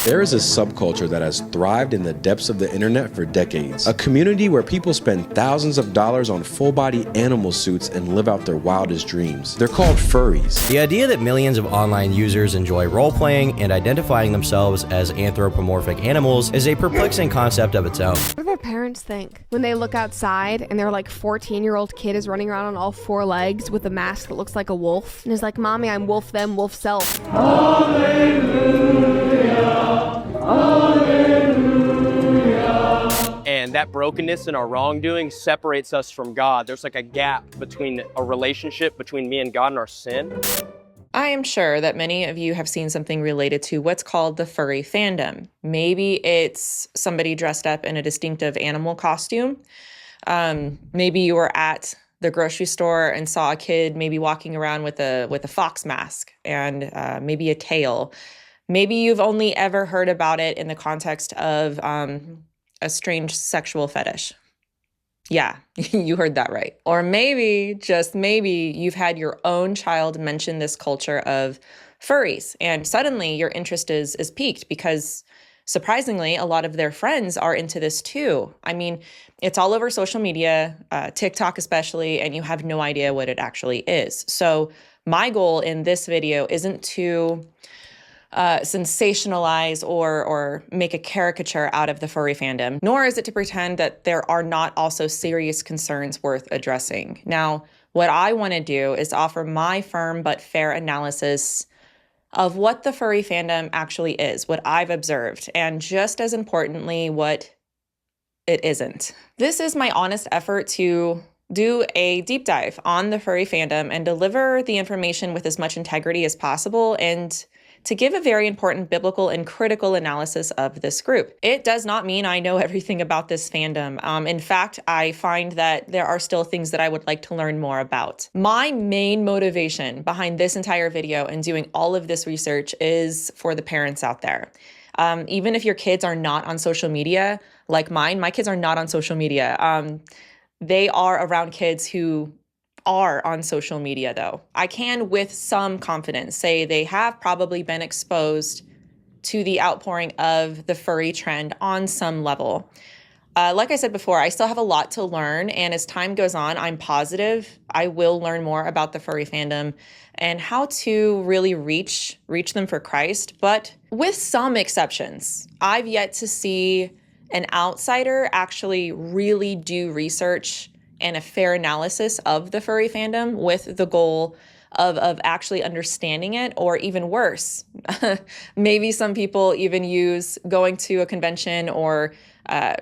There is a subculture that has thrived in the depths of the internet for decades. A community where people spend thousands of dollars on full-body animal suits and live out their wildest dreams. They're called furries. The idea that millions of online users enjoy role-playing and identifying themselves as anthropomorphic animals is a perplexing concept of its own. What do their parents think when they look outside and their like 14-year-old kid is running around on all four legs with a mask that looks like a wolf and is like, "Mommy, I'm wolf them, wolf self." And that brokenness and our wrongdoing separates us from God. There's like a gap between a relationship between me and God and our sin. I am sure that many of you have seen something related to what's called the furry fandom. Maybe it's somebody dressed up in a distinctive animal costume. Maybe you were at the grocery store and saw a kid maybe walking around with a fox mask and maybe a tail. Maybe you've only ever heard about it in the context of a strange sexual fetish. Yeah, you heard that right. Or maybe, just maybe, you've had your own child mention this culture of furries, and suddenly your interest is piqued because, surprisingly, a lot of their friends are into this too. I mean, it's all over social media, TikTok especially, and you have no idea what it actually is. So my goal in this video isn't to sensationalize or make a caricature out of the furry fandom, nor is it to pretend that there are not also serious concerns worth addressing. Now, what I want to do is offer my firm but fair analysis of what the furry fandom actually is, what I've observed, and just as importantly, what it isn't. This is my honest effort to do a deep dive on the furry fandom and deliver the information with as much integrity as possible, and to give a very important biblical and critical analysis of this group. It does not mean I know everything about this fandom. In fact, I find that there are still things that I would like to learn more about. My main motivation behind this entire video and doing all of this research is for the parents out there. Even if your kids are not on social media, like mine, my kids are not on social media. They are around kids who are on social media, though. I can, with some confidence, say they have probably been exposed to the outpouring of the furry trend on some level. Like I said before, I still have a lot to learn, and as time goes on, I'm positive I will learn more about the furry fandom and how to really reach them for Christ, but with some exceptions. I've yet to see an outsider actually really do research and a fair analysis of the furry fandom with the goal of actually understanding it, or even worse, maybe some people even use going to a convention or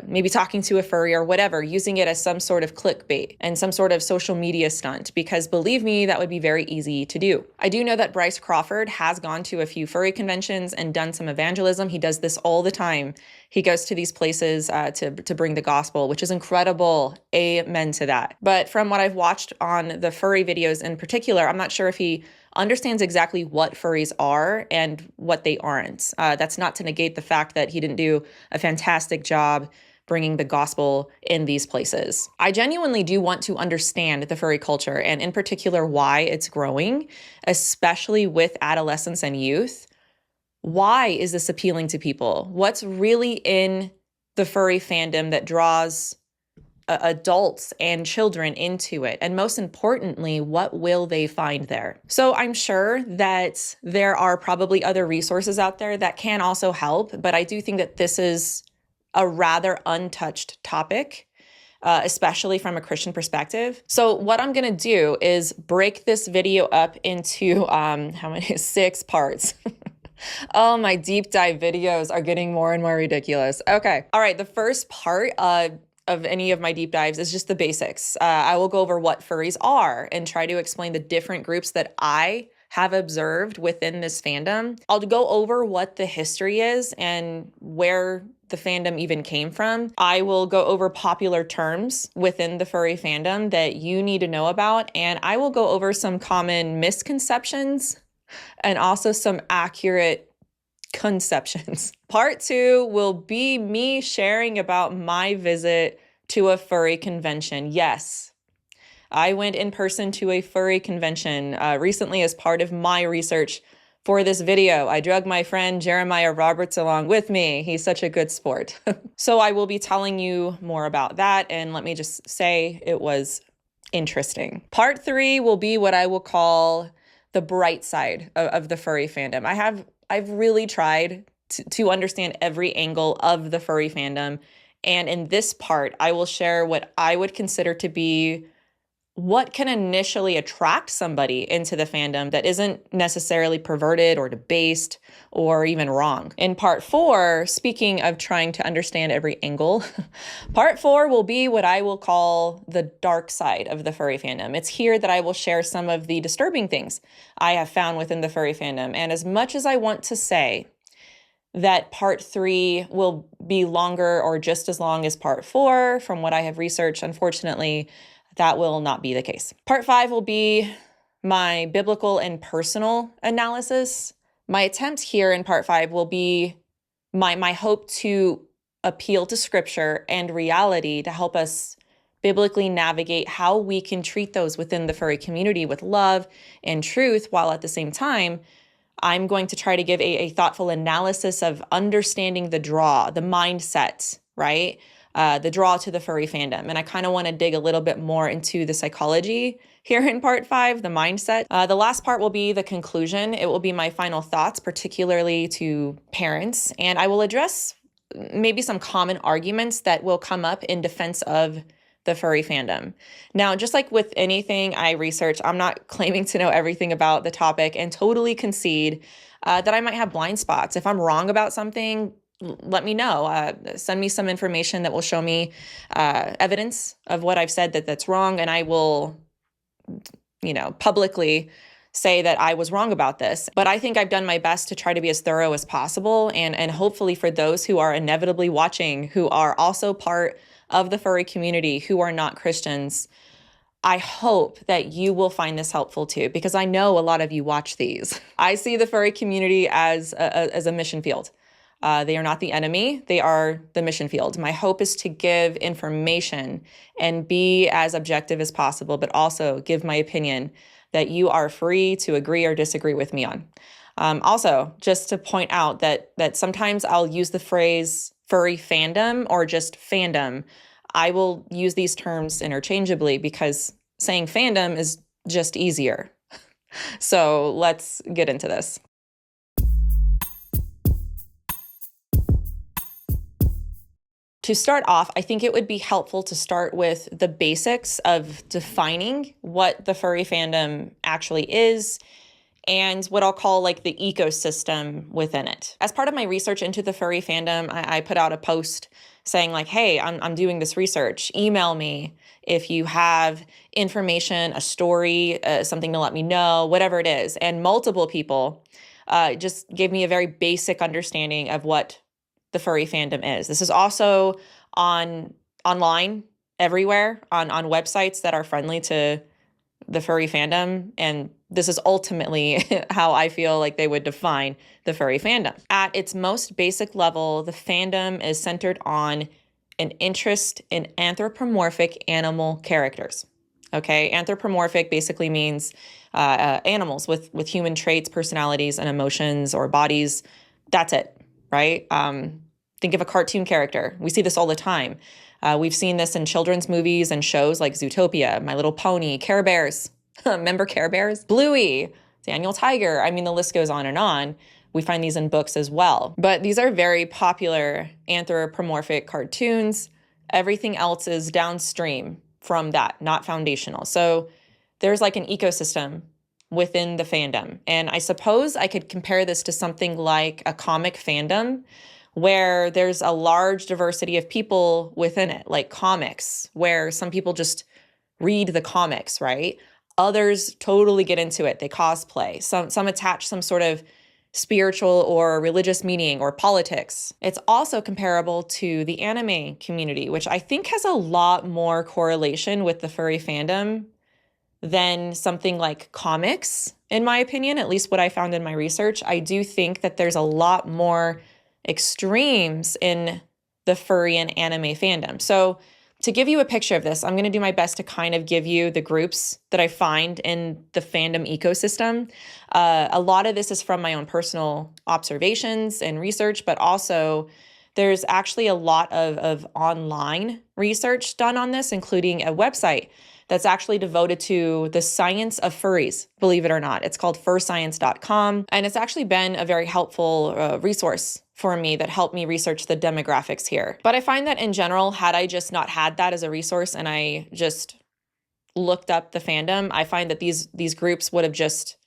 maybe talking to a furry or whatever, using it as some sort of clickbait and some sort of social media stunt, because believe me, that would be very easy to do. I do know that Bryce Crawford has gone to a few furry conventions and done some evangelism. He does this all the time. He goes to these places to bring the gospel, which is incredible. Amen to that. But from what I've watched on the furry videos in particular, I'm not sure if he understands exactly what furries are and what they aren't. That's not to negate the fact that he didn't do a fantastic job bringing the gospel in these places. I genuinely do want to understand the furry culture, and in particular why it's growing, especially with adolescents and youth. Why is this appealing to people? What's really in the furry fandom that draws adults and children into it? And most importantly, what will they find there? So I'm sure that there are probably other resources out there that can also help, but I do think that this is a rather untouched topic, especially from a Christian perspective. So what I'm gonna do is break this video up into, 6 parts. Oh, my deep dive videos are getting more and more ridiculous. Okay, all right, the first part of any of my deep dives is just the basics. I will go over what furries are and try to explain the different groups that I have observed within this fandom. I'll go over what the history is and where the fandom even came from. I will go over popular terms within the furry fandom that you need to know about, and I will go over some common misconceptions and also some accurate conceptions. Part 2 will be me sharing about my visit to a furry convention. Yes, I went in person to a furry convention recently as part of my research For this video, I drug my friend Jeremiah Roberts along with me. He's such a good sport. So I will be telling you more about that, and let me just say it was interesting. Part 3 will be what I will call the bright side of the furry fandom. I've really tried to understand every angle of the furry fandom, and in this part, I will share what I would consider to be what can initially attract somebody into the fandom that isn't necessarily perverted or debased or even wrong. In part 4, speaking of trying to understand every angle, part 4 will be what I will call the dark side of the furry fandom. It's here that I will share some of the disturbing things I have found within the furry fandom. And as much as I want to say that part 3 will be longer or just as long as part 4, from what I have researched, unfortunately, that will not be the case. Part 5 will be my biblical and personal analysis. My attempt here in part 5 will be my hope to appeal to scripture and reality to help us biblically navigate how we can treat those within the furry community with love and truth, while at the same time, I'm going to try to give a thoughtful analysis of understanding the draw, the mindset, right? The draw to the furry fandom. And I kind of want to dig a little bit more into the psychology here in part 5, the mindset. The last part will be the conclusion. It will be my final thoughts, particularly to parents. And I will address maybe some common arguments that will come up in defense of the furry fandom. Now, just like with anything I research, I'm not claiming to know everything about the topic, and totally concede that I might have blind spots. If I'm wrong about something, let me know. Send me some information that will show me evidence of what I've said that's wrong, and I will, publicly say that I was wrong about this. But I think I've done my best to try to be as thorough as possible, and hopefully for those who are inevitably watching, who are also part of the furry community, who are not Christians, I hope that you will find this helpful too, because I know a lot of you watch these. I see the furry community as a mission field. They are not the enemy, they are the mission field. My hope is to give information and be as objective as possible, but also give my opinion that you are free to agree or disagree with me on. Also, just to point out that sometimes I'll use the phrase furry fandom or just fandom. I will use these terms interchangeably because saying fandom is just easier. So let's get into this. To start off, I think it would be helpful to start with the basics of defining what the furry fandom actually is and what I'll call like the ecosystem within it. As part of my research into the furry fandom, I put out a post saying like, hey, I'm doing this research. Email me if you have information, a story, something to let me know, whatever it is. And multiple people just gave me a very basic understanding of what the furry fandom is. This is also online everywhere on websites that are friendly to the furry fandom. And this is ultimately how I feel like they would define the furry fandom. At its most basic level, the fandom is centered on an interest in anthropomorphic animal characters. Okay, anthropomorphic basically means animals with human traits, personalities, and emotions or bodies. That's it, right? Think of a cartoon character. We see this all the time. We've seen this in children's movies and shows like Zootopia, My Little Pony, Care Bears. Remember Care Bears? Bluey, Daniel Tiger. I mean, the list goes on and on. We find these in books as well. But these are very popular anthropomorphic cartoons. Everything else is downstream from that, not foundational. So there's like an ecosystem within the fandom. And I suppose I could compare this to something like a comic fandom, where there's a large diversity of people within it, like comics, where some people just read the comics, right? Others totally get into it. They cosplay. Some attach some sort of spiritual or religious meaning or politics. It's also comparable to the anime community, which I think has a lot more correlation with the furry fandom than something like comics, in my opinion, at least what I found in my research. I do think that there's a lot more extremes in the furry and anime fandom. So to give you a picture of this, I'm going to do my best to kind of give you the groups that I find in the fandom ecosystem. A lot of this is from my own personal observations and research, but also there's actually a lot of online research done on this, including a website that's actually devoted to the science of furries, believe it or not. It's called furscience.com, and it's actually been a very helpful resource for me that helped me research the demographics here. But I find that in general, had I just not had that as a resource and I just looked up the fandom, I find that these groups would have just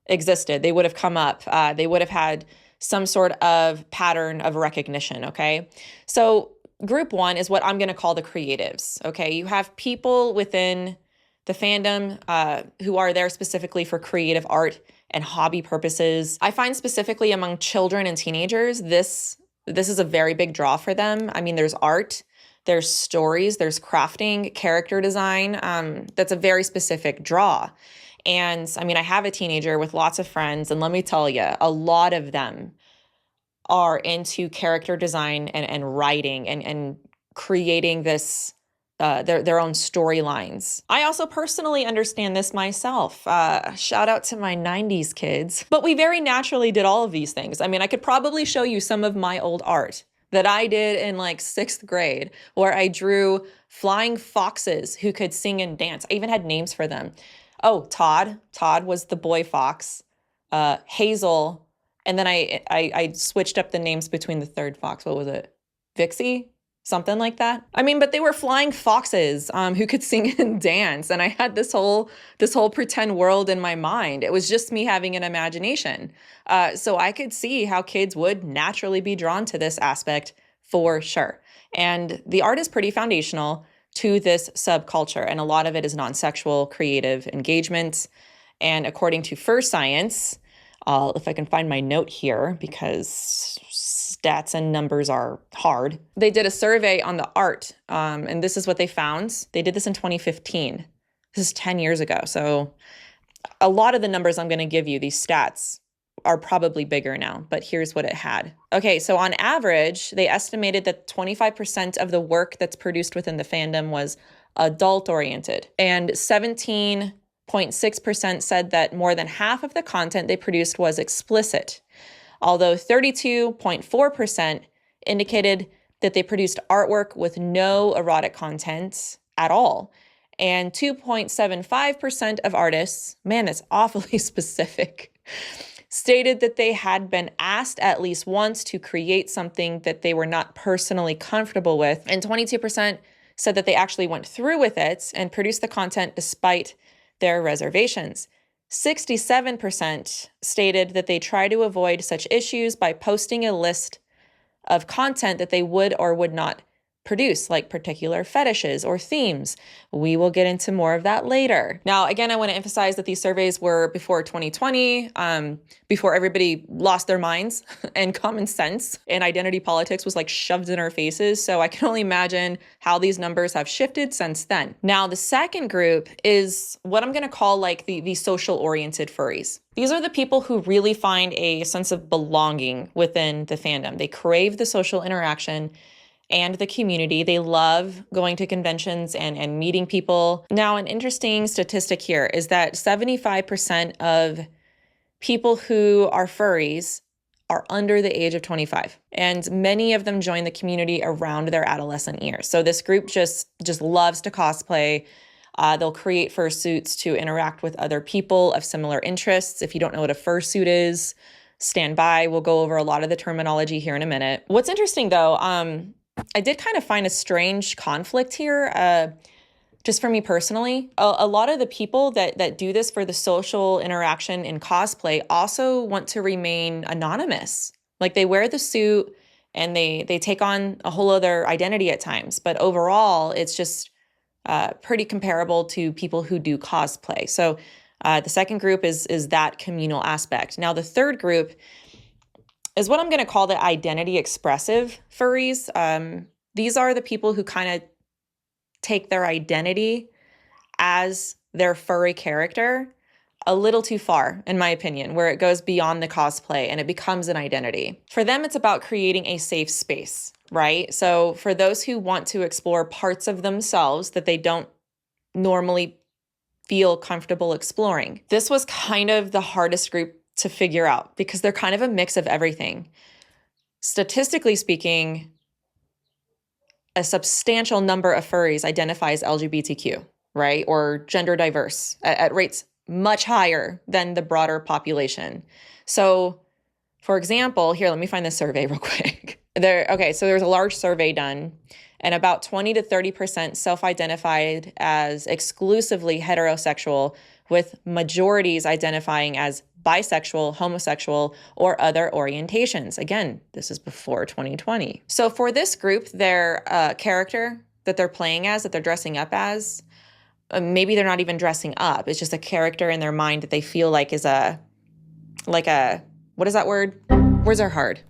existed. They would have come up. They would have had some sort of pattern of recognition, okay? So group one is what I'm going to call the creatives, okay? You have people within the fandom who are there specifically for creative art and hobby purposes. I find specifically among children and teenagers, this is a very big draw for them. I mean, there's art, there's stories, there's crafting, character design. That's a very specific draw. And I mean, I have a teenager with lots of friends, and let me tell you, a lot of them are into character design and writing and creating this their own storylines. I also personally understand this myself. Shout out to my 90s kids. But we very naturally did all of these things. I mean, I could probably show you some of my old art that I did in like 6th grade, where I drew flying foxes who could sing and dance. I even had names for them. Oh, Todd. Todd was the boy fox. Hazel. And then I switched up the names between the third fox. What was it? Vixie? Something like that. I mean, but they were flying foxes who could sing and dance. And I had this whole pretend world in my mind. It was just me having an imagination. So I could see how kids would naturally be drawn to this aspect for sure. And the art is pretty foundational to this subculture. And a lot of it is non-sexual, creative engagement. And according to Fur Science, if I can find my note here, because stats and numbers are hard. They did a survey on the art, and this is what they found. They did this in 2015. This is 10 years ago. So a lot of the numbers I'm going to give you, these stats, are probably bigger now, but here's what it had. Okay, so on average, they estimated that 25% of the work that's produced within the fandom was adult-oriented, and 17.6% said that more than half of the content they produced was explicit, although 32.4% indicated that they produced artwork with no erotic content at all. And 2.75% of artists, man, that's awfully specific, stated that they had been asked at least once to create something that they were not personally comfortable with. And 22% said that they actually went through with it and produced the content despite their reservations. 67% stated that they try to avoid such issues by posting a list of content that they would or would not produce, like particular fetishes or themes. We will get into more of that later. Now, again, I want to emphasize that these surveys were before 2020, before everybody lost their minds and common sense and identity politics was like shoved in our faces. So I can only imagine how these numbers have shifted since then. Now, the second group is what I'm going to call like the social oriented furries. These are the people who really find a sense of belonging within the fandom. They crave the social interaction and the community. They love going to conventions and meeting people. Now, an interesting statistic here is that 75% of people who are furries are under the age of 25, and many of them join the community around their adolescent years. So this group just loves to cosplay. They'll create fursuits to interact with other people of similar interests. If you don't know what a fursuit is, stand by. We'll go over a lot of the terminology here in a minute. What's interesting though, I did kind of find a strange conflict here, just for me personally. A lot of the people that do this for the social interaction in cosplay also want to remain anonymous. Like they wear the suit and they take on a whole other identity at times. But overall, it's just pretty comparable to people who do cosplay. So the second group is that communal aspect. Now, the third group is what I'm going to call the identity expressive furries. These are the people who kind of take their identity as their furry character. a little too far, in my opinion, where it goes beyond the cosplay and it becomes an identity. For them, it's about creating a safe space, right? So for those who want to explore parts of themselves that they don't normally feel comfortable exploring, this was kind of the hardest group to figure out because they're kind of a mix of everything. Statistically speaking, a substantial number of furries identify as LGBTQ, right? Or gender diverse at rates much higher than the broader population. So, for example, here, let me find this survey real quick. So there's a large survey done, and about 20 to 30% self-identified as exclusively heterosexual, with majorities identifying as bisexual, homosexual, or other orientations. Again, this is before 2020. So for this group, their character that they're playing as, that they're dressing up as, maybe they're not even dressing up. It's just a character in their mind that they feel like is what is that word? Words are hard.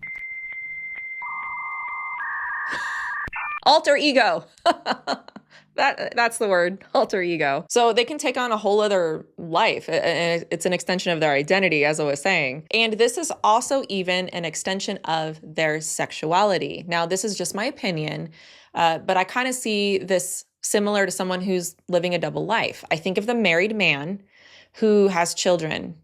Alter ego. That's the word, alter ego. So they can take on a whole other life, and it's an extension of their identity, as I was saying. And this is also even an extension of their sexuality. Now, this is just my opinion, but I kind of see this similar to someone who's living a double life. I think of the married man who has children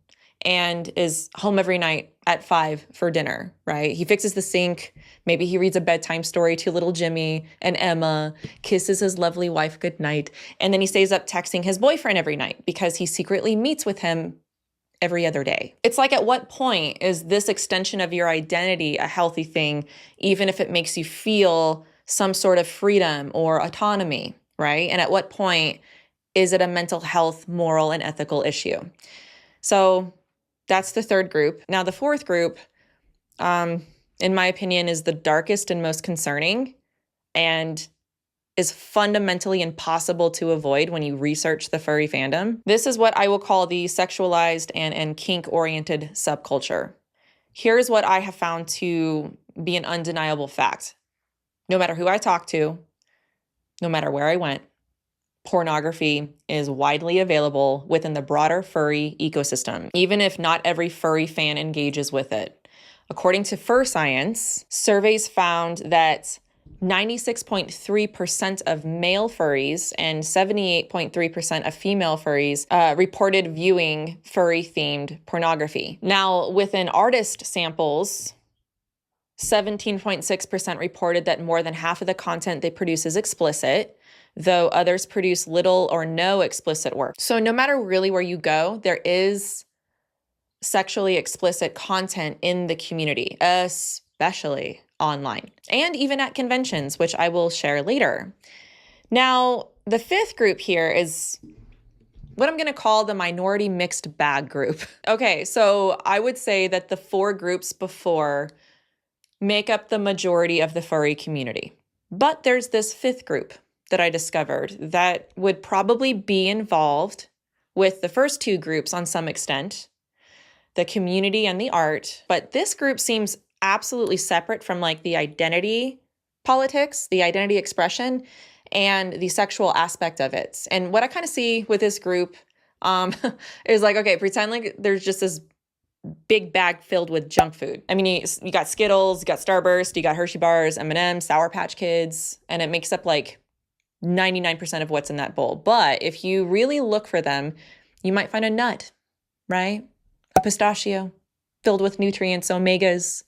and is home every night at 5 for dinner, right? He fixes the sink. Maybe he reads a bedtime story to little Jimmy and Emma, kisses his lovely wife goodnight, and then he stays up texting his boyfriend every night because he secretly meets with him every other day. It's like, at what point is this extension of your identity a healthy thing, even if it makes you feel some sort of freedom or autonomy, right? And at what point is it a mental health, moral, and ethical issue? So that's the third group. Now, the fourth group, in my opinion, is the darkest and most concerning and is fundamentally impossible to avoid when you research the furry fandom. This is what I will call the sexualized and kink-oriented subculture. Here's what I have found to be an undeniable fact. No matter who I talk to, no matter where I went, pornography is widely available within the broader furry ecosystem, even if not every furry fan engages with it. According to Fur Science, surveys found that 96.3% of male furries and 78.3% of female furries reported viewing furry-themed pornography. Now, within artist samples, 17.6% reported that more than half of the content they produce is explicit, though others produce little or no explicit work. So no matter really where you go, there is sexually explicit content in the community, especially online, and even at conventions, which I will share later. Now, the fifth group here is what I'm going to call the minority mixed bag group. Okay, so I would say that the 4 groups before make up the majority of the furry community. But there's this 5th group that I discovered that would probably be involved with the first 2 groups on some extent, the community and the art. But this group seems absolutely separate from like the identity politics, the identity expression, and the sexual aspect of it. And what I kind of see with this group is like, okay, pretend like there's just this big bag filled with junk food. I mean, you got Skittles, you got Starburst, you got Hershey bars, M&M's, Sour Patch Kids, and it makes up like 99% of what's in that bowl. But if you really look for them, you might find a nut, right? A pistachio filled with nutrients, omegas,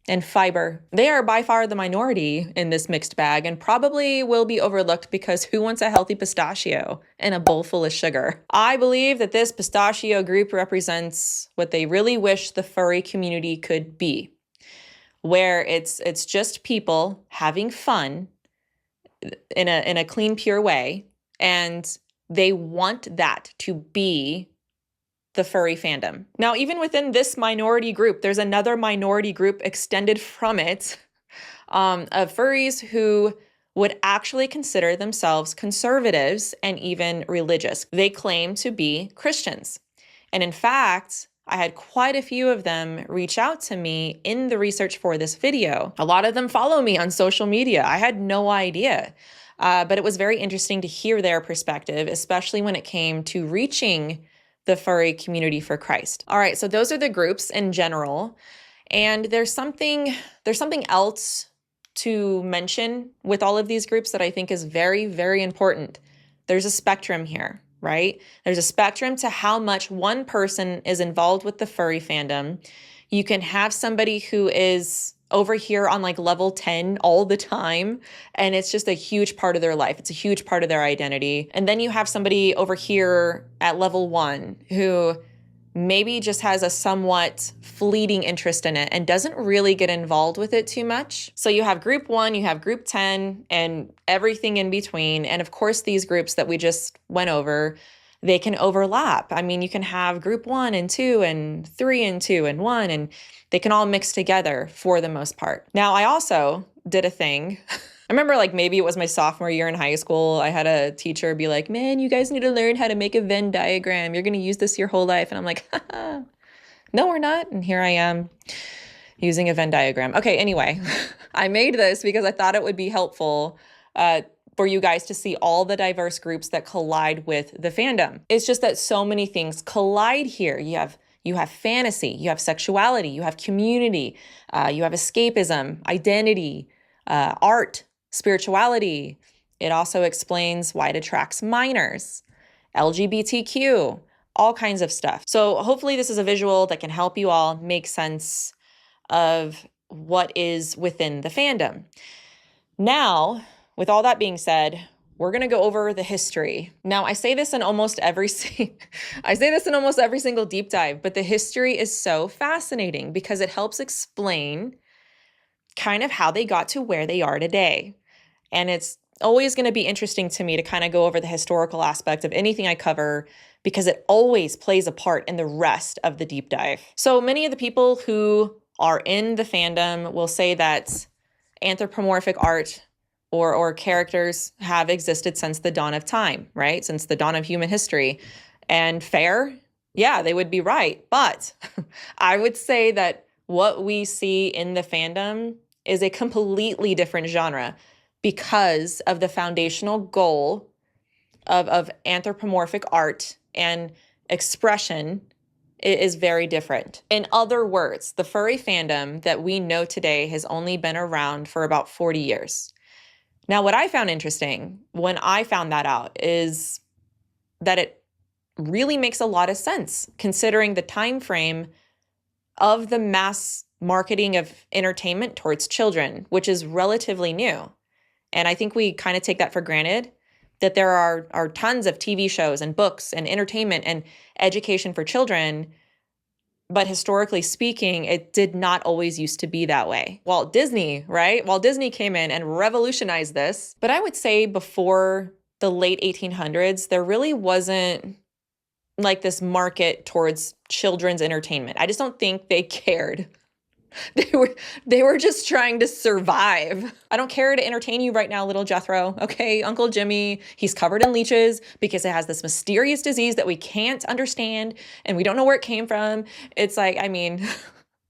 and fiber. They are by far the minority in this mixed bag and probably will be overlooked because who wants a healthy pistachio in a bowl full of sugar? I believe that this pistachio group represents what they really wish the furry community could be, where it's just people having fun in a clean, pure way, and they want that to be the furry fandom. Now, even within this minority group, there's another minority group extended from it of furries who would actually consider themselves conservatives and even religious. They claim to be Christians. And in fact, I had quite a few of them reach out to me in the research for this video. A lot of them follow me on social media. I had no idea. But it was very interesting to hear their perspective, especially when it came to reaching the furry community for Christ. All right, so those are the groups in general. And there's something else to mention with all of these groups that I think is very, very important. There's a spectrum here, right? There's a spectrum to how much one person is involved with the furry fandom. You can have somebody who is over here on like level 10 all the time, and it's just a huge part of their life. It's a huge part of their identity. And then you have somebody over here at level 1 who maybe just has a somewhat fleeting interest in it and doesn't really get involved with it too much. So you have group 1, you have group 10, and everything in between. And of course, these groups that we just went over, they can overlap. I mean, you can have group 1 and 2 and 3 and 2 and 1, and they can all mix together for the most part. Now, I also did a thing. I remember like maybe it was my sophomore year in high school. I had a teacher be like, man, you guys need to learn how to make a Venn diagram. You're going to use this your whole life. And I'm like, no, we're not. And here I am using a Venn diagram. Okay, anyway, I made this because I thought it would be helpful for you guys to see all the diverse groups that collide with the fandom. It's just that so many things collide here. You have fantasy, you have sexuality, you have community, you have escapism, identity, art, spirituality. It also explains why it attracts minors, LGBTQ, all kinds of stuff. So hopefully this is a visual that can help you all make sense of what is within the fandom. Now, with all that being said, we're going to go over the history. Now, I say this in almost every single deep dive, but the history is so fascinating because it helps explain kind of how they got to where they are today. And it's always going to be interesting to me to kind of go over the historical aspect of anything I cover because it always plays a part in the rest of the deep dive. So many of the people who are in the fandom will say that anthropomorphic art or characters have existed since the dawn of time, right? Since the dawn of human history. And fair, yeah, they would be right. But I would say that what we see in the fandom is a completely different genre because of the foundational goal of anthropomorphic art and expression is very different. In other words, the furry fandom that we know today has only been around for about 40 years. Now, what I found interesting when I found that out is that it really makes a lot of sense considering the time frame of the mass marketing of entertainment towards children, which is relatively new. And I think we kind of take that for granted, that there are tons of TV shows and books and entertainment and education for children. But historically speaking, it did not always used to be that way. Walt Disney, right? Walt Disney came in and revolutionized this. But I would say before the late 1800s, there really wasn't like this market towards children's entertainment. I just don't think they cared. They were just trying to survive. I don't care to entertain you right now, little Jethro. Okay, Uncle Jimmy, he's covered in leeches because it has this mysterious disease that we can't understand and we don't know where it came from. It's like, I mean,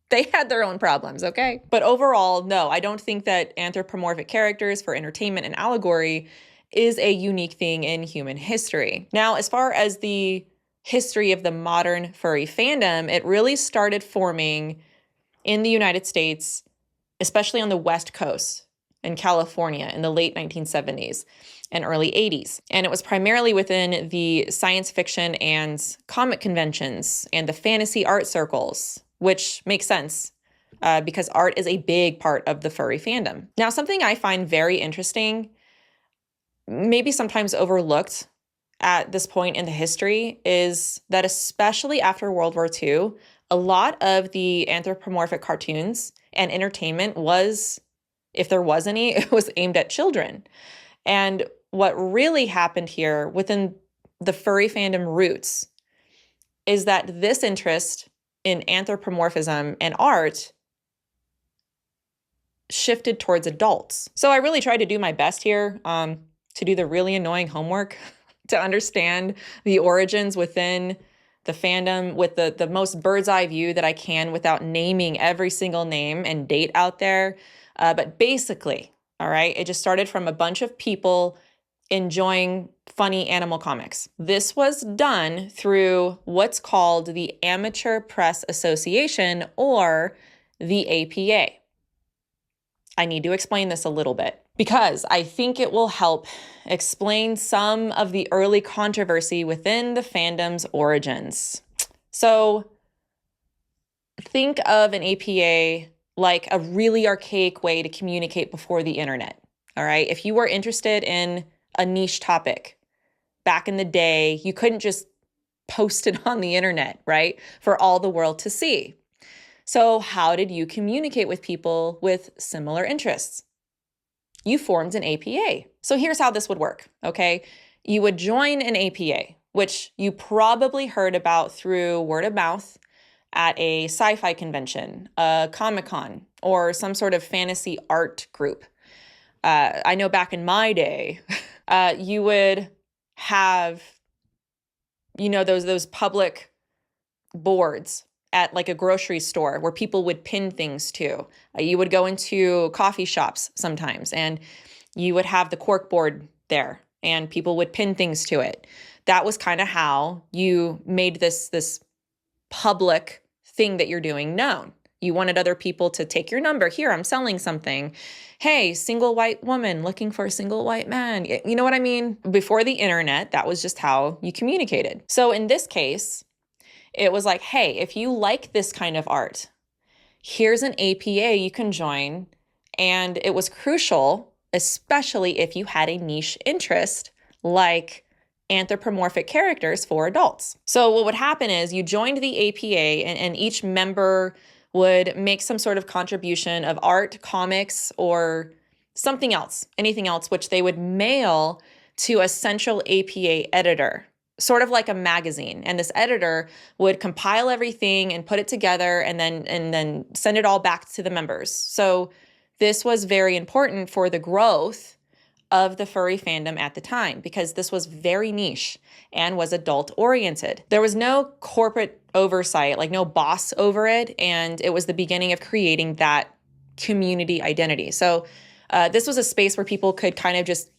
they had their own problems, okay? But overall, no, I don't think that anthropomorphic characters for entertainment and allegory is a unique thing in human history. Now, as far as the history of the modern furry fandom, it really started forming in the United States, especially on the West Coast in California in the late 1970s and early 80s. And it was primarily within the science fiction and comic conventions and the fantasy art circles, which makes sense because art is a big part of the furry fandom. Now, something I find very interesting, maybe sometimes overlooked at this point in the history, is that especially after World War II, a lot of the anthropomorphic cartoons and entertainment was, if there was any, it was aimed at children. And what really happened here within the furry fandom roots is that this interest in anthropomorphism and art shifted towards adults. So I really tried to do my best here to do the really annoying homework to understand the origins within the fandom with the most bird's eye view that I can without naming every single name and date out there. But basically, all right, it just started from a bunch of people enjoying funny animal comics. This was done through what's called the Amateur Press Association, or the APA. I need to explain this a little bit because I think it will help explain some of the early controversy within the fandom's origins. So think of an APA like a really archaic way to communicate before the internet. All right. If you were interested in a niche topic back in the day, you couldn't just post it on the internet, right? For all the world to see. So how did you communicate with people with similar interests? You formed an APA. So here's how this would work, okay? You would join an APA, which you probably heard about through word of mouth at a sci-fi convention, a Comic-Con, or some sort of fantasy art group. I know back in my day, you would have, those public boards at like a grocery store where people would pin things to. You would go into coffee shops sometimes and you would have the cork board there and people would pin things to it. That was kind of how you made this public thing that you're doing known. You wanted other people to take your number. Here, I'm selling something. Hey, single white woman looking for a single white man. You know what I mean? Before the internet, that was just how you communicated. So in this case, it was like, hey, if you like this kind of art, here's an APA you can join. And it was crucial, especially if you had a niche interest like anthropomorphic characters for adults. So what would happen is you joined the APA and each member would make some sort of contribution of art, comics, or something else, anything else, which they would mail to a central APA editor, sort of like a magazine. And this editor would compile everything and put it together and then send it all back to the members. So this was very important for the growth of the furry fandom at the time because this was very niche and was adult oriented. There was no corporate oversight, like no boss over it, and it was the beginning of creating that community identity. So this was a space where people could kind of just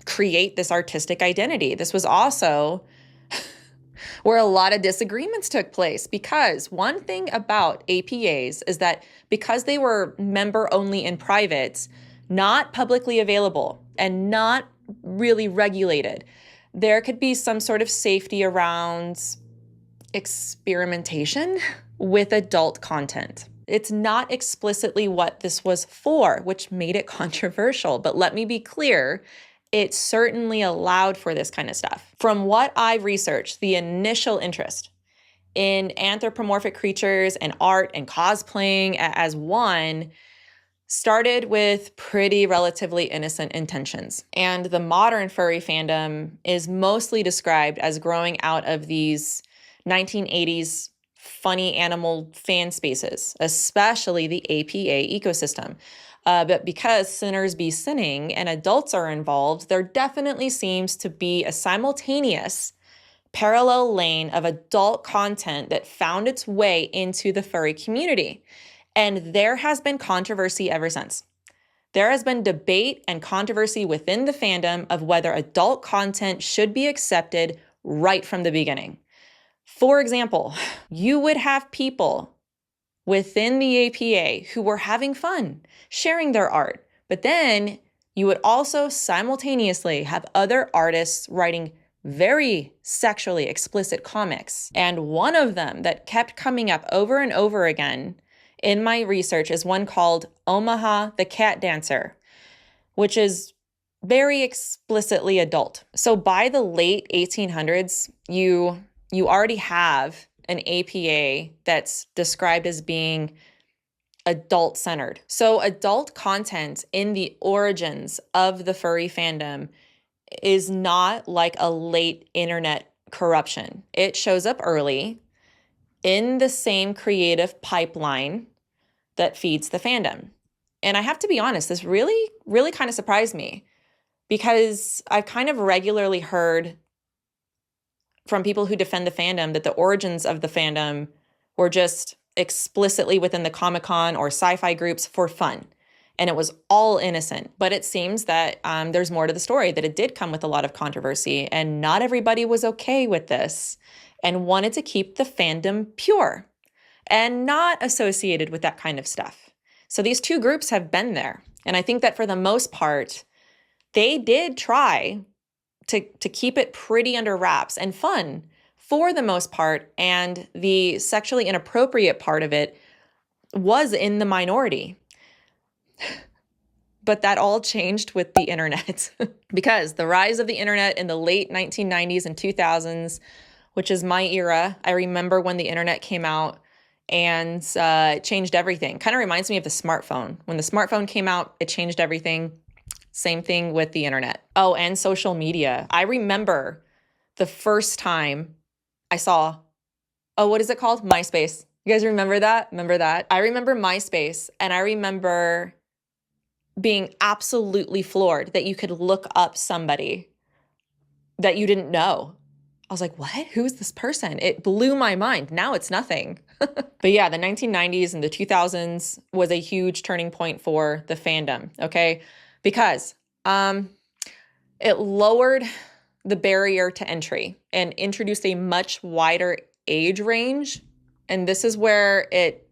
create this artistic identity. This was also where a lot of disagreements took place because one thing about APAs is that because they were member only in private, not publicly available and not really regulated, there could be some sort of safety around experimentation with adult content. It's not explicitly what this was for, which made it controversial. But let me be clear, it certainly allowed for this kind of stuff. From what I've researched, the initial interest in anthropomorphic creatures and art and cosplaying as one started with pretty relatively innocent intentions. And the modern furry fandom is mostly described as growing out of these 1980s funny animal fan spaces, especially the APA ecosystem. But because sinners be sinning and adults are involved, there definitely seems to be a simultaneous parallel lane of adult content that found its way into the furry community. And there has been controversy ever since. There has been debate and controversy within the fandom of whether adult content should be accepted right from the beginning. For example, you would have people within the APA who were having fun, sharing their art, but then you would also simultaneously have other artists writing very sexually explicit comics. And one of them that kept coming up over and over again in my research is one called Omaha the Cat Dancer, which is very explicitly adult. So by the late 1800s, you already have an APA that's described as being adult-centered. So adult content in the origins of the furry fandom is not like a late internet corruption. It shows up early in the same creative pipeline that feeds the fandom. And I have to be honest, this really, really kind of surprised me because I've kind of regularly heard from people who defend the fandom that the origins of the fandom were just explicitly within the Comic-Con or sci-fi groups for fun. and it was all innocent. But it seems that there's more to the story, that it did come with a lot of controversy, and not everybody was okay with this and wanted to keep the fandom pure and not associated with that kind of stuff. So these two groups have been there. And I think that for the most part, they did try to keep it pretty under wraps and fun for the most part. And the sexually inappropriate part of it was in the minority. But that all changed with the internet because the rise of the internet in the late 1990s and 2000s, which is my era. I remember when the internet came out and changed everything. Kind of reminds me of the smartphone. When the smartphone came out, it changed everything. Same thing with the internet. Oh, and social media. I remember the first time I saw, what is it called? MySpace. You guys remember that? Remember that? I remember MySpace, and I remember being absolutely floored that you could look up somebody that you didn't know. I was like, what? Who is this person? It blew my mind. Now it's nothing. But yeah, the 1990s and the 2000s was a huge turning point for the fandom, okay? Because it lowered the barrier to entry and introduced a much wider age range. And this is where it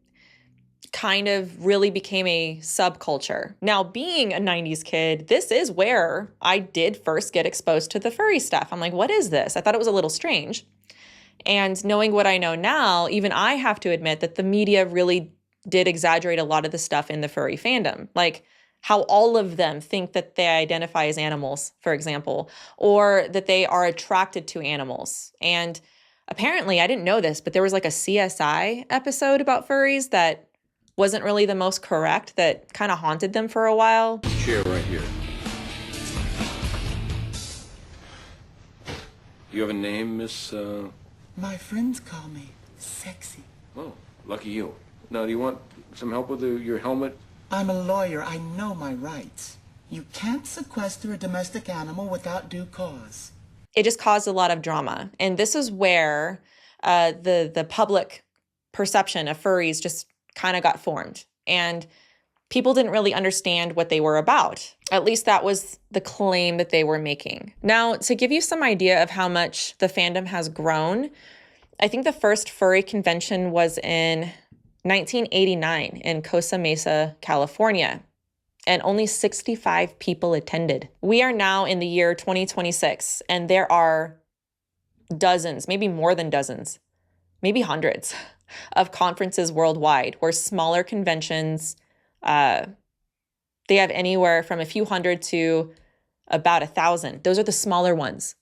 kind of really became a subculture. Now, being a 90s kid, this is where I did first get exposed to the furry stuff. I'm like, what is this? I thought it was a little strange. And knowing what I know now, even I have to admit that the media really did exaggerate a lot of the stuff in the furry fandom. Like how all of them think that they identify as animals, for example, or that they are attracted to animals. And apparently, I didn't know this, but there was like a CSI episode about furries that wasn't really the most correct, that kind of haunted them for a while. Chair right here. You have a name, Miss, My friends call me Sexy. Oh, lucky you. Now, do you want some help with your helmet? I'm a lawyer. I know my rights. You can't sequester a domestic animal without due cause. It just caused a lot of drama. And this is where the public perception of furries just kind of got formed. And people didn't really understand what they were about. At least that was the claim that they were making. Now, to give you some idea of how much the fandom has grown, I think the first furry convention was in 1989 in Costa Mesa, California, and only 65 people attended. We are now in the year 2026, and there are dozens, maybe more than dozens, maybe hundreds of conferences worldwide where smaller conventions, they have anywhere from a few hundred to about 1,000. Those are the smaller ones.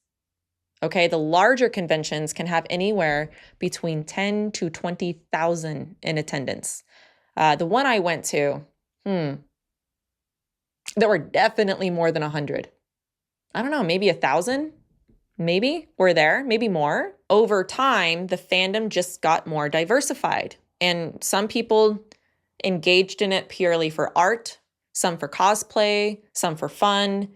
Okay, the larger conventions can have anywhere between 10 to 20,000 in attendance. The one I went to, there were definitely more than 100. I don't know, maybe 1,000? Maybe were there, maybe more. Over time, the fandom just got more diversified. And some people engaged in it purely for art, some for cosplay, some for fun,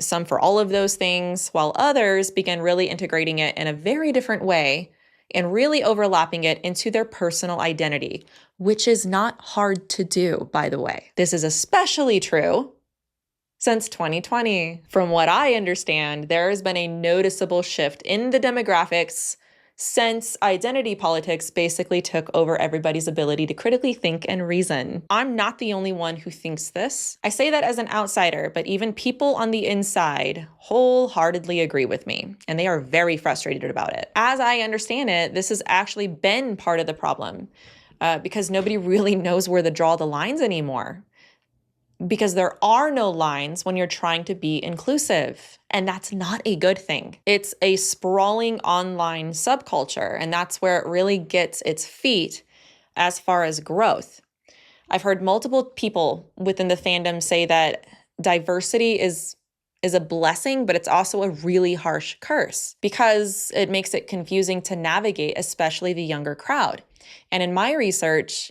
some for all of those things, while others began really integrating it in a very different way and really overlapping it into their personal identity, which is not hard to do, by the way. This is especially true since 2020. From what I understand, there has been a noticeable shift in the demographics since identity politics basically took over everybody's ability to critically think and reason. I'm not the only one who thinks this. I say that as an outsider, but even people on the inside wholeheartedly agree with me, and they are very frustrated about it. As I understand it, this has actually been part of the problem because nobody really knows where to draw the lines anymore. Because there are no lines when you're trying to be inclusive, and that's not a good thing. It's a sprawling online subculture, and that's where it really gets its feet as far as growth. I've heard multiple people within the fandom say that diversity is a blessing, but it's also a really harsh curse because it makes it confusing to navigate, especially the younger crowd. And in my research,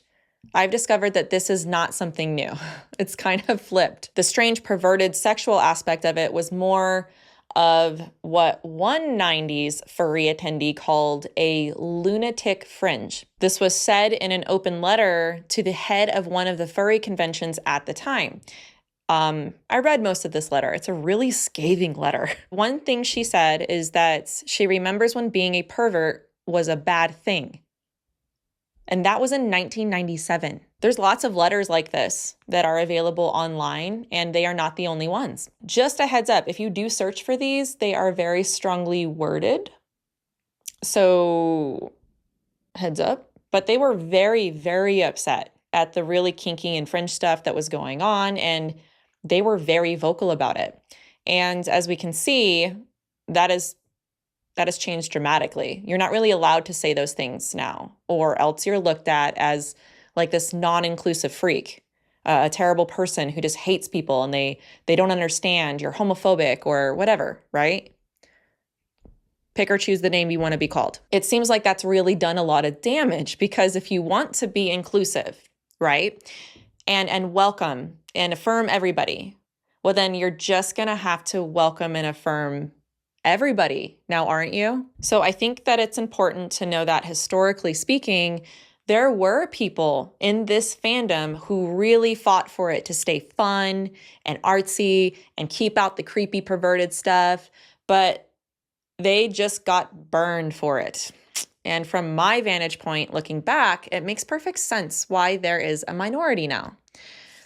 I've discovered that this is not something new. It's kind of flipped. The strange, perverted sexual aspect of it was more of what one 90s furry attendee called a lunatic fringe. This was said in an open letter to the head of one of the furry conventions at the time. I read most of this letter. It's a really scathing letter. One thing she said is that she remembers when being a pervert was a bad thing. And that was in 1997. There's lots of letters like this that are available online, and they are not the only ones. Just a heads up, if you do search for these, they are very strongly worded. So, heads up. But they were very, very upset at the really kinky and fringe stuff that was going on, and they were very vocal about it. And as we can see, that has changed dramatically. You're not really allowed to say those things now, or else you're looked at as like this non-inclusive freak, a terrible person who just hates people and they don't understand, you're homophobic or whatever, right? Pick or choose the name you want to be called. It seems like that's really done a lot of damage, because if you want to be inclusive, right, and welcome and affirm everybody, well, then you're just going to have to welcome and affirm everybody now, aren't you? So I think that it's important to know that historically speaking, there were people in this fandom who really fought for it to stay fun and artsy and keep out the creepy, perverted stuff, but they just got burned for it. And from my vantage point, looking back, it makes perfect sense why there is a minority now.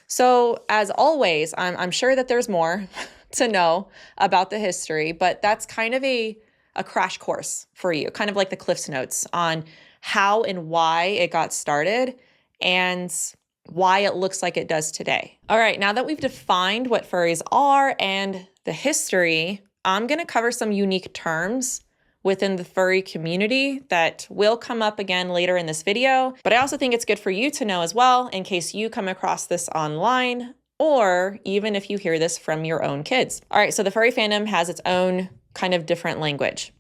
So as always, I'm sure that there's more to know about the history, but that's kind of a crash course for you, kind of like the Cliff's Notes on how and why it got started and why it looks like it does today. All right, now that we've defined what furries are and the history, I'm going to cover some unique terms within the furry community that will come up again later in this video. But I also think it's good for you to know as well, in case you come across this online, or even if you hear this from your own kids. All right, so the furry fandom has its own kind of different language.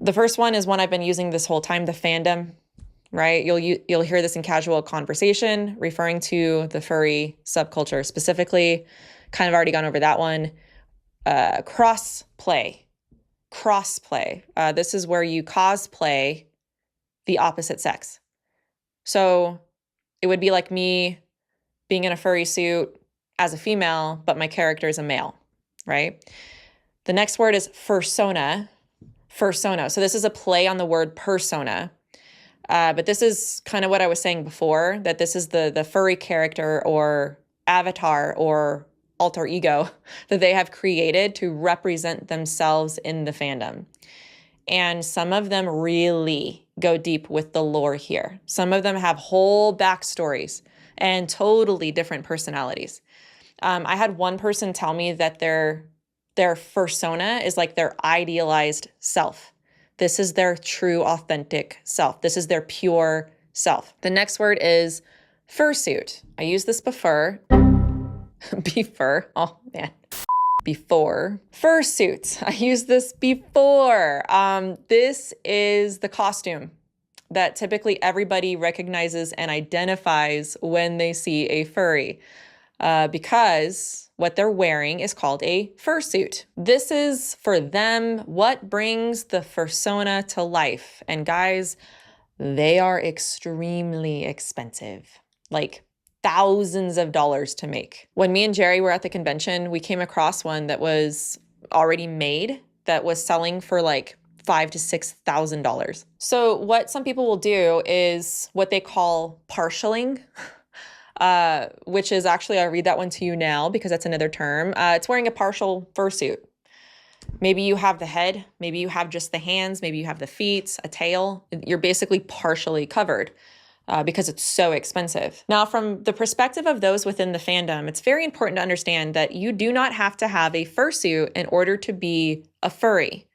The first one is one I've been using this whole time, the fandom, right? You'll hear this in casual conversation, referring to the furry subculture specifically. Kind of already gone over that one. Crossplay. This is where you cosplay the opposite sex. So it would be like me being in a furry suit as a female, but my character is a male, right? The next word is fursona. So this is a play on the word persona. But this is kind of what I was saying before, that this is the furry character or avatar or alter ego that they have created to represent themselves in the fandom. And some of them really go deep with the lore here. Some of them have whole backstories and totally different personalities. I had one person tell me that their fursona is like their idealized self. This is their true, authentic self. This is their pure self. The next word is fursuit. I used this before. Oh man. Before. Fursuit. I used this before. This is the costume that typically everybody recognizes and identifies when they see a furry, because what they're wearing is called a fursuit. This is, for them, what brings the fursona to life. And guys, they are extremely expensive, like thousands of dollars to make. When me and Jerry were at the convention, we came across one that was already made that was selling for like $5,000 to $6,000. So what some people will do is what they call partialing, which is actually, I'll read that one to you now because that's another term. It's wearing a partial fursuit. Maybe you have the head, maybe you have just the hands, maybe you have the feet, a tail. You're basically partially covered because it's so expensive. Now, from the perspective of those within the fandom, it's very important to understand that you do not have to have a fursuit in order to be a furry.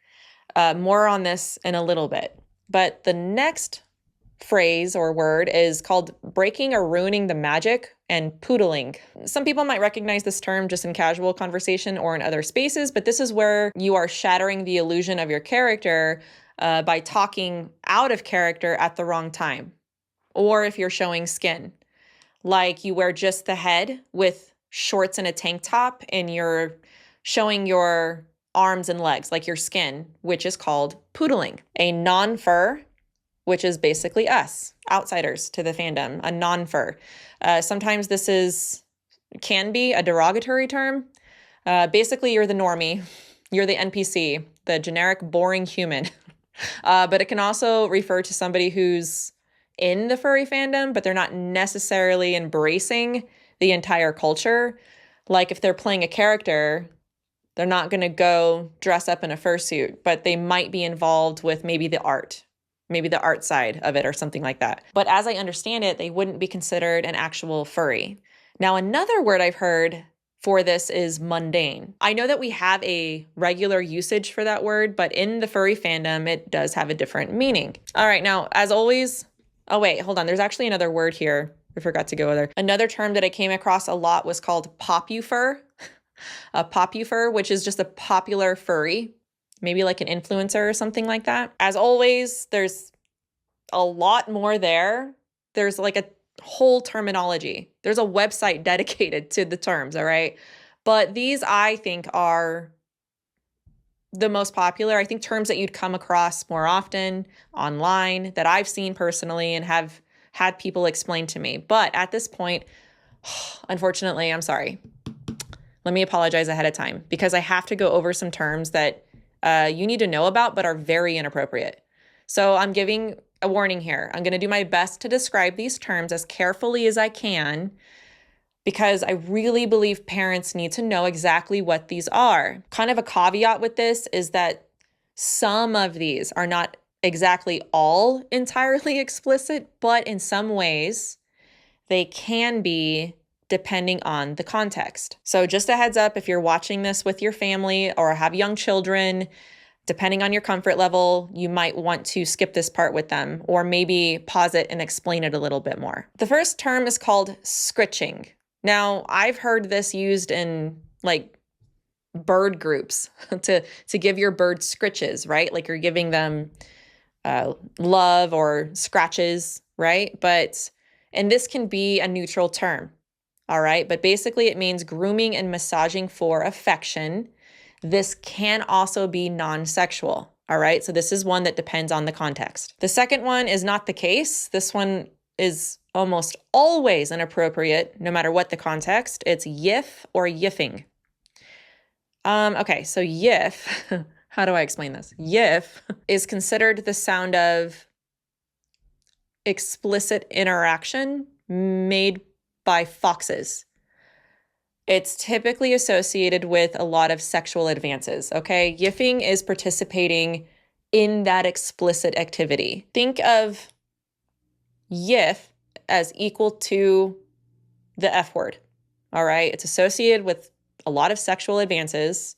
More on this in a little bit. But the next phrase or word is called breaking or ruining the magic and poodling. Some people might recognize this term just in casual conversation or in other spaces, but this is where you are shattering the illusion of your character by talking out of character at the wrong time. Or if you're showing skin, like you wear just the head with shorts and a tank top and you're showing your arms and legs, like your skin, which is called poodling. A non-fur, which is basically us, outsiders to the fandom, a non-fur. Sometimes this can be a derogatory term. Basically, you're the normie. You're the NPC, the generic boring human. But it can also refer to somebody who's in the furry fandom, but they're not necessarily embracing the entire culture. Like if they're playing a character, they're not going to go dress up in a fursuit, but they might be involved with maybe the art side of it or something like that. But as I understand it, they wouldn't be considered an actual furry. Now, another word I've heard for this is mundane. I know that we have a regular usage for that word, but in the furry fandom, it does have a different meaning. All right, now, as always, oh wait, hold on. There's actually another word here. I forgot to go there. Another term that I came across a lot was called popufur. A popufur, which is just a popular furry, maybe like an influencer or something like that. As always, there's a lot more there. There's like a whole terminology. There's a website dedicated to the terms, all right? But these, I think, are the most popular. I think terms that you'd come across more often online that I've seen personally and have had people explain to me. But at this point, unfortunately, I'm sorry. Let me apologize ahead of time because I have to go over some terms that you need to know about but are very inappropriate. So I'm giving a warning here. I'm going to do my best to describe these terms as carefully as I can because I really believe parents need to know exactly what these are. Kind of a caveat with this is that some of these are not exactly all entirely explicit, but in some ways they can be depending on the context. So just a heads up, if you're watching this with your family or have young children, depending on your comfort level, you might want to skip this part with them or maybe pause it and explain it a little bit more. The first term is called scritching. Now, I've heard this used in like bird groups to give your bird scritches, right? Like you're giving them love or scratches, right? And this can be a neutral term. All right, but basically it means grooming and massaging for affection. This can also be non-sexual. All right, so this is one that depends on the context. The second one is not the case. This one is almost always inappropriate, no matter what the context. It's yiff or yiffing. Okay, so yiff, how do I explain this? Yiff is considered the sound of explicit interaction made by foxes. It's typically associated with a lot of sexual advances, okay? Yiffing is participating in that explicit activity. Think of yiff as equal to the F word, all right? It's associated with a lot of sexual advances.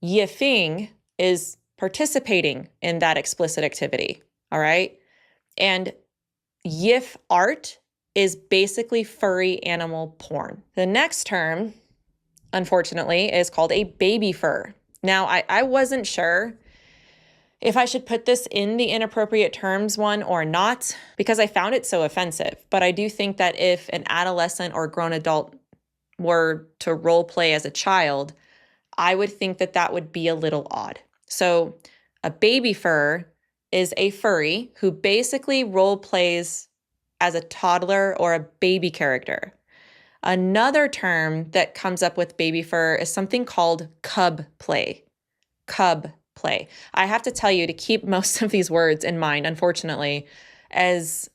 Yiffing is participating in that explicit activity, all right? And yiff art is basically furry animal porn. The next term, unfortunately, is called a baby fur. Now, I wasn't sure if I should put this in the inappropriate terms one or not because I found it so offensive. But I do think that if an adolescent or grown adult were to role play as a child, I would think that that would be a little odd. So a baby fur is a furry who basically role plays as a toddler or a baby character. Another term that comes up with baby fur is something called cub play. Cub play. I have to tell you to keep most of these words in mind, unfortunately, as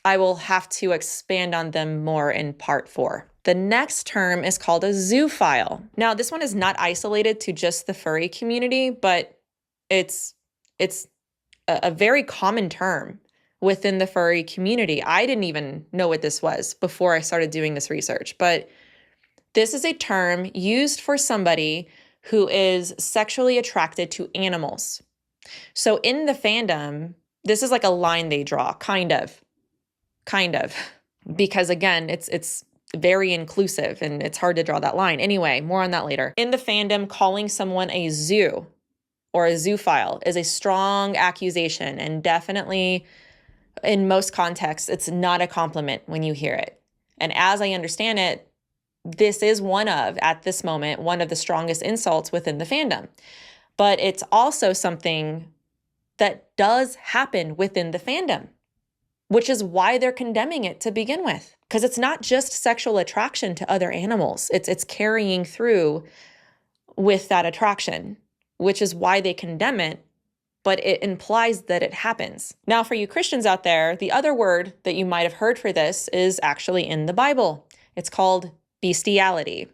I will have to expand on them more in part 4. The next term is called a zoophile. Now, this one is not isolated to just the furry community, but it's a very common term within the furry community. I didn't even know what this was before I started doing this research, but this is a term used for somebody who is sexually attracted to animals. So in the fandom, this is like a line they draw, kind of, because again, it's very inclusive and it's hard to draw that line. Anyway, more on that later. In the fandom, calling someone a zoo or a zoophile is a strong accusation and definitely in most contexts, it's not a compliment when you hear it. And as I understand it, this is at this moment, one of the strongest insults within the fandom. But it's also something that does happen within the fandom, which is why they're condemning it to begin with. Because it's not just sexual attraction to other animals. It's carrying through with that attraction, which is why they condemn it, but it implies that it happens. Now, for you Christians out there, the other word that you might have heard for this is actually in the Bible. It's called bestiality.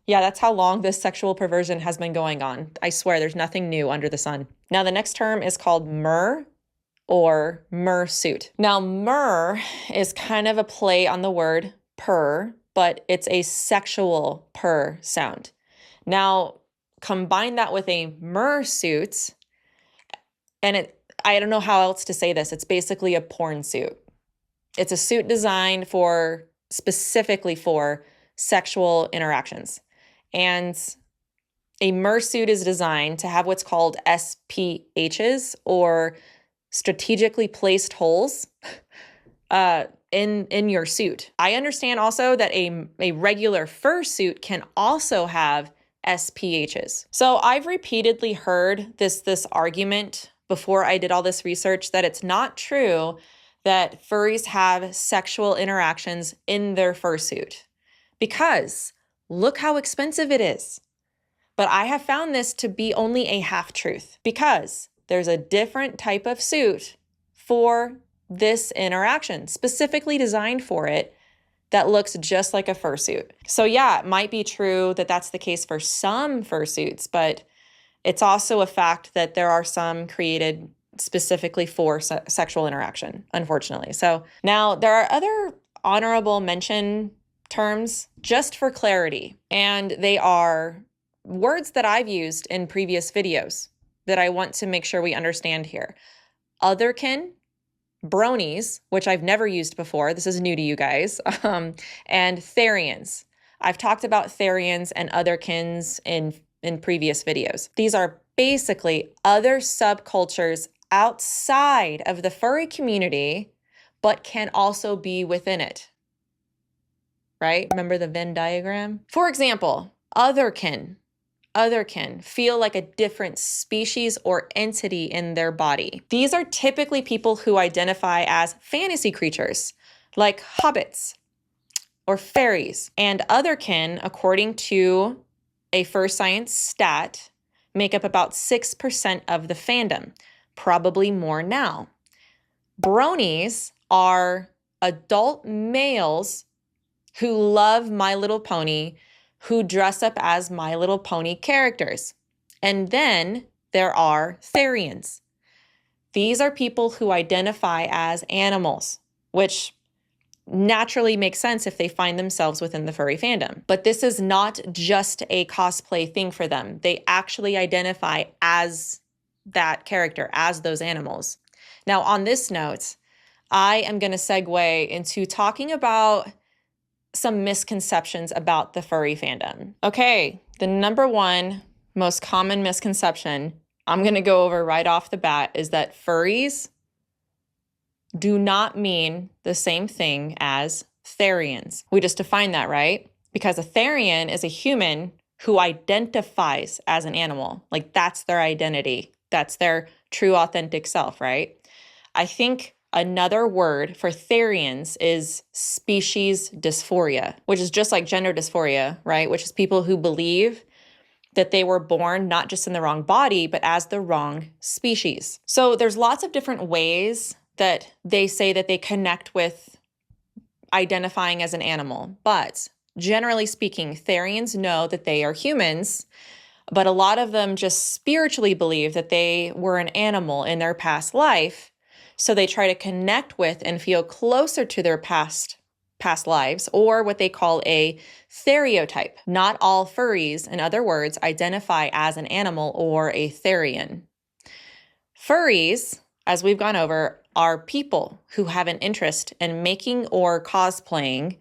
Yeah, that's how long this sexual perversion has been going on. I swear there's nothing new under the sun. Now, the next term is called mer or mersuit. Now, mer is kind of a play on the word purr, but it's a sexual purr sound. Now, combine that with a mersuit, and I don't know how else to say this. It's basically a porn suit. It's a suit designed specifically for sexual interactions. And a mersuit is designed to have what's called SPHs, or strategically placed holes in your suit. I understand also that a regular fursuit can also have SPHs. So I've repeatedly heard this argument before I did all this research that it's not true that furries have sexual interactions in their fursuit, because look how expensive it is. But I have found this to be only a half-truth, because there's a different type of suit for this interaction, specifically designed for it, that looks just like a fursuit. So yeah, it might be true that that's the case for some fursuits, but it's also a fact that there are some created specifically for sexual interaction, unfortunately. So now there are other honorable mention terms just for clarity, and they are words that I've used in previous videos that I want to make sure we understand here. Otherkin, bronies, which I've never used before. This is new to you guys. And therians. I've talked about therians and otherkins in previous videos. These are basically other subcultures outside of the furry community, but can also be within it. Right? Remember the Venn diagram? For example, otherkin feel like a different species or entity in their body. These are typically people who identify as fantasy creatures, like hobbits or fairies. And otherkin, according to a Fur Science stat, make up about 6% of the fandom, probably more now. Bronies are adult males who love My Little Pony, who dress up as My Little Pony characters. And then there are therians. These are people who identify as animals, which naturally makes sense if they find themselves within the furry fandom. But this is not just a cosplay thing for them. They actually identify as that character, as those animals. Now, on this note, I am going to segue into talking about some misconceptions about the furry fandom. Okay, the number one most common misconception I'm going to go over right off the bat is that furries do not mean the same thing as therians. We just defined that, right? Because a therian is a human who identifies as an animal. Like, that's their identity. That's their true, authentic self, right? I think another word for therians is species dysphoria, which is just like gender dysphoria, right? Which is people who believe that they were born not just in the wrong body, but as the wrong species. So there's lots of different ways that they say that they connect with identifying as an animal. But generally speaking, therians know that they are humans, but a lot of them just spiritually believe that they were an animal in their past life. So they try to connect with and feel closer to their past lives, or what they call a stereotype. Not all furries, in other words, identify as an animal or a therian. Furries, as we've gone over, are people who have an interest in making or cosplaying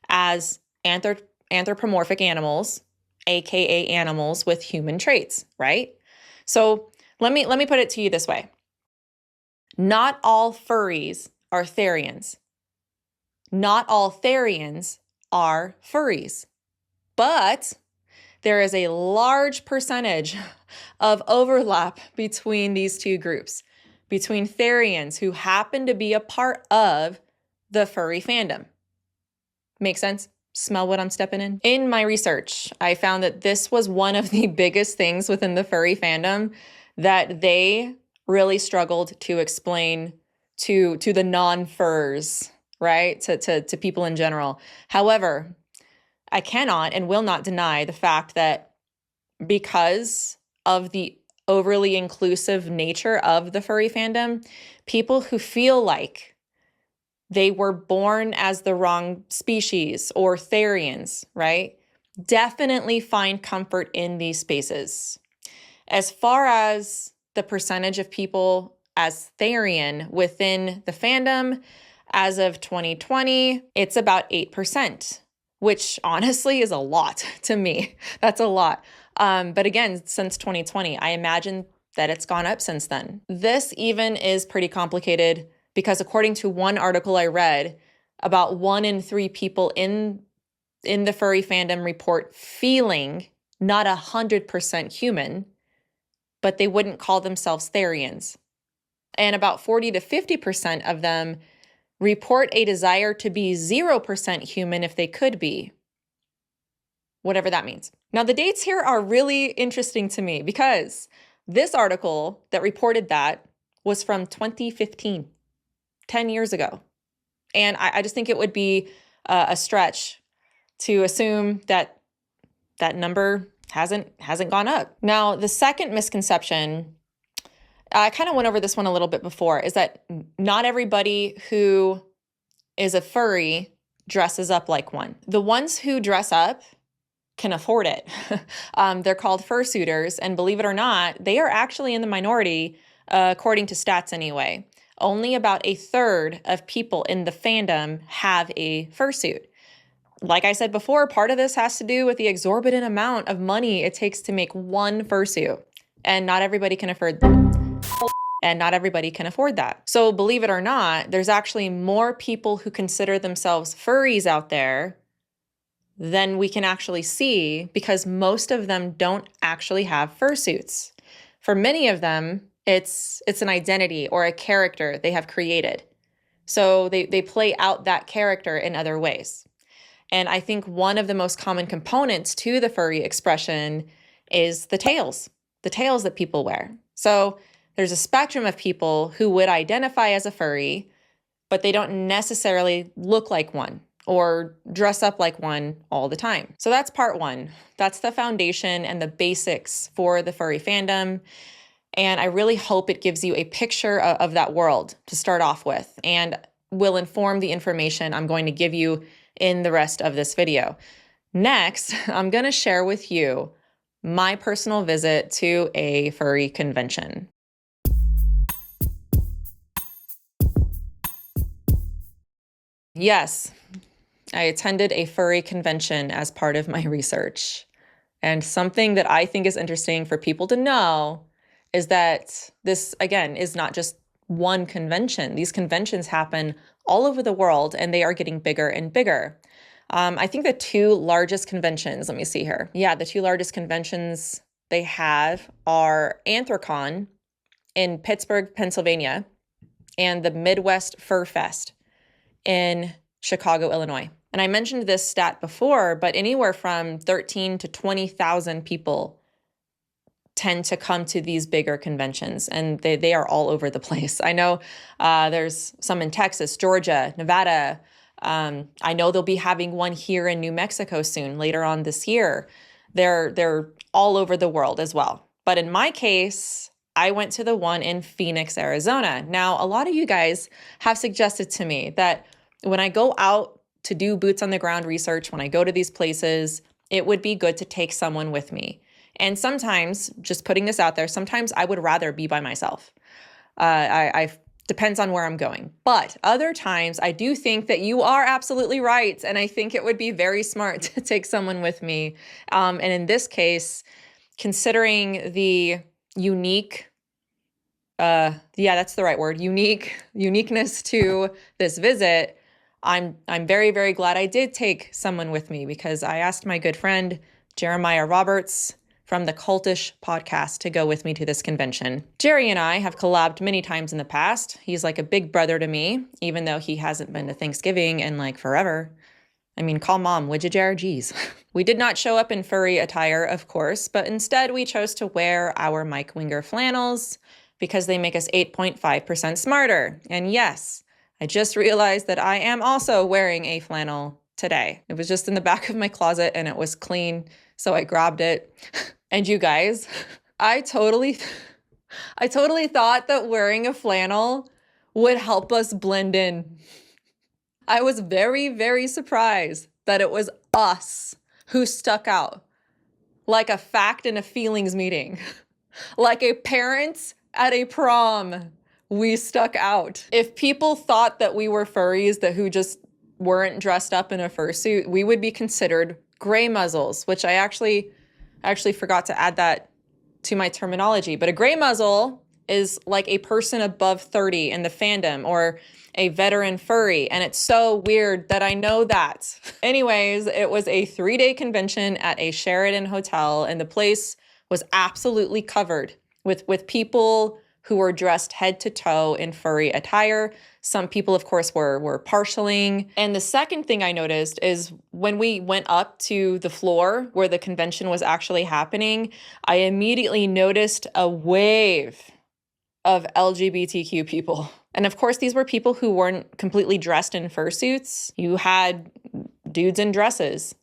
as anthropomorphic animals, aka animals with human traits, right? So let me put it to you this way. Not all furries are therians. Not all therians are furries. But there is a large percentage of overlap between these two groups, between Therians who happen to be a part of the furry fandom. Make sense? Smell what I'm stepping in? In my research, I found that this was one of the biggest things within the furry fandom that they really struggled to explain to the non-furs, right? To people in general. However, I cannot and will not deny the fact that because of the overly inclusive nature of the furry fandom, people who feel like they were born as the wrong species or Therians, right? Definitely find comfort in these spaces. As far as the percentage of people as Therian within the fandom, as of 2020, it's about 8%, which honestly is a lot to me. That's a lot. But again, since 2020, I imagine that it's gone up since then. This even is pretty complicated because according to one article I read, about 1 in 3 people in the furry fandom report feeling not 100% human, but they wouldn't call themselves Therians. And about 40 to 50% of them report a desire to be 0% human if they could be, whatever that means. Now, the dates here are really interesting to me because this article that reported that was from 2015, 10 years ago. And I just think it would be a stretch to assume that that number hasn't gone up. Now, the second misconception, I kind of went over this one a little bit before, is that not everybody who is a furry dresses up like one. The ones who dress up can afford it. They're called fursuiters, and believe it or not, they are actually in the minority, according to stats anyway. Only about 1/3 of people in the fandom have a fursuit. Like I said before, part of this has to do with the exorbitant amount of money it takes to make one fursuit, and not everybody can afford that. And not everybody can afford that. So believe it or not, there's actually more people who consider themselves furries out there than we can actually see because most of them don't actually have fursuits. For many of them, it's an identity or a character they have created. So they play out that character in other ways. And I think one of the most common components to the furry expression is the tails that people wear. So there's a spectrum of people who would identify as a furry, but they don't necessarily look like one or dress up like one all the time. So that's part one. That's the foundation and the basics for the furry fandom. And I really hope it gives you a picture of that world to start off with and will inform the information I'm going to give you in the rest of this video. Next, I'm going to share with you my personal visit to a furry convention. Yes, I attended a furry convention as part of my research. And something that I think is interesting for people to know is that this, again, is not just one convention. These conventions happen all over the world, and they are getting bigger and bigger. I think the 2 largest conventions, let me see here. Yeah, the 2 largest conventions they have are Anthrocon in Pittsburgh, Pennsylvania, and the Midwest Fur Fest in Chicago, Illinois. And I mentioned this stat before, but anywhere from 13 to 20,000 people tend to come to these bigger conventions, and they are all over the place. I know there's some in Texas, Georgia, Nevada. I know they'll be having one here in New Mexico soon, later on this year. They're all over the world as well. But in my case, I went to the one in Phoenix, Arizona. Now, a lot of you guys have suggested to me that when I go out to do boots on the ground research, when I go to these places, it would be good to take someone with me. And sometimes, just putting this out there, sometimes I would rather be by myself. I depends on where I'm going. But other times, I do think that you are absolutely right. And I think it would be very smart to take someone with me. And in this case, considering the unique, yeah, that's the right word, uniqueness to this visit, I'm very, very glad I did take someone with me, because I asked my good friend Jeremiah Roberts from the Cultish podcast to go with me to this convention. Jerry and I have collabed many times in the past. He's like a big brother to me, even though he hasn't been to Thanksgiving in like forever. I mean, call mom, would you, Jared? Jeez. We did not show up in furry attire, of course, but instead we chose to wear our Mike Winger flannels because they make us 8.5% smarter. And yes, I just realized that I am also wearing a flannel today. It was just in the back of my closet and it was clean, so I grabbed it. And you guys, I totally thought that wearing a flannel would help us blend in. I was very, very surprised that it was us who stuck out, like a fact in a feelings meeting, like a parents at a prom. We stuck out. If people thought that we were furries who just weren't dressed up in a fursuit, we would be considered gray muzzles, which I actually forgot to add that to my terminology. But a gray muzzle is like a person above 30 in the fandom, or a veteran furry, and it's so weird that I know that. Anyways, it was a 3-day convention at a Sheraton hotel, and the place was absolutely covered with people who were dressed head to toe in furry attire. Some people, of course, were partialing. And the second thing I noticed is when we went up to the floor where the convention was actually happening, I immediately noticed a wave of LGBTQ people. And of course, these were people who weren't completely dressed in fursuits. You had dudes in dresses.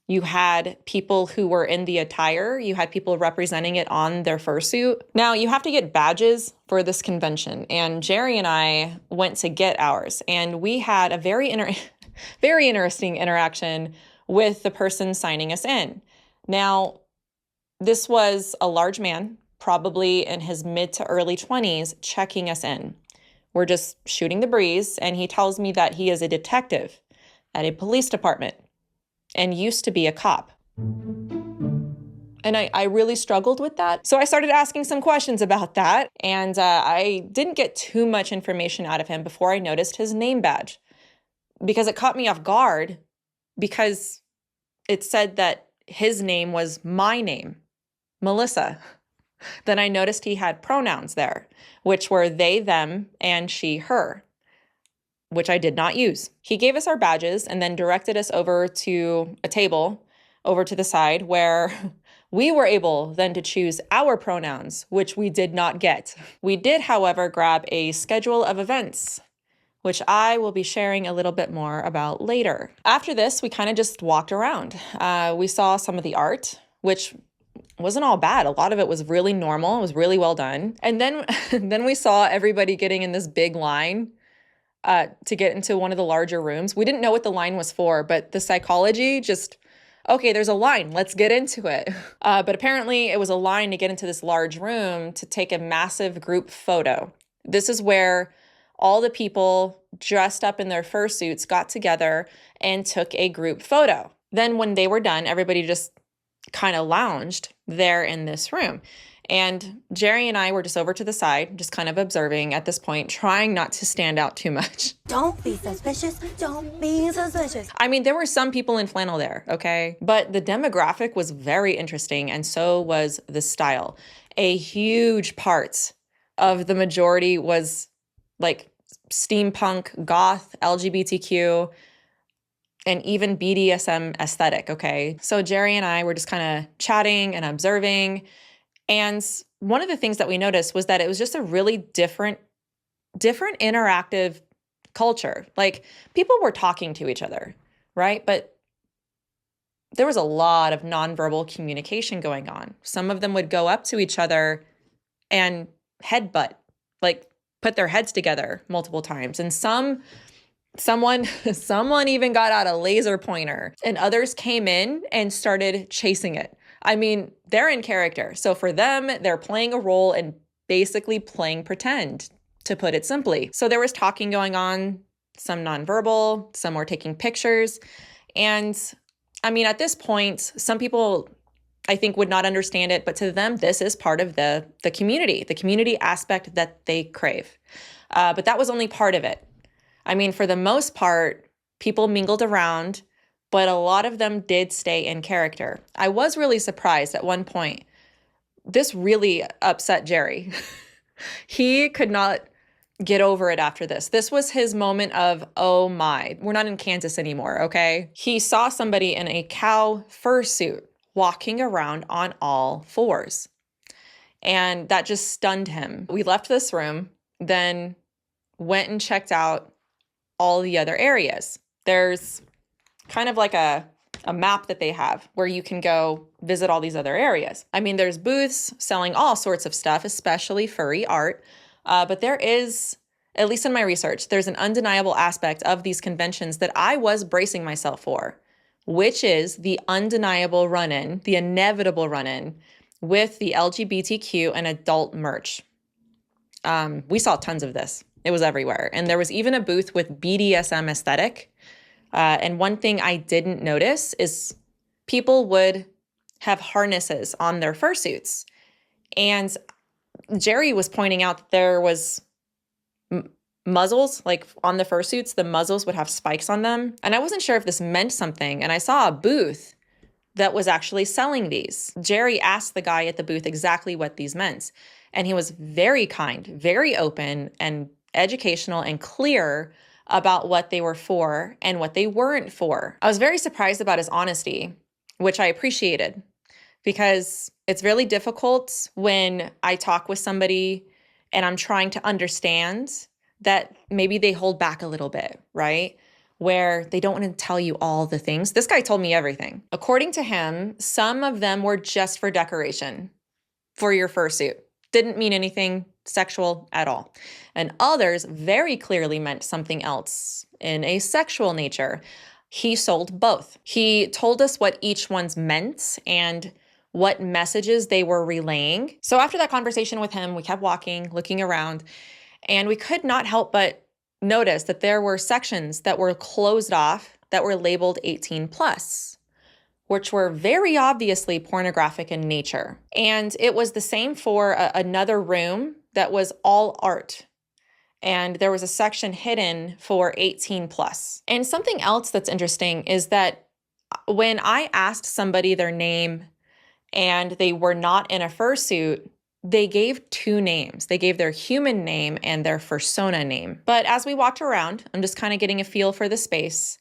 You had people who were in the attire. You had people representing it on their fursuit. Now, you have to get badges for this convention, and Jerry and I went to get ours, and we had a very interesting interaction with the person signing us in. Now, this was a large man, probably in his mid to early 20s, checking us in. We're just shooting the breeze, and he tells me that he is a detective at a police department and used to be a cop. And I really struggled with that. So I started asking some questions about that, and I didn't get too much information out of him before I noticed his name badge, because it caught me off guard, because it said that his name was my name, Melissa. Then I noticed he had pronouns there, which were they, them, and she, her, which I did not use. He gave us our badges and then directed us over to a table over to the side where we were able then to choose our pronouns, which we did not get. We did, however, grab a schedule of events, which I will be sharing a little bit more about later. After this, we kind of just walked around. We saw some of the art, which wasn't all bad. A lot of it was really normal. It was really well done. And then we saw everybody getting in this big line to get into one of the larger rooms. We didn't know what the line was for, but the psychology just, okay, there's a line, let's get into it. But apparently it was a line to get into this large room to take a massive group photo. This is where all the people dressed up in their fursuits got together and took a group photo. Then when they were done, everybody just kind of lounged there in this room. And Jerry and I were just over to the side, just kind of observing at this point, trying not to stand out too much. Don't be suspicious. Don't be suspicious. I mean, there were some people in flannel there, okay? But the demographic was very interesting, and so was the style. A huge part of the majority was like steampunk, goth, LGBTQ, and even BDSM aesthetic, okay? So Jerry and I were just kind of chatting and observing. And one of the things that we noticed was that it was just a really different interactive culture. Like, people were talking to each other, right? But there was a lot of nonverbal communication going on. Some of them would go up to each other and headbutt, like put their heads together multiple times. And someone even got out a laser pointer, and others came in and started chasing it. I mean, they're in character. So for them, they're playing a role and basically playing pretend, to put it simply. So there was talking going on, some nonverbal, some were taking pictures. And I mean, at this point, some people, I think, would not understand it, but to them, this is part of the community aspect that they crave. But that was only part of it. I mean, for the most part, people mingled around, but a lot of them did stay in character. I was really surprised at one point. This really upset Jerry. He could not get over it after this. This was his moment of, oh my, we're not in Kansas anymore, okay? He saw somebody in a cow fursuit walking around on all fours. And that just stunned him. We left this room, then went and checked out all the other areas. There's kind of like a map that they have where you can go visit all these other areas. I mean, there's booths selling all sorts of stuff, especially furry art. But there is, at least in my research, there's an undeniable aspect of these conventions that I was bracing myself for, which is the undeniable run-in, the inevitable run-in with the LGBTQ and adult merch. We saw tons of this. It was everywhere. And there was even a booth with BDSM aesthetic. And one thing I didn't notice is people would have harnesses on their fursuits. And Jerry was pointing out that there was muzzles, like on the fursuits, the muzzles would have spikes on them. And I wasn't sure if this meant something. And I saw a booth that was actually selling these. Jerry asked the guy at the booth exactly what these meant. And he was very kind, very open and educational and clear about what they were for and what they weren't for. I was very surprised about his honesty, which I appreciated, because it's really difficult when I talk with somebody and I'm trying to understand that maybe they hold back a little bit, right? Where they don't want to tell you all the things. This guy told me everything. According to him, some of them were just for decoration for your fursuit. Didn't mean anything sexual at all. And others very clearly meant something else in a sexual nature. He sold both. He told us what each one's meant and what messages they were relaying. So after that conversation with him, we kept walking, looking around, and we could not help but notice that there were sections that were closed off that were labeled 18 plus, which were very obviously pornographic in nature. And it was the same for another room that was all art. And there was a section hidden for 18 plus. And something else that's interesting is that when I asked somebody their name and they were not in a fursuit, they gave two names. They gave their human name and their fursona name. But as we walked around, I'm just kind of getting a feel for the space.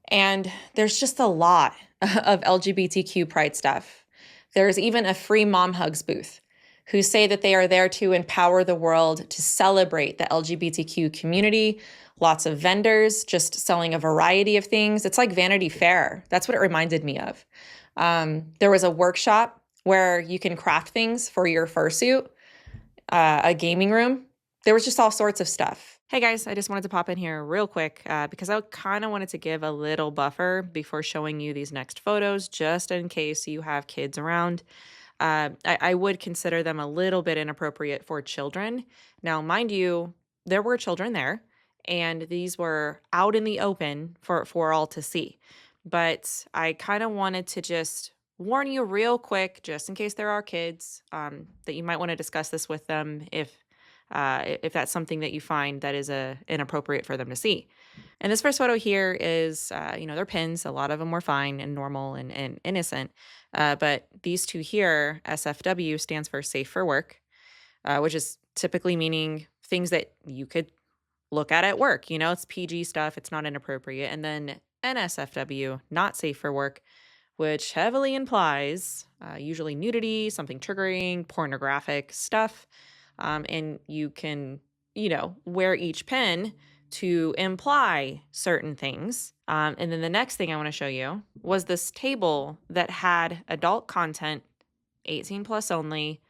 And there's just a lot of LGBTQ pride stuff. There's even a free mom hugs booth who say that they are there to empower the world, to celebrate the LGBTQ community. Lots of vendors just selling a variety of things. It's like Vanity Fair. That's what it reminded me of. There was a workshop where you can craft things for your fursuit, a gaming room. There was just all sorts of stuff. Hey guys, I just wanted to pop in here real quick because I kind of wanted to give a little buffer before showing you these next photos, just in case you have kids around. I would consider them a little bit inappropriate for children. Now, mind you, there were children there, and these were out in the open for all to see. But I kind of wanted to just warn you real quick, just in case there are kids, that you might want to discuss this with them if that's something that you find that is inappropriate for them to see. And this first photo here is, they're pins. A lot of them were fine and normal and innocent. But these two here, SFW, stands for Safe for Work, which is typically meaning things that you could look at work. It's PG stuff. It's not inappropriate. And then NSFW, not safe for work, which heavily implies usually nudity, something triggering, pornographic stuff. And you can, wear each pin to imply certain things. And then the next thing I want to show you was this table that had adult content, 18 plus only,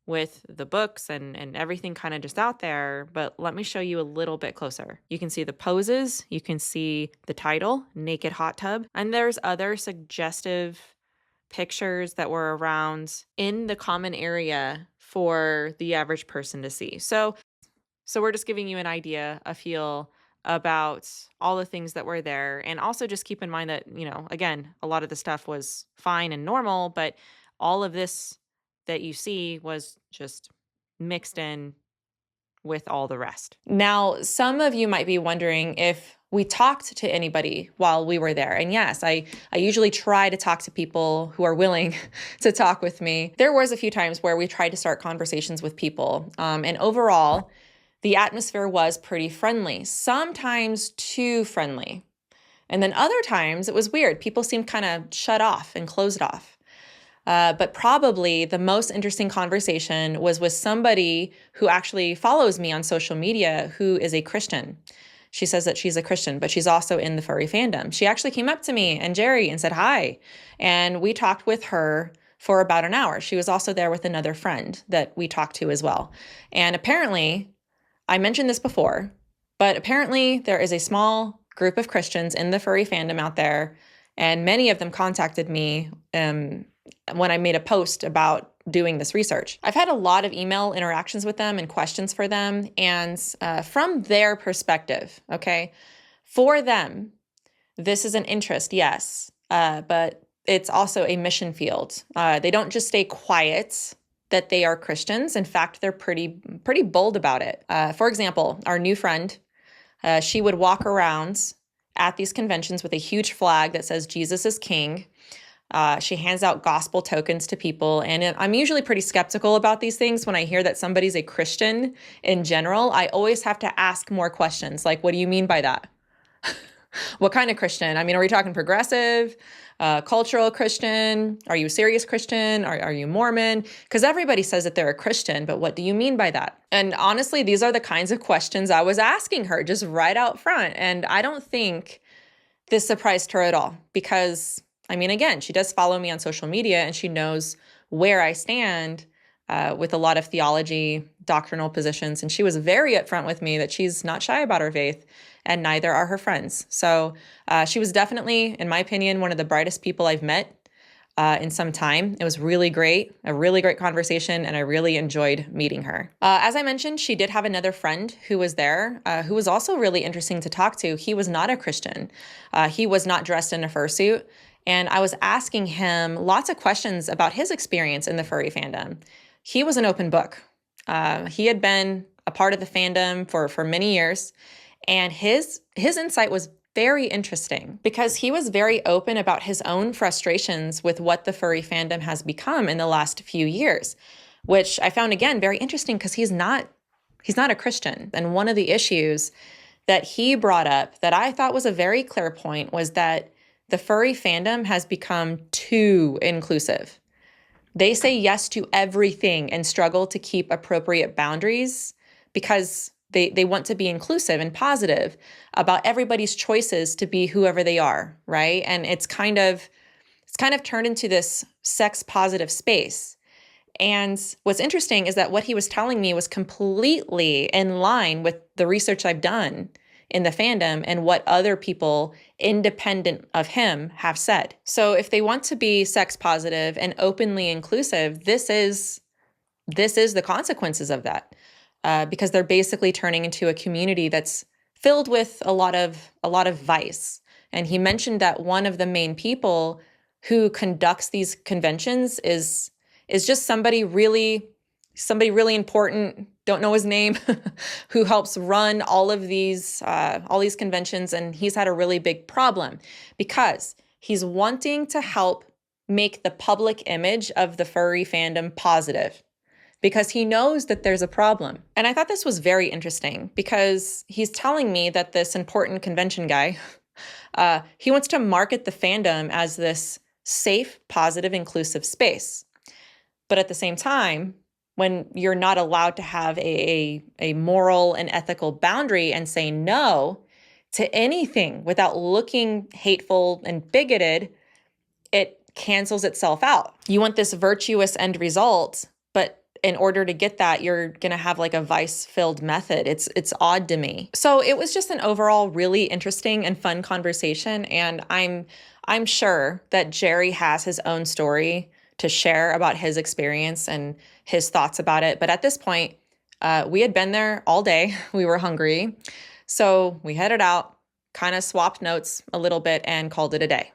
with the books and everything kind of just out there. But let me show you a little bit closer. You can see the poses. You can see the title, Naked Hot Tub. And there's other suggestive pictures that were around in the common area for the average person to see. So we're just giving you an idea, a feel about all the things that were there. And also just keep in mind that, again, a lot of the stuff was fine and normal, but all of this that you see was just mixed in with all the rest. Now, some of you might be wondering if we talked to anybody while we were there. And yes, I usually try to talk to people who are willing to talk with me. There was a few times where we tried to start conversations with people. And overall, the atmosphere was pretty friendly, sometimes too friendly. And then other times it was weird. People seemed kind of shut off and closed off. But probably the most interesting conversation was with somebody who actually follows me on social media who is a Christian. She says that she's a Christian, but she's also in the furry fandom. She actually came up to me and Jerry and said hi. And we talked with her for about an hour. She was also there with another friend that we talked to as well. And apparently, I mentioned this before, but apparently there is a small group of Christians in the furry fandom out there, and many of them contacted me when I made a post about doing this research. I've had a lot of email interactions with them and questions for them, and from their perspective, okay, for them, this is an interest, yes, but it's also a mission field. They don't just stay quiet that they are Christians. In fact, they're pretty bold about it. For example, our new friend, she would walk around at these conventions with a huge flag that says Jesus is King. She hands out gospel tokens to people. And I'm usually pretty skeptical about these things. When I hear that somebody's a Christian in general, I always have to ask more questions. Like, what do you mean by that? What kind of Christian? I mean, are we talking progressive, cultural Christian? Are you a serious Christian? Are you Mormon? Because everybody says that they're a Christian, but what do you mean by that? And honestly, these are the kinds of questions I was asking her just right out front. And I don't think this surprised her at all because, I mean, again, she does follow me on social media and she knows where I stand with a lot of theology, doctrinal positions. And she was very upfront with me that she's not shy about her faith, and neither are her friends. So she was definitely, in my opinion, one of the brightest people I've met in some time. It was really great, a really great conversation, and I really enjoyed meeting her. As I mentioned, she did have another friend who was there, who was also really interesting to talk to. He was not a Christian. He was not dressed in a fursuit. And I was asking him lots of questions about his experience in the furry fandom. He was an open book. He had been a part of the fandom for many years. And his insight was very interesting because he was very open about his own frustrations with what the furry fandom has become in the last few years, which I found, again, very interesting because he's not a Christian. And one of the issues that he brought up that I thought was a very clear point was that the furry fandom has become too inclusive. They say yes to everything and struggle to keep appropriate boundaries because they want to be inclusive and positive about everybody's choices to be whoever they are, right? And it's kind of turned into this sex positive space. And what's interesting is that what he was telling me was completely in line with the research I've done in the fandom and what other people independent of him have said. So if they want to be sex positive and openly inclusive, this is the consequences of that. Because they're basically turning into a community that's filled with a lot of vice. And he mentioned that one of the main people who conducts these conventions is just somebody really important, don't know his name, who helps run all these conventions. And he's had a really big problem because he's wanting to help make the public image of the furry fandom positive, because he knows that there's a problem. And I thought this was very interesting because he's telling me that this important convention guy, he wants to market the fandom as this safe, positive, inclusive space. But at the same time, when you're not allowed to have a moral and ethical boundary and say no to anything without looking hateful and bigoted, it cancels itself out. You want this virtuous end result, but in order to get that, you're going to have like a vice-filled method. It's odd to me. So it was just an overall really interesting and fun conversation. And I'm sure that Jerry has his own story to share about his experience and his thoughts about it. But at this point, we had been there all day. We were hungry. So we headed out, kind of swapped notes a little bit and called it a day.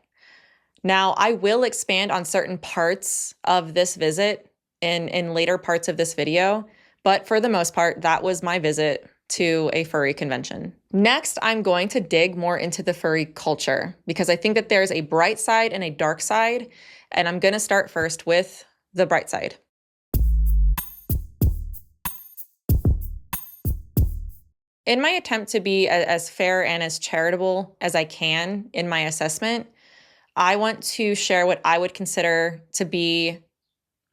Now, I will expand on certain parts of this visit in later parts of this video, But for the most part, that was my visit to a furry convention. Next, I'm going to dig more into the furry culture because I think that there's a bright side and a dark side. And I'm going to start first with the bright side. In my attempt to be as fair and as charitable as I can in my assessment, I want to share what I would consider to be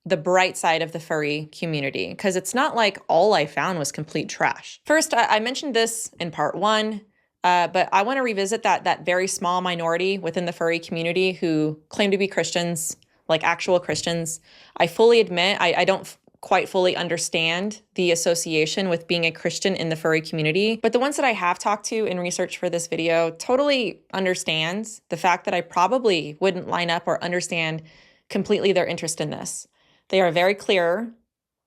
the bright side of the furry community, because it's not like all I found was complete trash. First, I mentioned this in part 1, but I want to revisit that very small minority within the furry community who claim to be Christians, like actual Christians. I fully admit I don't quite fully understand the association with being a Christian in the furry community, but the ones that I have talked to in research for this video totally understands the fact that I probably wouldn't line up or understand completely their interest in this. They are very clear,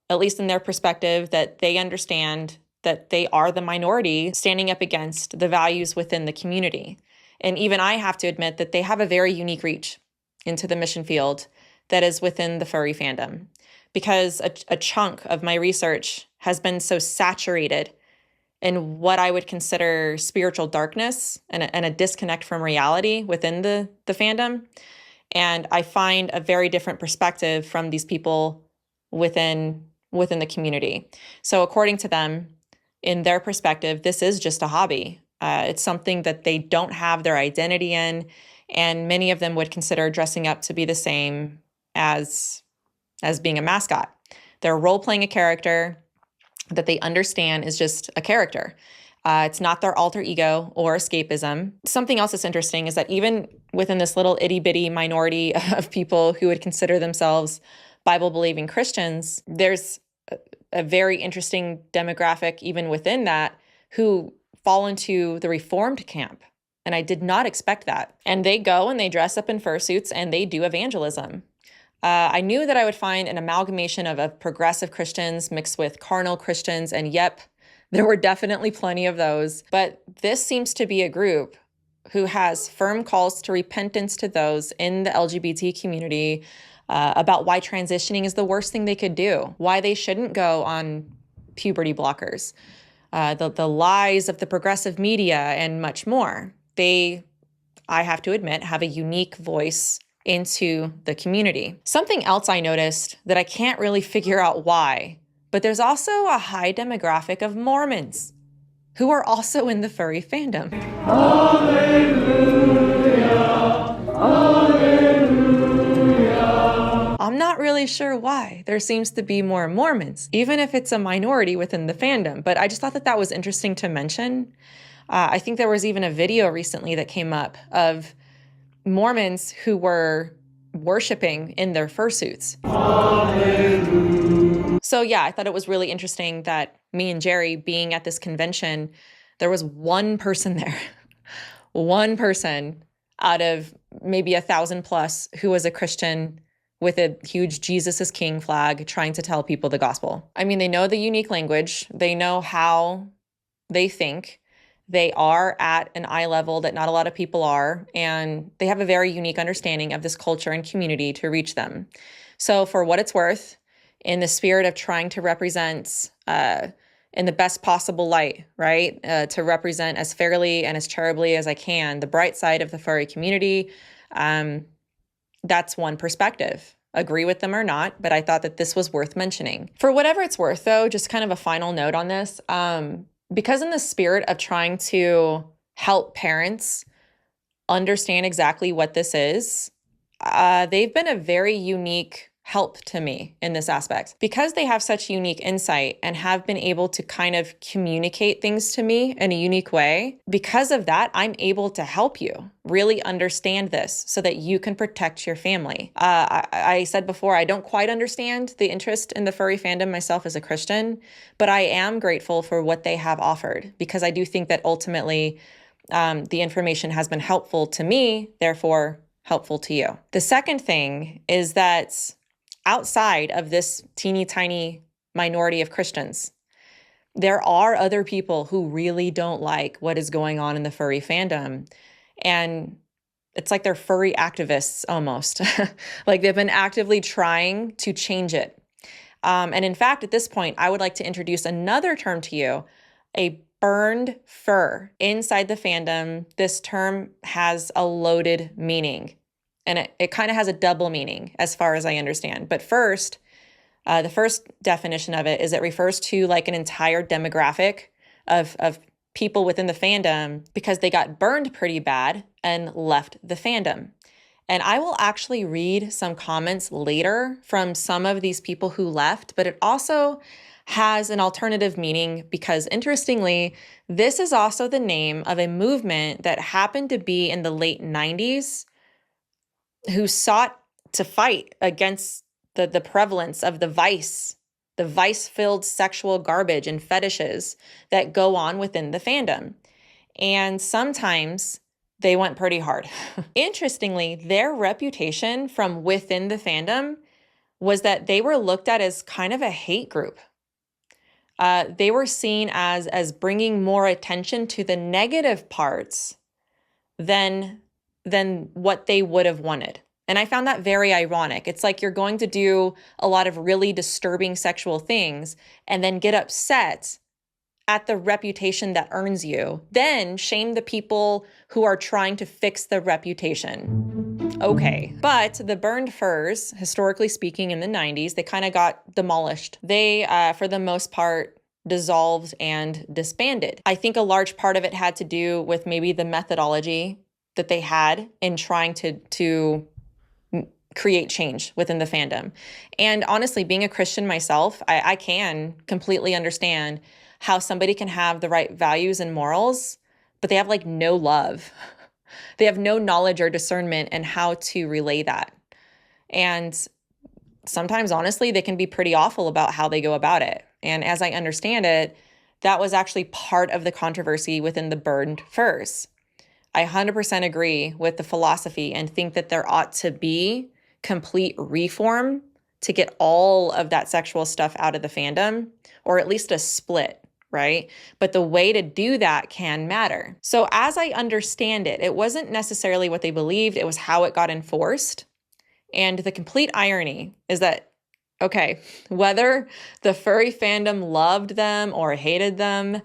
at least in their perspective, that they understand that they are the minority standing up against the values within the community. And even I have to admit that they have a very unique reach into the mission field that is within the furry fandom. Because a chunk of my research has been so saturated in what I would consider spiritual darkness and a disconnect from reality within the fandom. And I find a very different perspective from these people within the community. So according to them, in their perspective, this is just a hobby. It's something that they don't have their identity in, and many of them would consider dressing up to be the same as being a mascot. They're role-playing a character that they understand is just a character. It's not their alter ego or escapism. Something else that's interesting is that even within this little itty-bitty minority of people who would consider themselves Bible-believing Christians, there's a very interesting demographic even within that who fall into the Reformed camp. And I did not expect that. And they go and they dress up in fursuits and they do evangelism. I knew that I would find an amalgamation of progressive Christians mixed with carnal Christians, and yep, there were definitely plenty of those. But this seems to be a group who has firm calls to repentance to those in the LGBT community about why transitioning is the worst thing they could do, why they shouldn't go on puberty blockers, the lies of the progressive media, and much more. They, I have to admit, have a unique voice into the community. Something else I noticed that I can't really figure out why, but there's also a high demographic of Mormons who are also in the furry fandom. Hallelujah, hallelujah. I'm not really sure why there seems to be more Mormons, even if it's a minority within the fandom, but I just thought that was interesting to mention. I think there was even a video recently that came up of Mormons who were worshiping in their fursuits. So yeah, I thought it was really interesting that me and Jerry being at this convention, there was one person there, one person out of maybe 1,000 plus who was a Christian with a huge Jesus is King flag trying to tell people the gospel. I mean, they know the unique language. They know how they think. They are at an eye level that not a lot of people are, and they have a very unique understanding of this culture and community to reach them. So for what it's worth, in the spirit of trying to represent in the best possible light, right, to represent as fairly and as charitably as I can the bright side of the furry community, that's one perspective. Agree with them or not, but I thought that this was worth mentioning. For whatever it's worth, though, just kind of a final note on this, because in the spirit of trying to help parents understand exactly what this is, they've been a very unique help to me in this aspect. Because they have such unique insight and have been able to kind of communicate things to me in a unique way, because of that, I'm able to help you really understand this so that you can protect your family. I said before, I don't quite understand the interest in the furry fandom myself as a Christian, but I am grateful for what they have offered because I do think that ultimately the information has been helpful to me, therefore helpful to you. The second thing is that outside of this teeny tiny minority of Christians, there are other people who really don't like what is going on in the furry fandom. And it's like they're furry activists almost. Like they've been actively trying to change it. And in fact, at this point, I would like to introduce another term to you, a burned fur. Inside the fandom, this term has a loaded meaning, and it kind of has a double meaning as far as I understand. But first, the first definition of it is it refers to like an entire demographic of people within the fandom because they got burned pretty bad and left the fandom. And I will actually read some comments later from some of these people who left, but it also has an alternative meaning because, interestingly, this is also the name of a movement that happened to be in the late 90s who sought to fight against the prevalence of the vice-filled sexual garbage and fetishes that go on within the fandom. And sometimes they went pretty hard. Interestingly, their reputation from within the fandom was that they were looked at as kind of a hate group. They were seen as bringing more attention to the negative parts than what they would have wanted. And I found that very ironic. It's like you're going to do a lot of really disturbing sexual things and then get upset at the reputation that earns you, then shame the people who are trying to fix the reputation. Okay, but the burned furs, historically speaking, in the 90s, they kind of got demolished. They, for the most part, dissolved and disbanded. I think a large part of it had to do with maybe the methodology that they had in trying to create change within the fandom. And honestly, being a Christian myself, I can completely understand how somebody can have the right values and morals, but they have like no love. They have no knowledge or discernment in how to relay that. And sometimes, honestly, they can be pretty awful about how they go about it. And as I understand it, that was actually part of the controversy within the burned furs. I 100% agree with the philosophy and think that there ought to be complete reform to get all of that sexual stuff out of the fandom, or at least a split, right? But the way to do that can matter. So as I understand it, it wasn't necessarily what they believed, it was how it got enforced. And the complete irony is that, okay, whether the furry fandom loved them or hated them,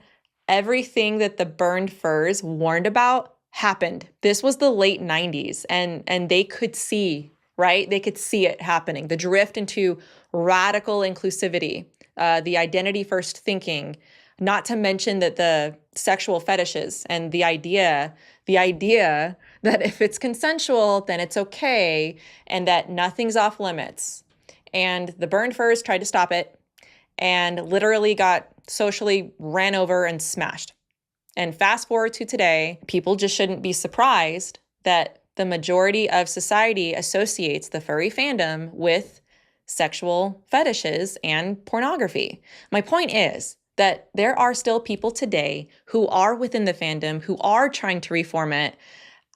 everything that the burned furs warned about happened. This was the late 90s, and they could see, right? They could see it happening. The drift into radical inclusivity, the identity first thinking, not to mention that the sexual fetishes and the idea that if it's consensual, then it's okay, and that nothing's off limits. And the burned furs tried to stop it and literally got socially ran over and smashed. And fast forward to today, people just shouldn't be surprised that the majority of society associates the furry fandom with sexual fetishes and pornography. My point is that there are still people today who are within the fandom, who are trying to reform it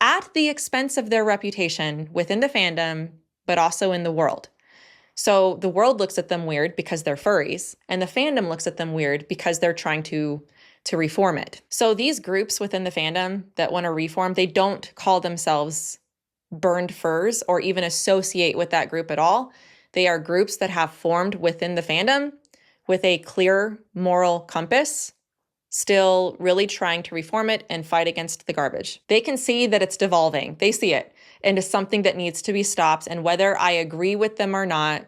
at the expense of their reputation within the fandom, but also in the world. So the world looks at them weird because they're furries, and the fandom looks at them weird because they're trying to reform it. So these groups within the fandom that want to reform, they don't call themselves burned furs or even associate with that group at all. They are groups that have formed within the fandom with a clear moral compass, still really trying to reform it and fight against the garbage. They can see that it's devolving. They see it into something that needs to be stopped. And whether I agree with them or not,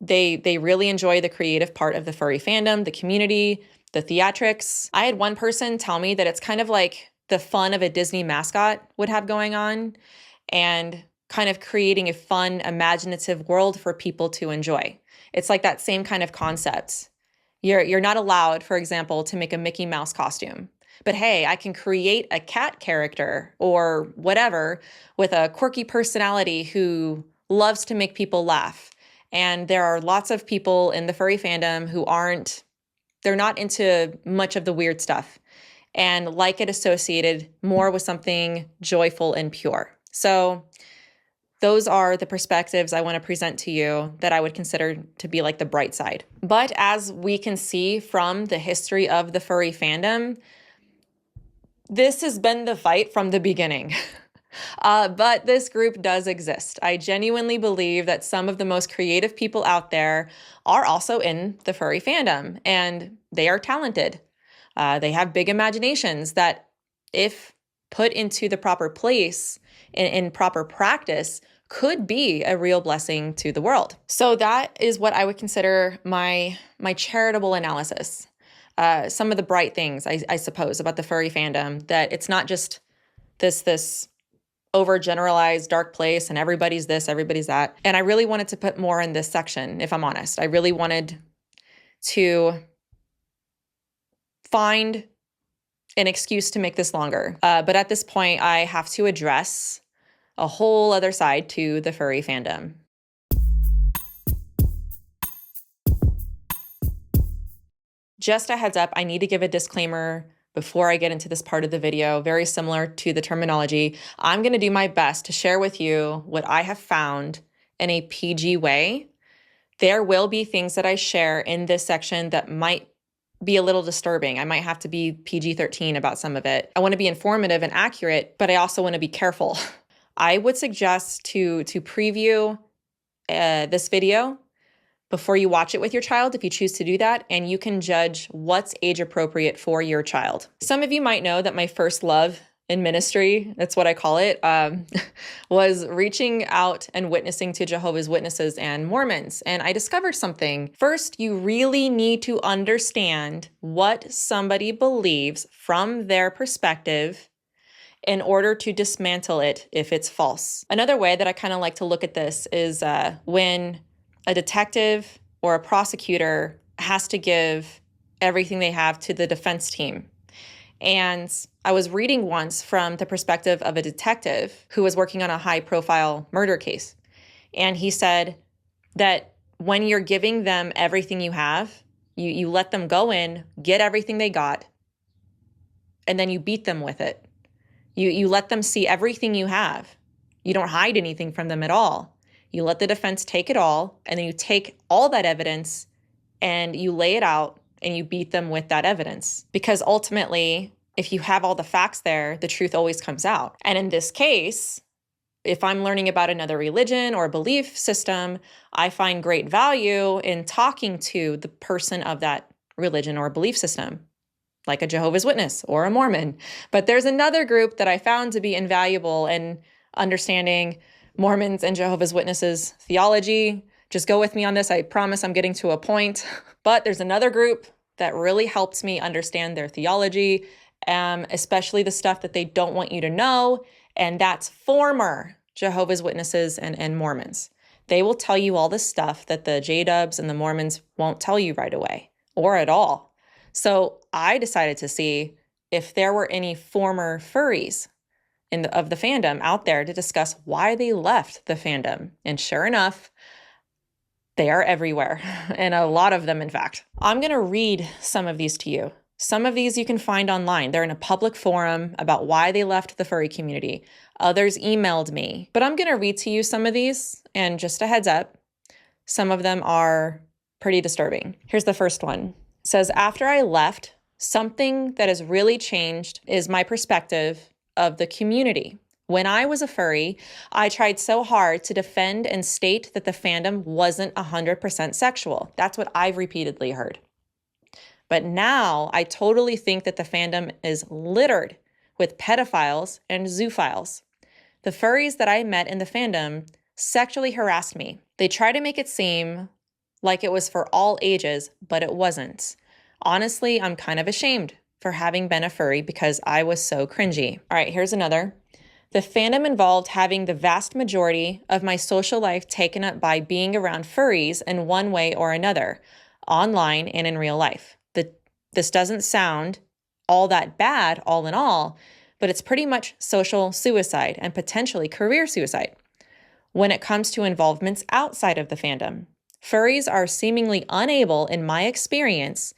they really enjoy the creative part of the furry fandom, the community, the theatrics. I had one person tell me that it's kind of like the fun of a Disney mascot would have going on and kind of creating a fun, imaginative world for people to enjoy. It's like that same kind of concept. You're not allowed, for example, to make a Mickey Mouse costume. But hey, I can create a cat character or whatever with a quirky personality who loves to make people laugh. And there are lots of people in the furry fandom who they're not into much of the weird stuff and like it associated more with something joyful and pure. So those are the perspectives I want to present to you that I would consider to be like the bright side. But as we can see from the history of the furry fandom, this has been the fight from the beginning. But this group does exist. I genuinely believe that some of the most creative people out there are also in the furry fandom, and they are talented. They have big imaginations that, if put into the proper place in proper practice, could be a real blessing to the world. So that is what I would consider my charitable analysis. Some of the bright things, I suppose, about the furry fandom, that it's not just this overgeneralized dark place and everybody's this, everybody's that. And I really wanted to put more in this section, if I'm honest. I really wanted to find an excuse to make this longer. But at this point, I have to address a whole other side to the furry fandom. Just a heads up, I need to give a disclaimer before I get into this part of the video, very similar to the terminology. I'm going to do my best to share with you what I have found in a PG way. There will be things that I share in this section that might be a little disturbing. I might have to be PG-13 about some of it. I want to be informative and accurate, but I also want to be careful. I would suggest to preview this video before you watch it with your child, if you choose to do that, and you can judge what's age appropriate for your child. Some of you might know that my first love in ministry, that's what I call it, was reaching out and witnessing to Jehovah's Witnesses and Mormons. And I discovered something. First, you really need to understand what somebody believes from their perspective in order to dismantle it if it's false. Another way that I kind of like to look at this is when a detective or a prosecutor has to give everything they have to the defense team. And I was reading once from the perspective of a detective who was working on a high-profile murder case. And he said that when you're giving them everything you have, you let them go in, get everything they got, and then you beat them with it. You let them see everything you have. You don't hide anything from them at all. You let the defense take it all, and then you take all that evidence and you lay it out and you beat them with that evidence. Because ultimately, if you have all the facts there, the truth always comes out. And in this case, if I'm learning about another religion or belief system, I find great value in talking to the person of that religion or belief system, like a Jehovah's Witness or a Mormon. But there's another group that I found to be invaluable in understanding Mormons and Jehovah's Witnesses theology. Just go with me on this. I promise I'm getting to a point. But there's another group that really helps me understand their theology, especially the stuff that they don't want you to know. And that's former Jehovah's Witnesses and Mormons. They will tell you all the stuff that the J-Dubs and the Mormons won't tell you right away or at all. So I decided to see if there were any former furries of the fandom out there to discuss why they left the fandom. And sure enough, they are everywhere, and a lot of them, in fact. I'm going to read some of these to you. Some of these you can find online. They're in a public forum about why they left the furry community. Others emailed me. But I'm going to read to you some of these, and just a heads up, some of them are pretty disturbing. Here's the first one. It says, after I left, something that has really changed is my perspective of the community. When I was a furry, I tried so hard to defend and state that the fandom wasn't 100% sexual. That's what I've repeatedly heard. But now I totally think that the fandom is littered with pedophiles and zoophiles. The furries that I met in the fandom sexually harassed me. They try to make it seem like it was for all ages, but it wasn't. Honestly, I'm kind of ashamed for having been a furry because I was so cringy. All right, here's another. The fandom involved having the vast majority of my social life taken up by being around furries in one way or another, online and in real life. This doesn't sound all that bad, all in all, but it's pretty much social suicide and potentially career suicide. When it comes to involvements outside of the fandom, furries are seemingly unable, in my experience,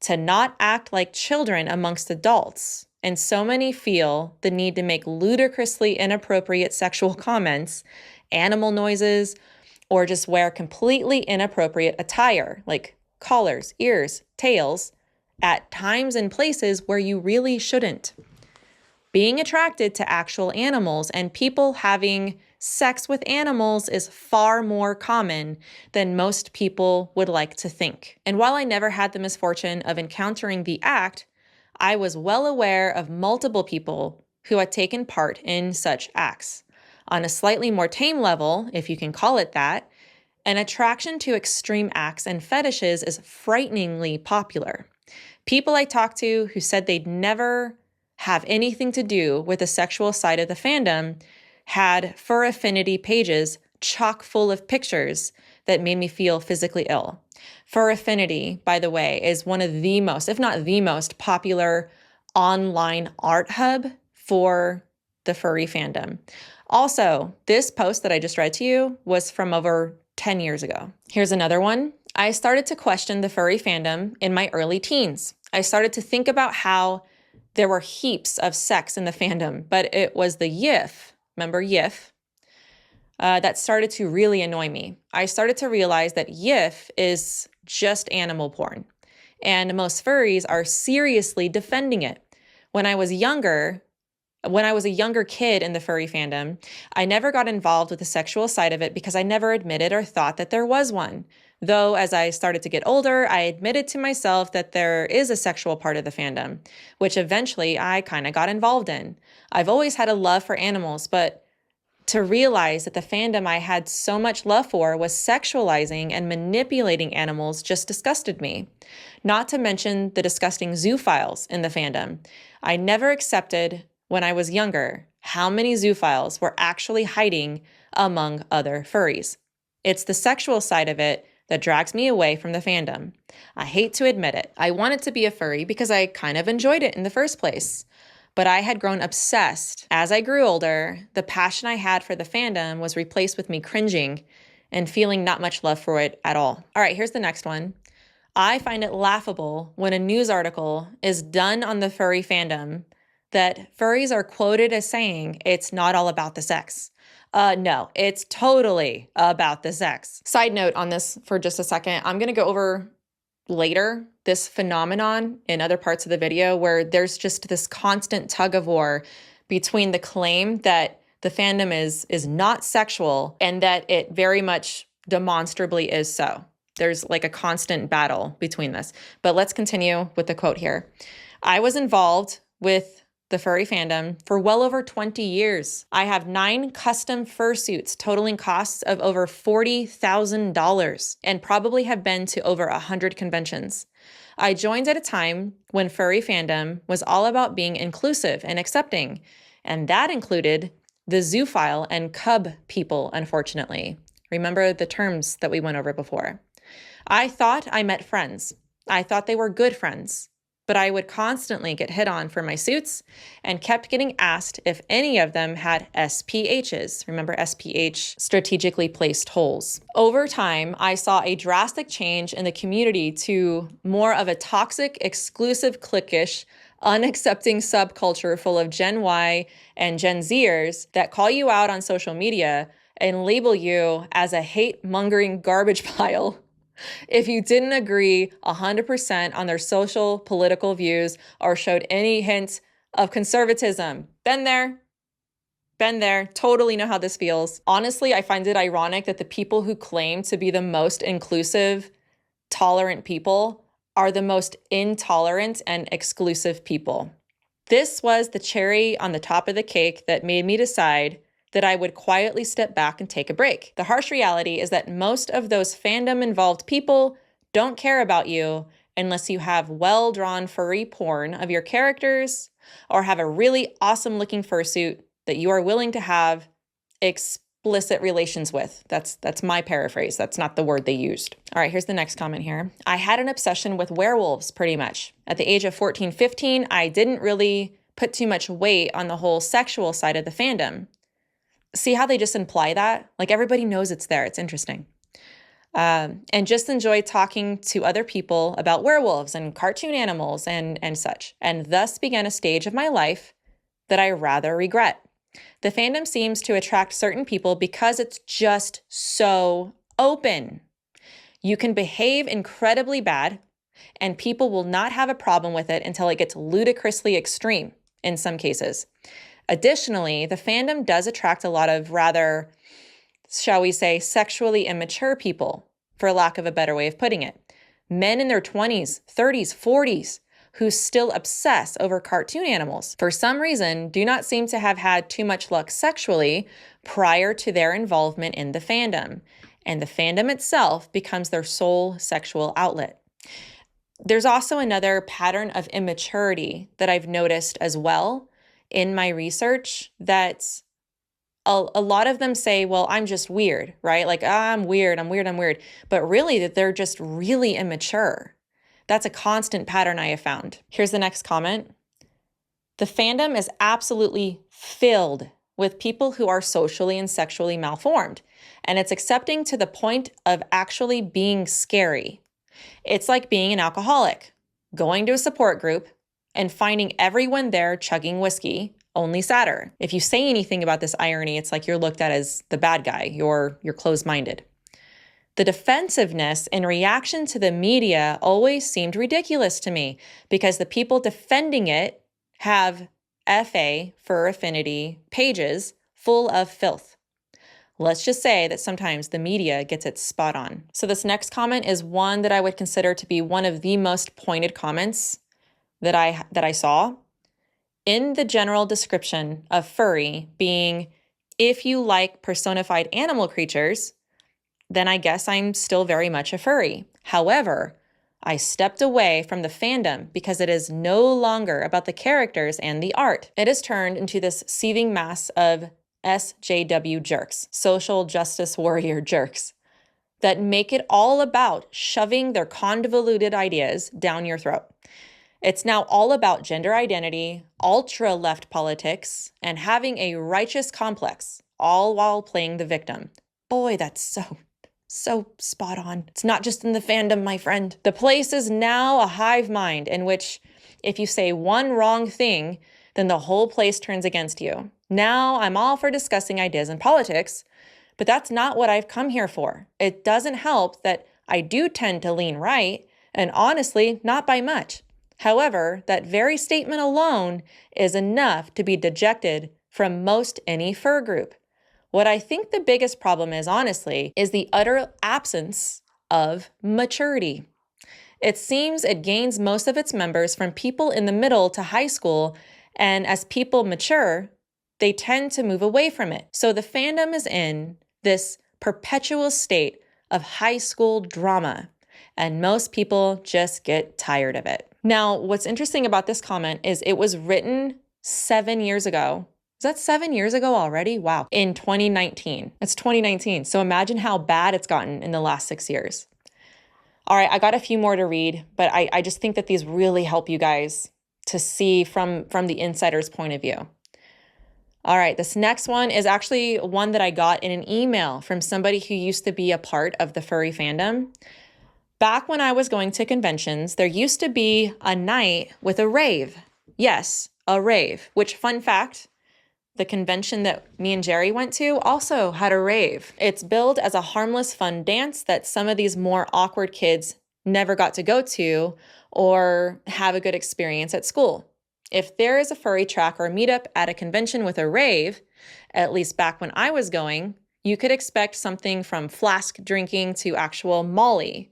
to not act like children amongst adults, and so many feel the need to make ludicrously inappropriate sexual comments, animal noises, or just wear completely inappropriate attire, like collars, ears, tails, at times and places where you really shouldn't. Being attracted to actual animals and people having sex with animals is far more common than most people would like to think. And while I never had the misfortune of encountering the act, I was well aware of multiple people who had taken part in such acts. On a slightly more tame level, if you can call it that, an attraction to extreme acts and fetishes is frighteningly popular. People I talked to who said they'd never have anything to do with the sexual side of the fandom had fur affinity pages chock full of pictures that made me feel physically ill. Fur affinity, by the way, is one of the most, if not the most popular online art hub for the furry fandom. Also, this post that I just read to you was from over 10 years ago. Here's another one. I started to question the furry fandom in my early teens. I started to think about how there were heaps of sex in the fandom, but it was the yiff, remember yiff, that started to really annoy me. I started to realize that yiff is just animal porn, and most furries are seriously defending it. When I was a younger kid in the furry fandom, I never got involved with the sexual side of it because I never admitted or thought that there was one. Though as I started to get older, I admitted to myself that there is a sexual part of the fandom, which eventually I kind of got involved in. I've always had a love for animals, but to realize that the fandom I had so much love for was sexualizing and manipulating animals just disgusted me. Not to mention the disgusting zoophiles in the fandom. I never accepted when I was younger how many zoophiles were actually hiding among other furries. It's the sexual side of it that drags me away from the fandom. I hate to admit it. I wanted to be a furry because I kind of enjoyed it in the first place. But I had grown obsessed. As I grew older, the passion I had for the fandom was replaced with me cringing and feeling not much love for it at all. All right, here's the next one. I find it laughable when a news article is done on the furry fandom that furries are quoted as saying it's not all about the sex. No, it's totally about the sex. Side note on this for just a second, I'm gonna go over later this phenomenon in other parts of the video where there's just this constant tug of war between the claim that the fandom is not sexual and that it very much demonstrably is so. There's like a constant battle between this. But let's continue with the quote here. I was involved with the furry fandom for well over 20 years. I have 9 custom fursuits totaling costs of over $40,000 and probably have been to over 100 conventions. I joined at a time when furry fandom was all about being inclusive and accepting, and that included the zoophile and cub people, unfortunately. Remember the terms that we went over before. I thought I met friends. I thought they were good friends. But I would constantly get hit on for my suits and kept getting asked if any of them had SPHs. Remember SPH, strategically placed holes. Over time, I saw a drastic change in the community to more of a toxic, exclusive, cliquish, unaccepting subculture full of Gen Y and Gen Zers that call you out on social media and label you as a hate-mongering garbage pile if you didn't agree 100% on their social, political views or showed any hint of conservatism. Been there, totally know how this feels. Honestly, I find it ironic that the people who claim to be the most inclusive, tolerant people are the most intolerant and exclusive people. This was the cherry on the top of the cake that made me decide that I would quietly step back and take a break. The harsh reality is that most of those fandom-involved people don't care about you unless you have well-drawn furry porn of your characters or have a really awesome-looking fursuit that you are willing to have explicit relations with. That's my paraphrase. That's not the word they used. All right, here's the next comment here. I had an obsession with werewolves, pretty much. At the age of 14, 15, I didn't really put too much weight on the whole sexual side of the fandom. See how they just imply that? Like everybody knows it's there. It's interesting. And just enjoy talking to other people about werewolves and cartoon animals and such. And thus began a stage of my life that I rather regret. The fandom seems to attract certain people because it's just so open. You can behave incredibly bad and people will not have a problem with it until it gets ludicrously extreme. in some cases. Additionally, the fandom does attract a lot of rather, shall we say, sexually immature people, for lack of a better way of putting it. Men in their 20s, 30s, 40s, who still obsess over cartoon animals, for some reason, do not seem to have had too much luck sexually prior to their involvement in the fandom, and the fandom itself becomes their sole sexual outlet. There's also another pattern of immaturity that I've noticed as well in my research, that a lot of them say, well, I'm just weird, right? Like, I'm weird. But really that they're just really immature. That's a constant pattern I have found. Here's the next comment. The fandom is absolutely filled with people who are socially and sexually malformed, and it's accepting to the point of actually being scary. It's like being an alcoholic, going to a support group, and finding everyone there chugging whiskey, only sadder. If you say anything about this irony, it's like you're looked at as the bad guy, you're closed-minded. The defensiveness in reaction to the media always seemed ridiculous to me because the people defending it have FA, fur affinity, pages full of filth. Let's just say that sometimes the media gets it spot on. So this next comment is one that I would consider to be one of the most pointed comments that I saw. In the general description of furry being, if you like personified animal creatures, then I guess I'm still very much a furry. However, I stepped away from the fandom because it is no longer about the characters and the art. It has turned into this seething mass of SJW jerks, social justice warrior jerks, that make it all about shoving their convoluted ideas down your throat. It's now all about gender identity, ultra-left politics, and having a righteous complex, all while playing the victim. Boy, that's so spot on. It's not just in the fandom, my friend. The place is now a hive mind in which if you say one wrong thing, then the whole place turns against you. Now I'm all for discussing ideas and politics, but that's not what I've come here for. It doesn't help that I do tend to lean right, and honestly, not by much. However, that very statement alone is enough to be dejected from most any fur group. What I think the biggest problem is, honestly, is the utter absence of maturity. It seems it gains most of its members from people in the middle to high school, and as people mature, they tend to move away from it. So the fandom is in this perpetual state of high school drama, and most people just get tired of it. Now, what's interesting about this comment is it was written 7 years ago. Is that 7 years ago already? Wow. In 2019. It's 2019. So imagine how bad it's gotten in the last 6 years. All right, I got a few more to read, but I just think that these really help you guys to see from the insider's point of view. All right, this next one is actually one that I got in an email from somebody who used to be a part of the furry fandom. Back when I was going to conventions, there used to be a night with a rave. Yes, a rave, which, fun fact, the convention that me and Jerry went to also had a rave. It's billed as a harmless, fun dance that some of these more awkward kids never got to go to or have a good experience at school. If there is a furry track or meetup at a convention with a rave, at least back when I was going, you could expect something from flask drinking to actual Molly.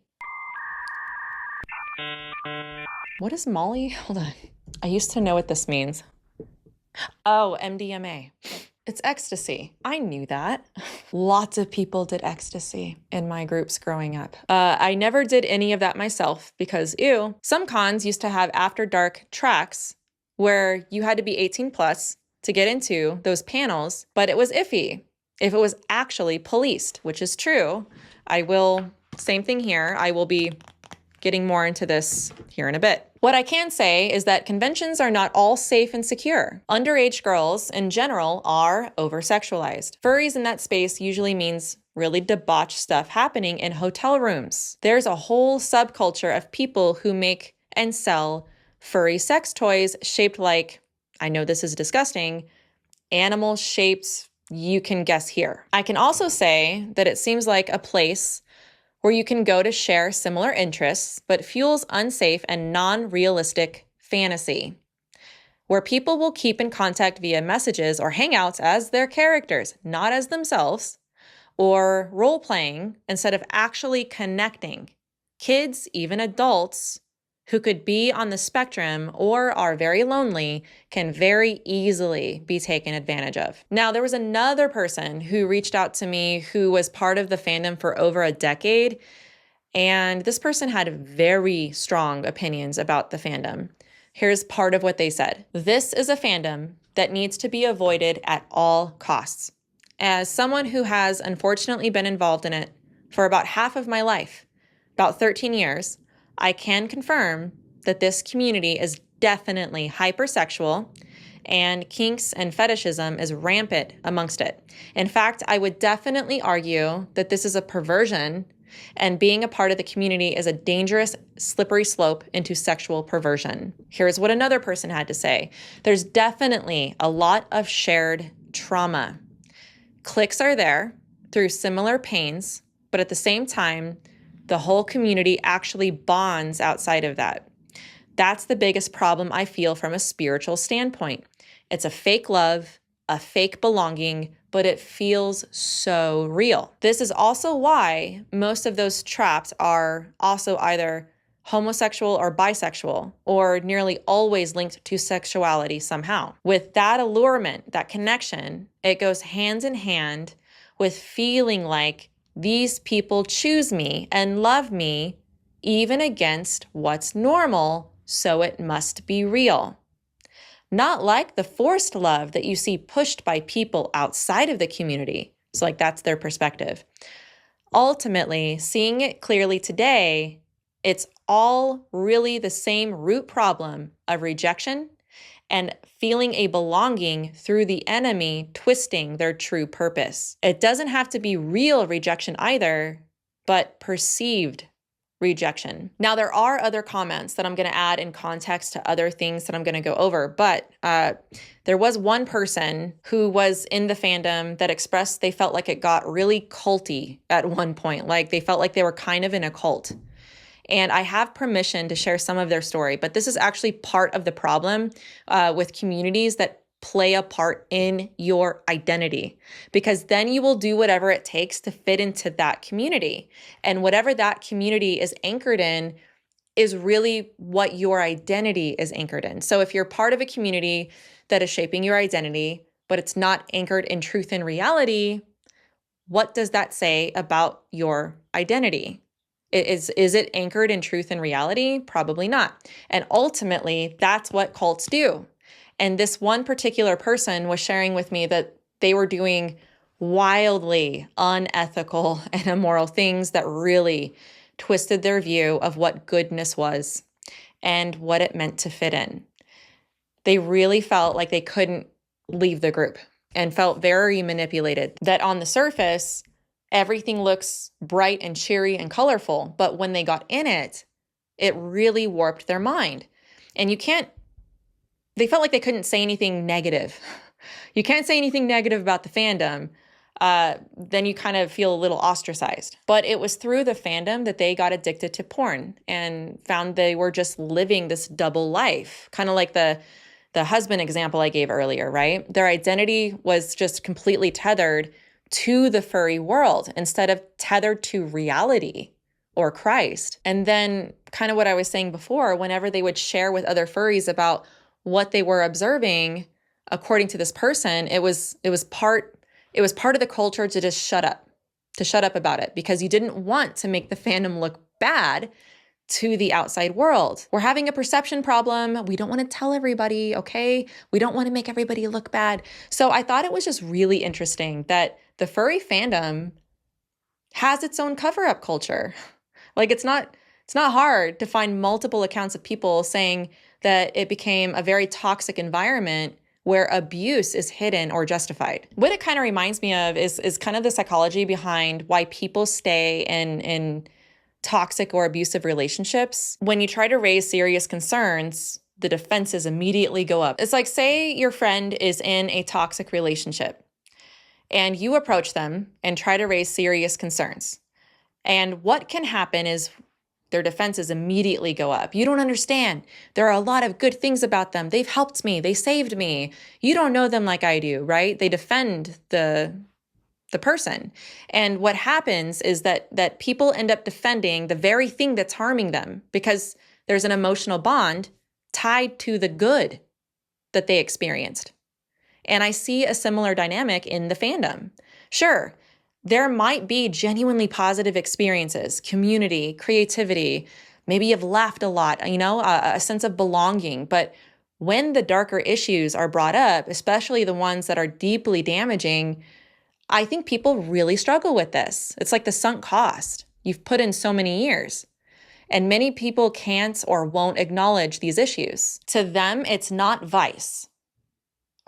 What is Molly? Hold on. I used to know what this means. Oh, MDMA. It's ecstasy. I knew that. Lots of people did ecstasy in my groups growing up. I never did any of that myself because, ew. Some cons used to have after dark tracks where you had to be 18 plus to get into those panels, but it was iffy if it was actually policed, which is true. Same thing here. I will be getting more into this here in a bit. What I can say is that conventions are not all safe and secure. Underage girls in general are over-sexualized. Furries in that space usually means really debauched stuff happening in hotel rooms. There's a whole subculture of people who make and sell furry sex toys shaped like, I know this is disgusting, animal shapes you can guess here. I can also say that it seems like a place where you can go to share similar interests, but fuels unsafe and non-realistic fantasy. where people will keep in contact via messages or hangouts as their characters, not as themselves, or role-playing instead of actually connecting. Kids, even adults, who could be on the spectrum or are very lonely can very easily be taken advantage of. Now, there was another person who reached out to me who was part of the fandom for over a decade, and this person had very strong opinions about the fandom. Here's part of what they said. This is a fandom that needs to be avoided at all costs. As someone who has unfortunately been involved in it for about half of my life, about 13 years, I can confirm that this community is definitely hypersexual, and kinks and fetishism is rampant amongst it. In fact, I would definitely argue that this is a perversion, and being a part of the community is a dangerous, slippery slope into sexual perversion. Here's what another person had to say. There's definitely a lot of shared trauma. Cliques are there through similar pains, but at the same time, the whole community actually bonds outside of that. That's the biggest problem I feel from a spiritual standpoint. It's a fake love, a fake belonging, but it feels so real. This is also why most of those traps are also either homosexual or bisexual, or nearly always linked to sexuality somehow. With that allurement, that connection, it goes hand in hand with feeling like these people choose me and love me even against what's normal, so it must be real. Not like the forced love that you see pushed by people outside of the community. So like that's their perspective. Ultimately, seeing it clearly today, it's all really the same root problem of rejection and feeling a belonging through the enemy twisting their true purpose. It doesn't have to be real rejection either, but perceived rejection. Now, there are other comments that I'm going to add in context to other things that I'm going to go over, but there was one person who was in the fandom that expressed they felt like it got really culty at one point, like they felt like they were kind of in a cult. And I have permission to share some of their story, but this is actually part of the problem with communities that play a part in your identity, because then you will do whatever it takes to fit into that community. And whatever that community is anchored in is really what your identity is anchored in. So if you're part of a community that is shaping your identity, but it's not anchored in truth and reality, what does that say about your identity? Is it anchored in truth and reality? Probably not. And ultimately, that's what cults do. And this one particular person was sharing with me that they were doing wildly unethical and immoral things that really twisted their view of what goodness was and what it meant to fit in. They really felt like they couldn't leave the group and felt very manipulated. That on the surface, everything looks bright and cheery and colorful, but when they got in it, it really warped their mind. And they felt like they couldn't say anything negative. You can't say anything negative about the fandom, then you kind of feel a little ostracized. But it was through the fandom that they got addicted to porn and found they were just living this double life, kind of like the husband example I gave earlier, right? Their identity was just completely tethered to the furry world instead of tethered to reality or Christ. And then kind of what I was saying before, whenever they would share with other furries about what they were observing, according to this person, it was part of the culture to just shut up about it, because you didn't want to make the fandom look bad to the outside world. We're having a perception problem. We don't want to tell everybody, okay? We don't want to make everybody look bad. So I thought it was just really interesting that the furry fandom has its own cover-up culture. Like it's not hard to find multiple accounts of people saying that it became a very toxic environment where abuse is hidden or justified. What it kind of reminds me of is kind of the psychology behind why people stay in toxic or abusive relationships. When you try to raise serious concerns, the defenses immediately go up. It's like, say your friend is in a toxic relationship and you approach them and try to raise serious concerns. And what can happen is Their defenses immediately go up. You don't understand. There are a lot of good things about them. They've helped me. They saved me. You don't know them like I do, right? They defend the person. And what happens is that people end up defending the very thing that's harming them because there's an emotional bond tied to the good that they experienced. And I see a similar dynamic in the fandom. Sure, there might be genuinely positive experiences, community, creativity. Maybe you've laughed a lot, a sense of belonging. But when the darker issues are brought up, especially the ones that are deeply damaging, I think people really struggle with this. It's like the sunk cost. You've put in so many years. And many people can't or won't acknowledge these issues. To them, it's not vice.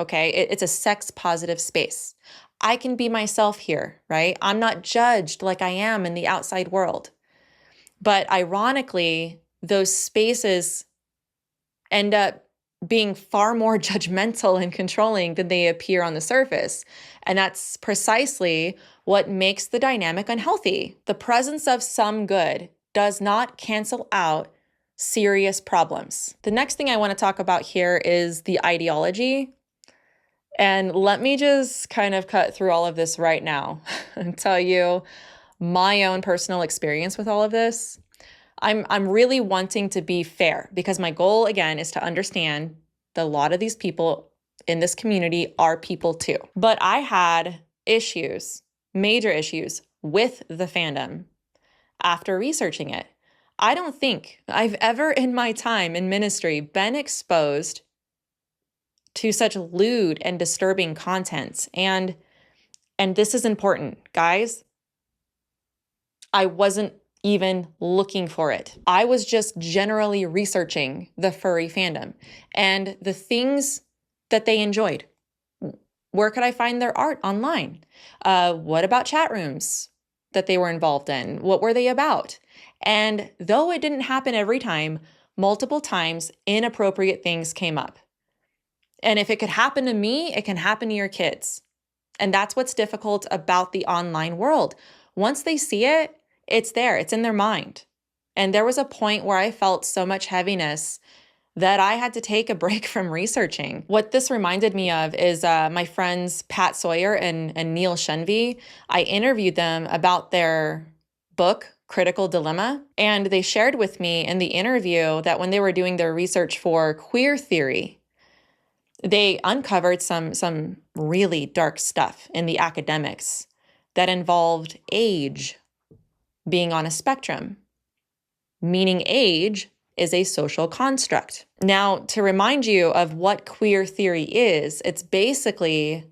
Okay, it's a sex positive space. I can be myself here, right? I'm not judged like I am in the outside world. But ironically, those spaces end up being far more judgmental and controlling than they appear on the surface. And that's precisely what makes the dynamic unhealthy. The presence of some good does not cancel out serious problems. The next thing I want to talk about here is the ideology. And let me just kind of cut through all of this right now and tell you my own personal experience with all of this. I'm really wanting to be fair because my goal, again, is to understand that a lot of these people in this community are people too. But I had issues, major issues with the fandom after researching it. I don't think I've ever in my time in ministry been exposed to such lewd and disturbing content. And this is important, guys. I wasn't even looking for it. I was just generally researching the furry fandom and the things that they enjoyed. Where could I find their art online? What about chat rooms that they were involved in? What were they about? And though it didn't happen every time, multiple times inappropriate things came up. And if it could happen to me, it can happen to your kids. And that's what's difficult about the online world. Once they see it, it's there, it's in their mind. And there was a point where I felt so much heaviness that I had to take a break from researching. What this reminded me of is my friends Pat Sawyer and Neil Shenvi. I interviewed them about their book, Critical Dilemma, and they shared with me in the interview that when they were doing their research for queer theory, they uncovered some really dark stuff in the academics that involved age being on a spectrum, meaning age is a social construct. Now, to remind you of what queer theory is, it's basically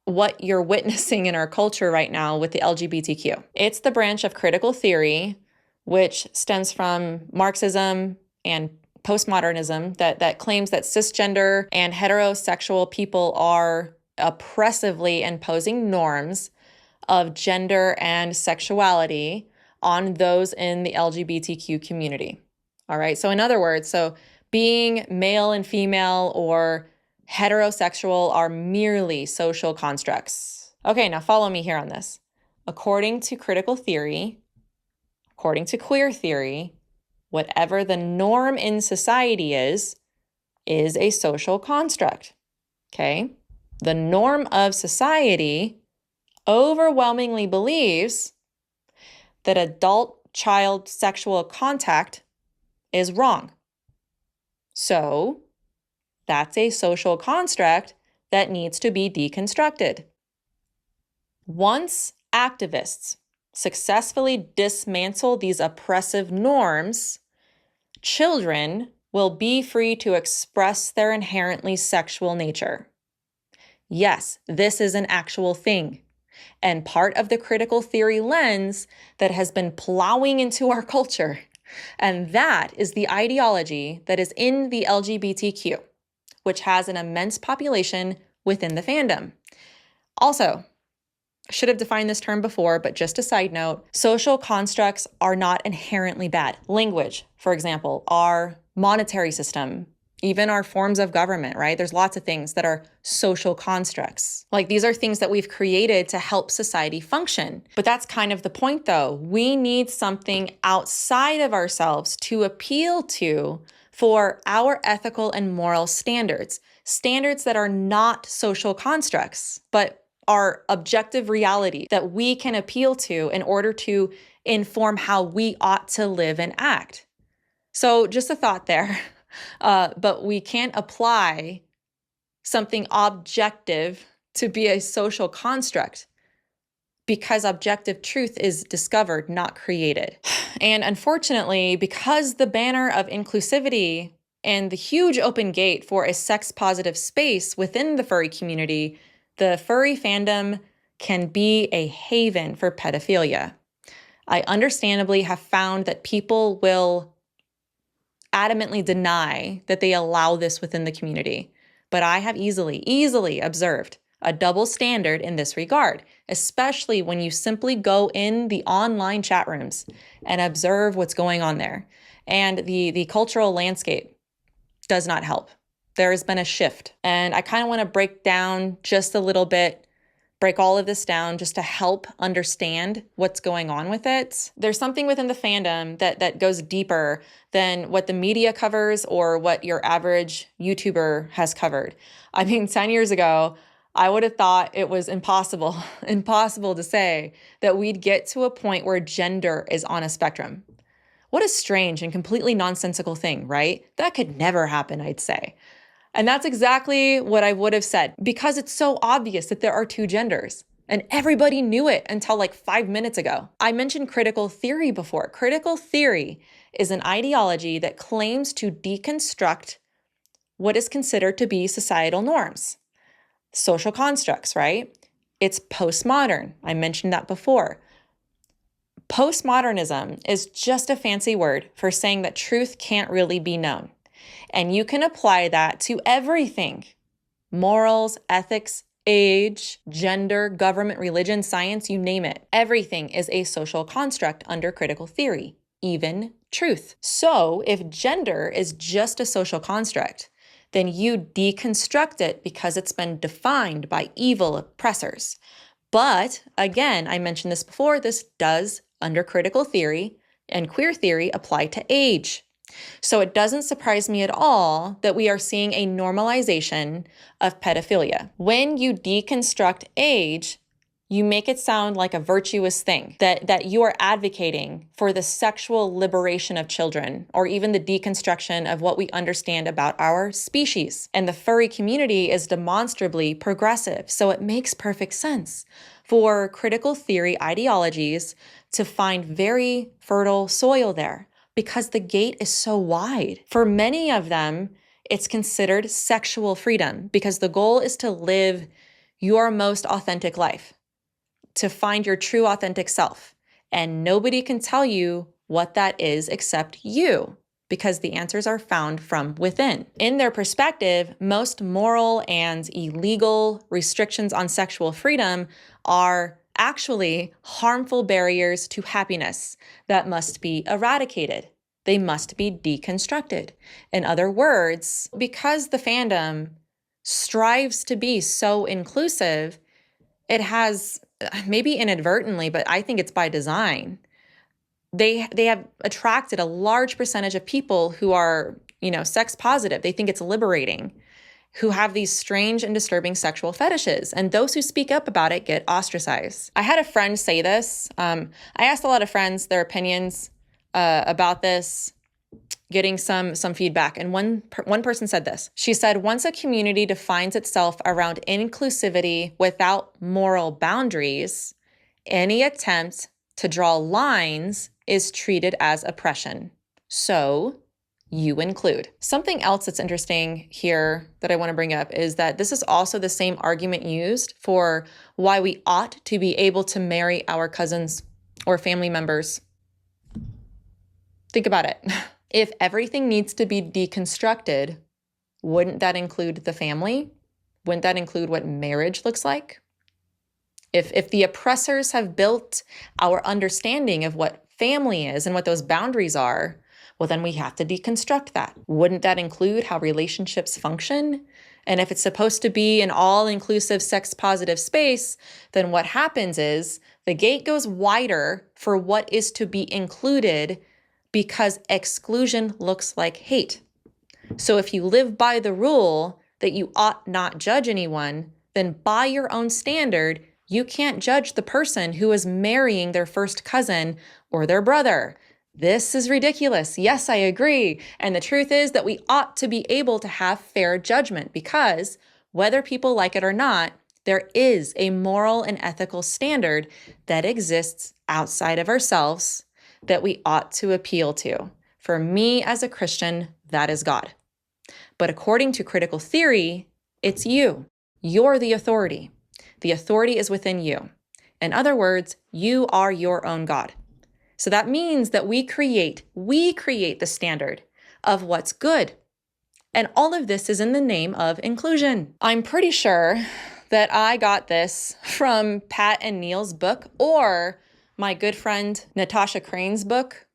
what you're witnessing in our culture right now with the LGBTQ. It's the branch of critical theory, which stems from Marxism and postmodernism that claims that cisgender and heterosexual people are oppressively imposing norms of gender and sexuality on those in the LGBTQ community. All right. So in other words, being male and female or heterosexual are merely social constructs. Okay, now follow me here on this. According to critical theory, according to queer theory, whatever the norm in society is a social construct. Okay? The norm of society overwhelmingly believes that adult-child sexual contact is wrong. So, that's a social construct that needs to be deconstructed. Once activists successfully dismantle these oppressive norms, children will be free to express their inherently sexual nature. Yes, this is an actual thing, and part of the critical theory lens that has been plowing into our culture. And that is the ideology that is in the LGBTQ, which has an immense population within the fandom. Also, I should have defined this term before, but just a side note, social constructs are not inherently bad. Language, for example, our monetary system, even our forms of government, right? There's lots of things that are social constructs. Like these are things that we've created to help society function. But that's kind of the point though. We need something outside of ourselves to appeal to for our ethical and moral standards. Standards that are not social constructs, but are objective reality that we can appeal to in order to inform how we ought to live and act. So just a thought there. But we can't apply something objective to be a social construct because objective truth is discovered, not created. And unfortunately, because the banner of inclusivity and the huge open gate for a sex-positive space within the furry community, the furry fandom can be a haven for pedophilia. I understandably have found that people will adamantly deny that they allow this within the community. But I have easily observed a double standard in this regard, especially when you simply go in the online chat rooms and observe what's going on there. And the cultural landscape does not help. There has been a shift. And I kind of want to break down just a little bit, break all of this down just to help understand what's going on with it. There's something within the fandom that goes deeper than what the media covers or what your average YouTuber has covered. I mean, 10 years ago, I would have thought it was impossible to say that we'd get to a point where gender is on a spectrum. What a strange and completely nonsensical thing, right? That could never happen, I'd say. And that's exactly what I would have said, because it's so obvious that there are two genders. And everybody knew it until like 5 minutes ago. I mentioned critical theory before. Critical theory is an ideology that claims to deconstruct what is considered to be societal norms, social constructs, right? It's postmodern. I mentioned that before. Postmodernism is just a fancy word for saying that truth can't really be known. And you can apply that to everything: morals, ethics, age, gender, government, religion, science, you name it. Everything is a social construct under critical theory, even truth. So if gender is just a social construct, then you deconstruct it because it's been defined by evil oppressors. But again, I mentioned this before, this does, under critical theory and queer theory, apply to age. So it doesn't surprise me at all that we are seeing a normalization of pedophilia. When you deconstruct age, you make it sound like a virtuous thing, that you are advocating for the sexual liberation of children, or even the deconstruction of what we understand about our species. And the furry community is demonstrably progressive, so it makes perfect sense for critical theory ideologies to find very fertile soil there, because the gate is so wide. For many of them, it's considered sexual freedom because the goal is to live your most authentic life, to find your true authentic self. And nobody can tell you what that is except you, because the answers are found from within. In their perspective, most moral and illegal restrictions on sexual freedom are actually harmful barriers to happiness that must be eradicated. They must be deconstructed. In other words, because the fandom strives to be so inclusive, it has, maybe inadvertently, but I think it's by design, they have attracted a large percentage of people who are, sex positive. They think it's liberating, who have these strange and disturbing sexual fetishes. And those who speak up about it get ostracized. I had a friend say this. I asked a lot of friends their opinions about this, getting some feedback. And one person said this. She said, once a community defines itself around inclusivity without moral boundaries, any attempt to draw lines is treated as oppression. So you include. Something else that's interesting here that I want to bring up is that this is also the same argument used for why we ought to be able to marry our cousins or family members. Think about it. If everything needs to be deconstructed, wouldn't that include the family? Wouldn't that include what marriage looks like? If the oppressors have built our understanding of what family is and what those boundaries are, Well, then we have to deconstruct that. Wouldn't that include how relationships function? And if it's supposed to be an all-inclusive sex-positive space, then what happens is the gate goes wider for what is to be included because exclusion looks like hate. So if you live by the rule that you ought not judge anyone, then by your own standard, you can't judge the person who is marrying their first cousin or their brother. This is ridiculous. Yes, I agree. And the truth is that we ought to be able to have fair judgment because whether people like it or not, there is a moral and ethical standard that exists outside of ourselves that we ought to appeal to. For me as a Christian, that is God. But according to critical theory, it's you. You're the authority. The authority is within you. In other words, you are your own God. So that means that we create the standard of what's good. And all of this is in the name of inclusion. I'm pretty sure that I got this from Pat and Neil's book or my good friend Natasha Crane's book.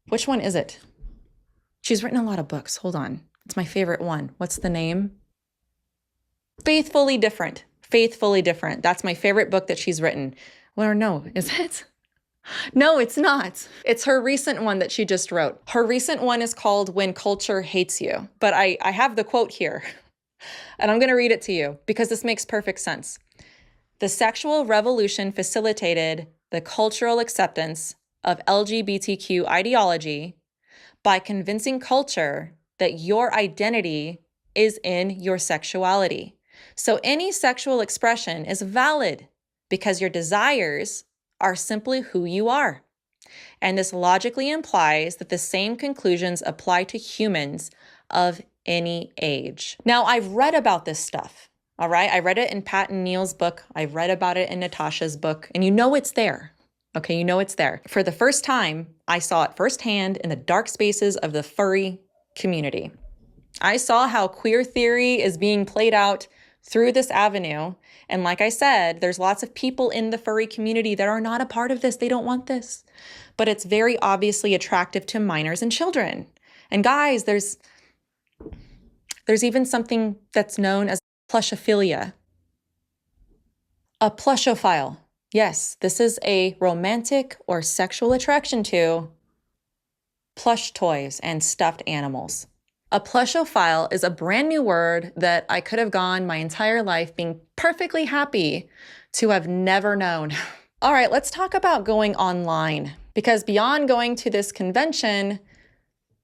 Which one is it? She's written a lot of books. Hold on. It's my favorite one. What's the name? Faithfully Different. Faithfully Different. That's my favorite book that she's written. Well, no, is it? No, it's not. It's her recent one that she just wrote. Her recent one is called When Culture Hates You. But I have the quote here, and I'm going to read it to you because this makes perfect sense. The sexual revolution facilitated the cultural acceptance of LGBTQ ideology by convincing culture that your identity is in your sexuality. So any sexual expression is valid because your desires are simply who you are. And this logically implies that the same conclusions apply to humans of any age. Now, I've read about this stuff, all right? I read it in Pat and Neil's book. I've read about it in Natasha's book, and you know it's there. Okay, you know it's there. For the first time, I saw it firsthand in the dark spaces of the furry community. I saw how queer theory is being played out through this avenue. And like I said, there's lots of people in the furry community that are not a part of this. They don't want this. But it's very obviously attractive to minors and children. And guys, there's even something that's known as plushophilia. A plushophile. Yes, this is a romantic or sexual attraction to plush toys and stuffed animals. A plushophile is a brand new word that I could have gone my entire life being perfectly happy to have never known. All right, let's talk about going online. Because beyond going to this convention,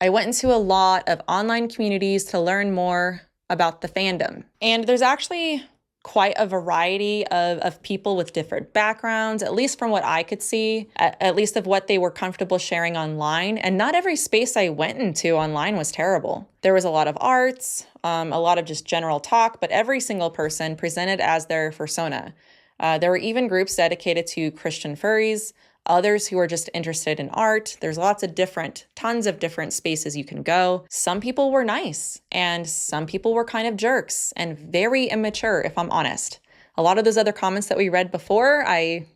I went into a lot of online communities to learn more about the fandom. And there's actually quite a variety of people with different backgrounds, at least from what I could see, at least of what they were comfortable sharing online. And not every space I went into online was terrible. There was a lot of arts, a lot of just general talk, but every single person presented as their persona. There were even groups dedicated to Christian furries, others who are just interested in art. There's tons of different spaces you can go. Some people were nice and some people were kind of jerks and very immature, if I'm honest. A lot of those other comments that we read before, I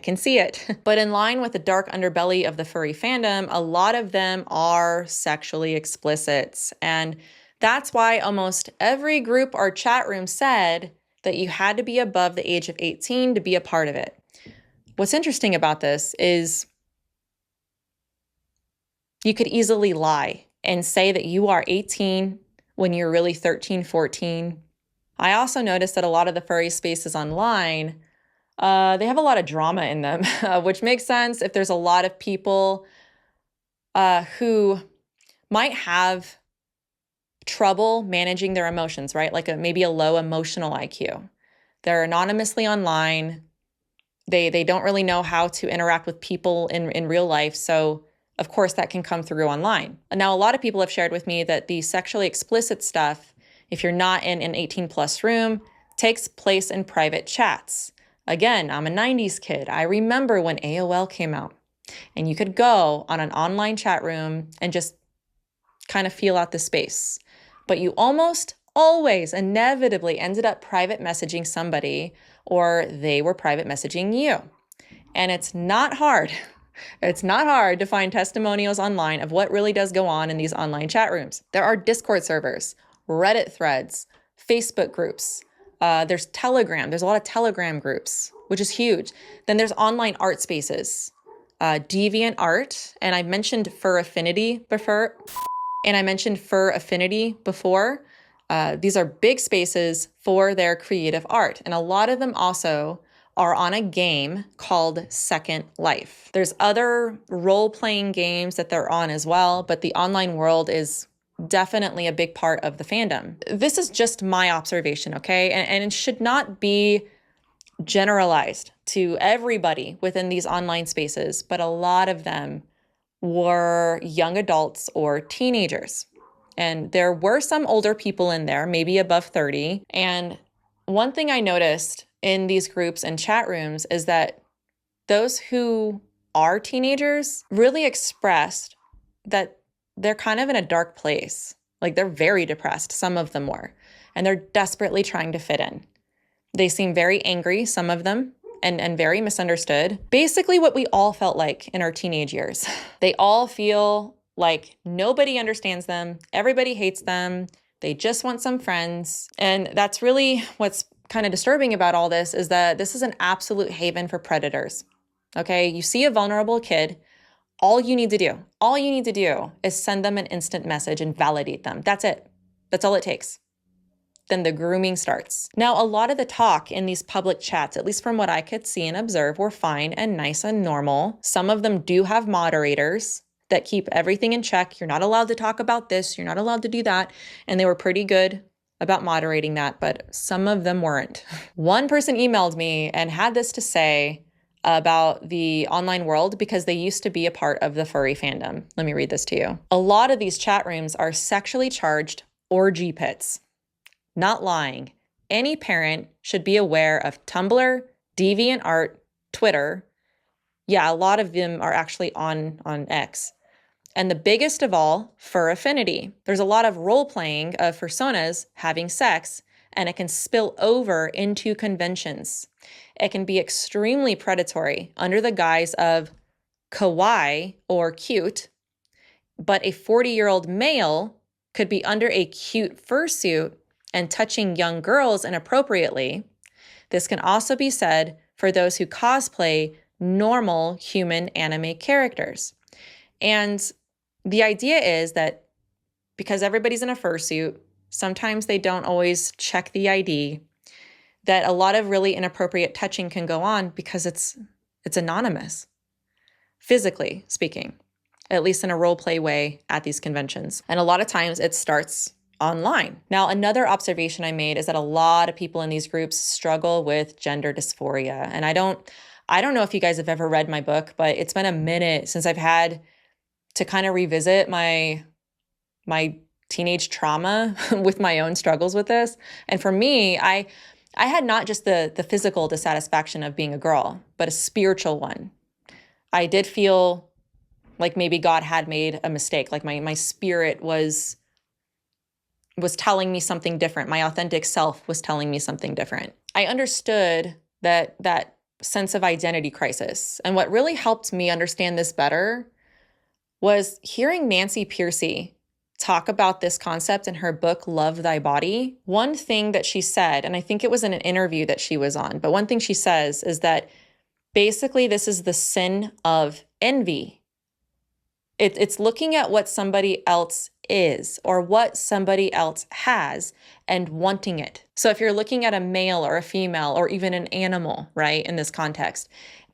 can see it. But in line with the dark underbelly of the furry fandom, a lot of them are sexually explicit. And that's why almost every group or chat room said that you had to be above the age of 18 to be a part of it. What's interesting about this is you could easily lie and say that you are 18 when you're really 13, 14. I also noticed that a lot of the furry spaces online, they have a lot of drama in them, which makes sense if there's a lot of people who might have trouble managing their emotions, right? Like maybe a low emotional IQ. They're anonymously online. They don't really know how to interact with people in real life. So of course that can come through online. And now a lot of people have shared with me that the sexually explicit stuff, if you're not in an 18+ room, takes place in private chats. Again, I'm a 90s kid. I remember when AOL came out and you could go on an online chat room and just kind of feel out the space. But you almost always inevitably ended up private messaging somebody or they were private messaging you. And it's not hard It's not hard to find testimonials online of what really does go on in these online chat rooms. There are Discord servers, Reddit threads, Facebook groups. There's Telegram. There's a lot of Telegram groups, which is huge. Then there's online art spaces, Deviant Art, and I mentioned Fur Affinity before. These are big spaces for their creative art, and a lot of them also are on a game called Second Life. There's other role-playing games that they're on as well, but the online world is definitely a big part of the fandom. This is just my observation, okay? And it should not be generalized to everybody within these online spaces, but a lot of them were young adults or teenagers. And there were some older people in there, maybe above 30. And one thing I noticed in these groups and chat rooms is that those who are teenagers really expressed that they're kind of in a dark place. Like they're very depressed, some of them were, and they're desperately trying to fit in. They seem very angry, some of them, and very misunderstood. Basically what we all felt like in our teenage years. They all feel like nobody understands them, everybody hates them, they just want some friends. And that's really what's kind of disturbing about all this, is that this is an absolute haven for predators. Okay, you see a vulnerable kid, all you need to do is send them an instant message and validate them. That's it. That's all it takes. Then the grooming starts. Now, a lot of the talk in these public chats, at least from what I could see and observe, were fine and nice and normal. Some of them do have moderators that keep everything in check. You're not allowed to talk about this. You're not allowed to do that. And they were pretty good about moderating that, but some of them weren't. One person emailed me and had this to say about the online world because they used to be a part of the furry fandom. Let me read this to you. A lot of these chat rooms are sexually charged orgy pits. Not lying. Any parent should be aware of Tumblr, DeviantArt, Twitter. Yeah, a lot of them are actually on X. And the biggest of all, Fur Affinity. There's a lot of role-playing of personas having sex, and it can spill over into conventions. It can be extremely predatory under the guise of kawaii or cute, but a 40-year-old male could be under a cute fursuit and touching young girls inappropriately. This can also be said for those who cosplay normal human anime characters. And the idea is that because everybody's in a fursuit, sometimes they don't always check the ID, that a lot of really inappropriate touching can go on because it's anonymous, physically speaking, at least in a role play way at these conventions. And a lot of times it starts online. Now, another observation I made is that a lot of people in these groups struggle with gender dysphoria. And I don't know if you guys have ever read my book, but it's been a minute since I've had to kind of revisit my teenage trauma with my own struggles with this. And for me, I had not just the physical dissatisfaction of being a girl, but a spiritual one. I did feel like maybe God had made a mistake, like my spirit was telling me something different. My authentic self was telling me something different. I understood that sense of identity crisis. And what really helped me understand this better was hearing Nancy Pearcey talk about this concept in her book, Love Thy Body. One thing that she said, and I think it was in an interview that she was on, but one thing she says is that basically this is the sin of envy. It's looking at what somebody else is or what somebody else has and wanting it. So if you're looking at a male or a female or even an animal, right, in this context,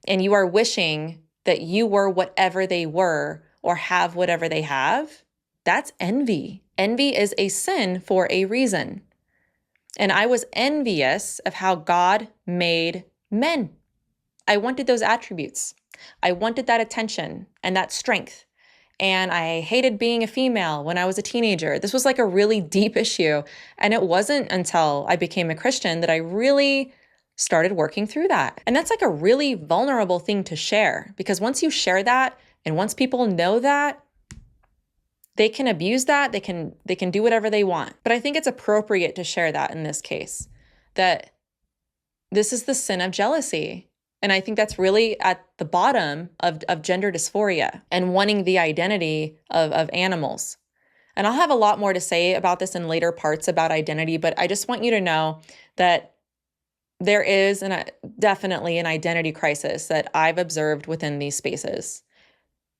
and you are wishing that you were whatever they were or have whatever they have, that's envy. Envy is a sin for a reason. And I was envious of how God made men. I wanted those attributes. I wanted that attention and that strength. And I hated being a female when I was a teenager. This was like a really deep issue. And it wasn't until I became a Christian that I really started working through that. And that's like a really vulnerable thing to share, because once you share that and once people know that, they can abuse that, they can do whatever they want. But I think it's appropriate to share that in this case, that this is the sin of jealousy. And I think that's really at the bottom of gender dysphoria and wanting the identity of animals. And I'll have a lot more to say about this in later parts about identity, but I just want you to know that there is definitely an identity crisis that I've observed within these spaces.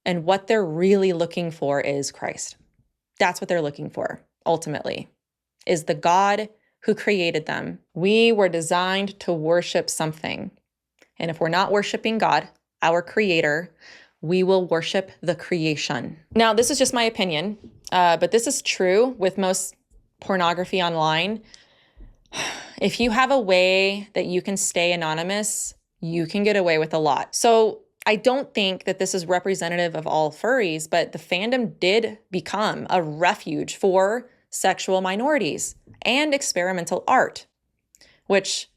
And what they're really looking for is Christ. That's what they're looking for, ultimately, is the God who created them. We were designed to worship something. And if we're not worshiping God, our creator, we will worship the creation. Now, this is just my opinion, but this is true with most pornography online. If you have a way that you can stay anonymous, you can get away with a lot. So I don't think that this is representative of all furries, but the fandom did become a refuge for sexual minorities and experimental art, which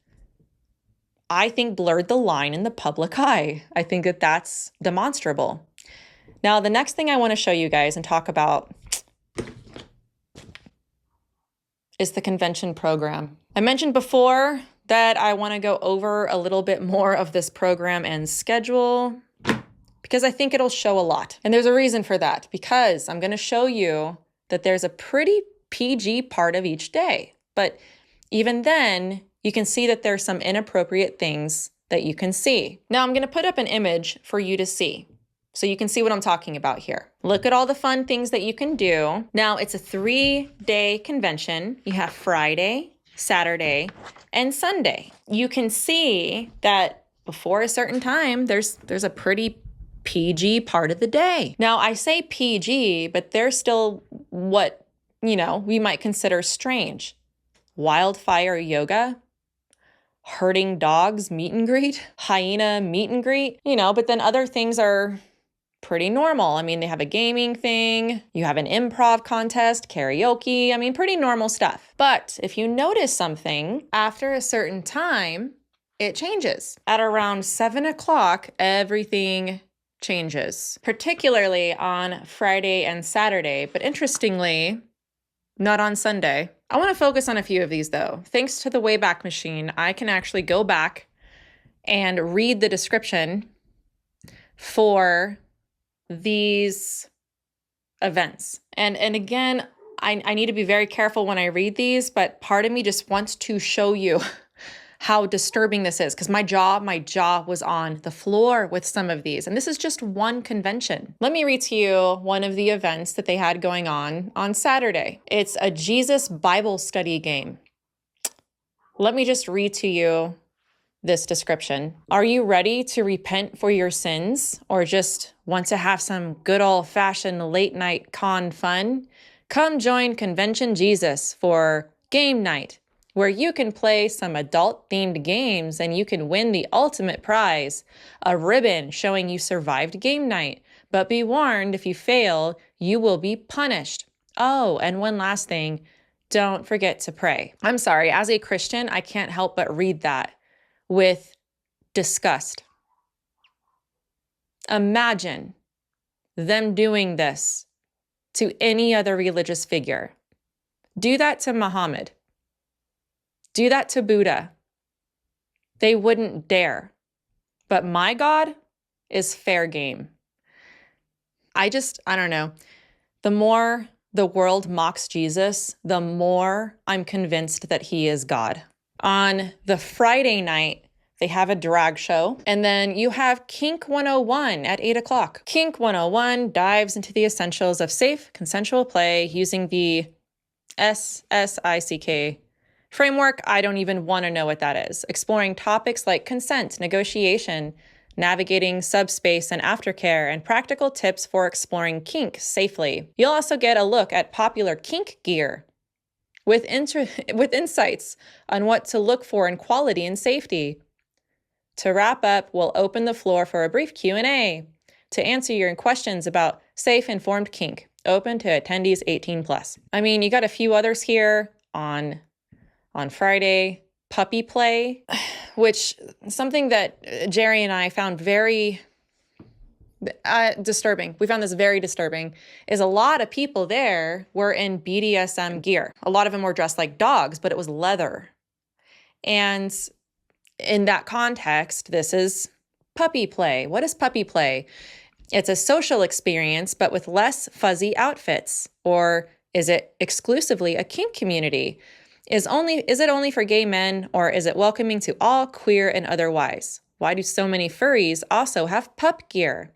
I think blurred the line in the public eye. I think that that's demonstrable. Now, the next thing I want to show you guys and talk about is the convention program. I mentioned before that I want to go over a little bit more of this program and schedule because I think it'll show a lot. And there's a reason for that, because I'm going to show you that there's a pretty PG part of each day. But even then, you can see that there's some inappropriate things that you can see. Now I'm going to put up an image for you to see, so you can see what I'm talking about here. Look at all the fun things that you can do. Now it's a 3-day convention. You have Friday, Saturday, and Sunday. You can see that before a certain time, there's a pretty PG part of the day. Now I say PG, but there's still what, we might consider strange. Wildfire yoga, herding dogs meet and greet, hyena meet and greet, but then other things are pretty normal. I mean, they have a gaming thing, you have an improv contest, karaoke, pretty normal stuff. But if you notice something, after a certain time, it changes. At around 7 o'clock, everything changes, particularly on Friday and Saturday, but interestingly, not on Sunday. I want to focus on a few of these though. Thanks to the Wayback Machine, I can actually go back and read the description for these events. And again, I need to be very careful when I read these, but part of me just wants to show you how disturbing this is, because my jaw was on the floor with some of these. And this is just one convention. Let me read to you one of the events that they had going on Saturday. It's a Jesus Bible study game. Let me just read to you this description. Are you ready to repent for your sins, or just want to have some good old-fashioned late-night con fun? Come join Convention Jesus for game night, where you can play some adult-themed games and you can win the ultimate prize, a ribbon showing you survived game night. But be warned, if you fail, you will be punished. Oh, and one last thing, don't forget to pray. I'm sorry, as a Christian, I can't help but read that with disgust. Imagine them doing this to any other religious figure. Do that to Muhammad. Do that to Buddha. They wouldn't dare. But my God is fair game. I don't know. The more the world mocks Jesus, the more I'm convinced that he is God. On the Friday night, they have a drag show, and then you have Kink 101 at 8 o'clock. Kink 101 dives into the essentials of safe, consensual play using the SSICK framework. I don't even want to know what that is. Exploring topics like consent, negotiation, navigating subspace and aftercare, and practical tips for exploring kink safely. You'll also get a look at popular kink gear with insights on what to look for in quality and safety. To wrap up, we'll open the floor for a brief Q&A to answer your questions about safe, informed kink, open to attendees 18+. You got a few others here on Friday. Puppy play, which something that Jerry and I found very disturbing. We found this very disturbing, is a lot of people there were in BDSM gear. A lot of them were dressed like dogs, but it was leather. And in that context, this is puppy play. What is puppy play? It's a social experience, but with less fuzzy outfits. Or is it exclusively a kink community? Is it only for gay men, or is it welcoming to all queer and otherwise? Why do so many furries also have pup gear?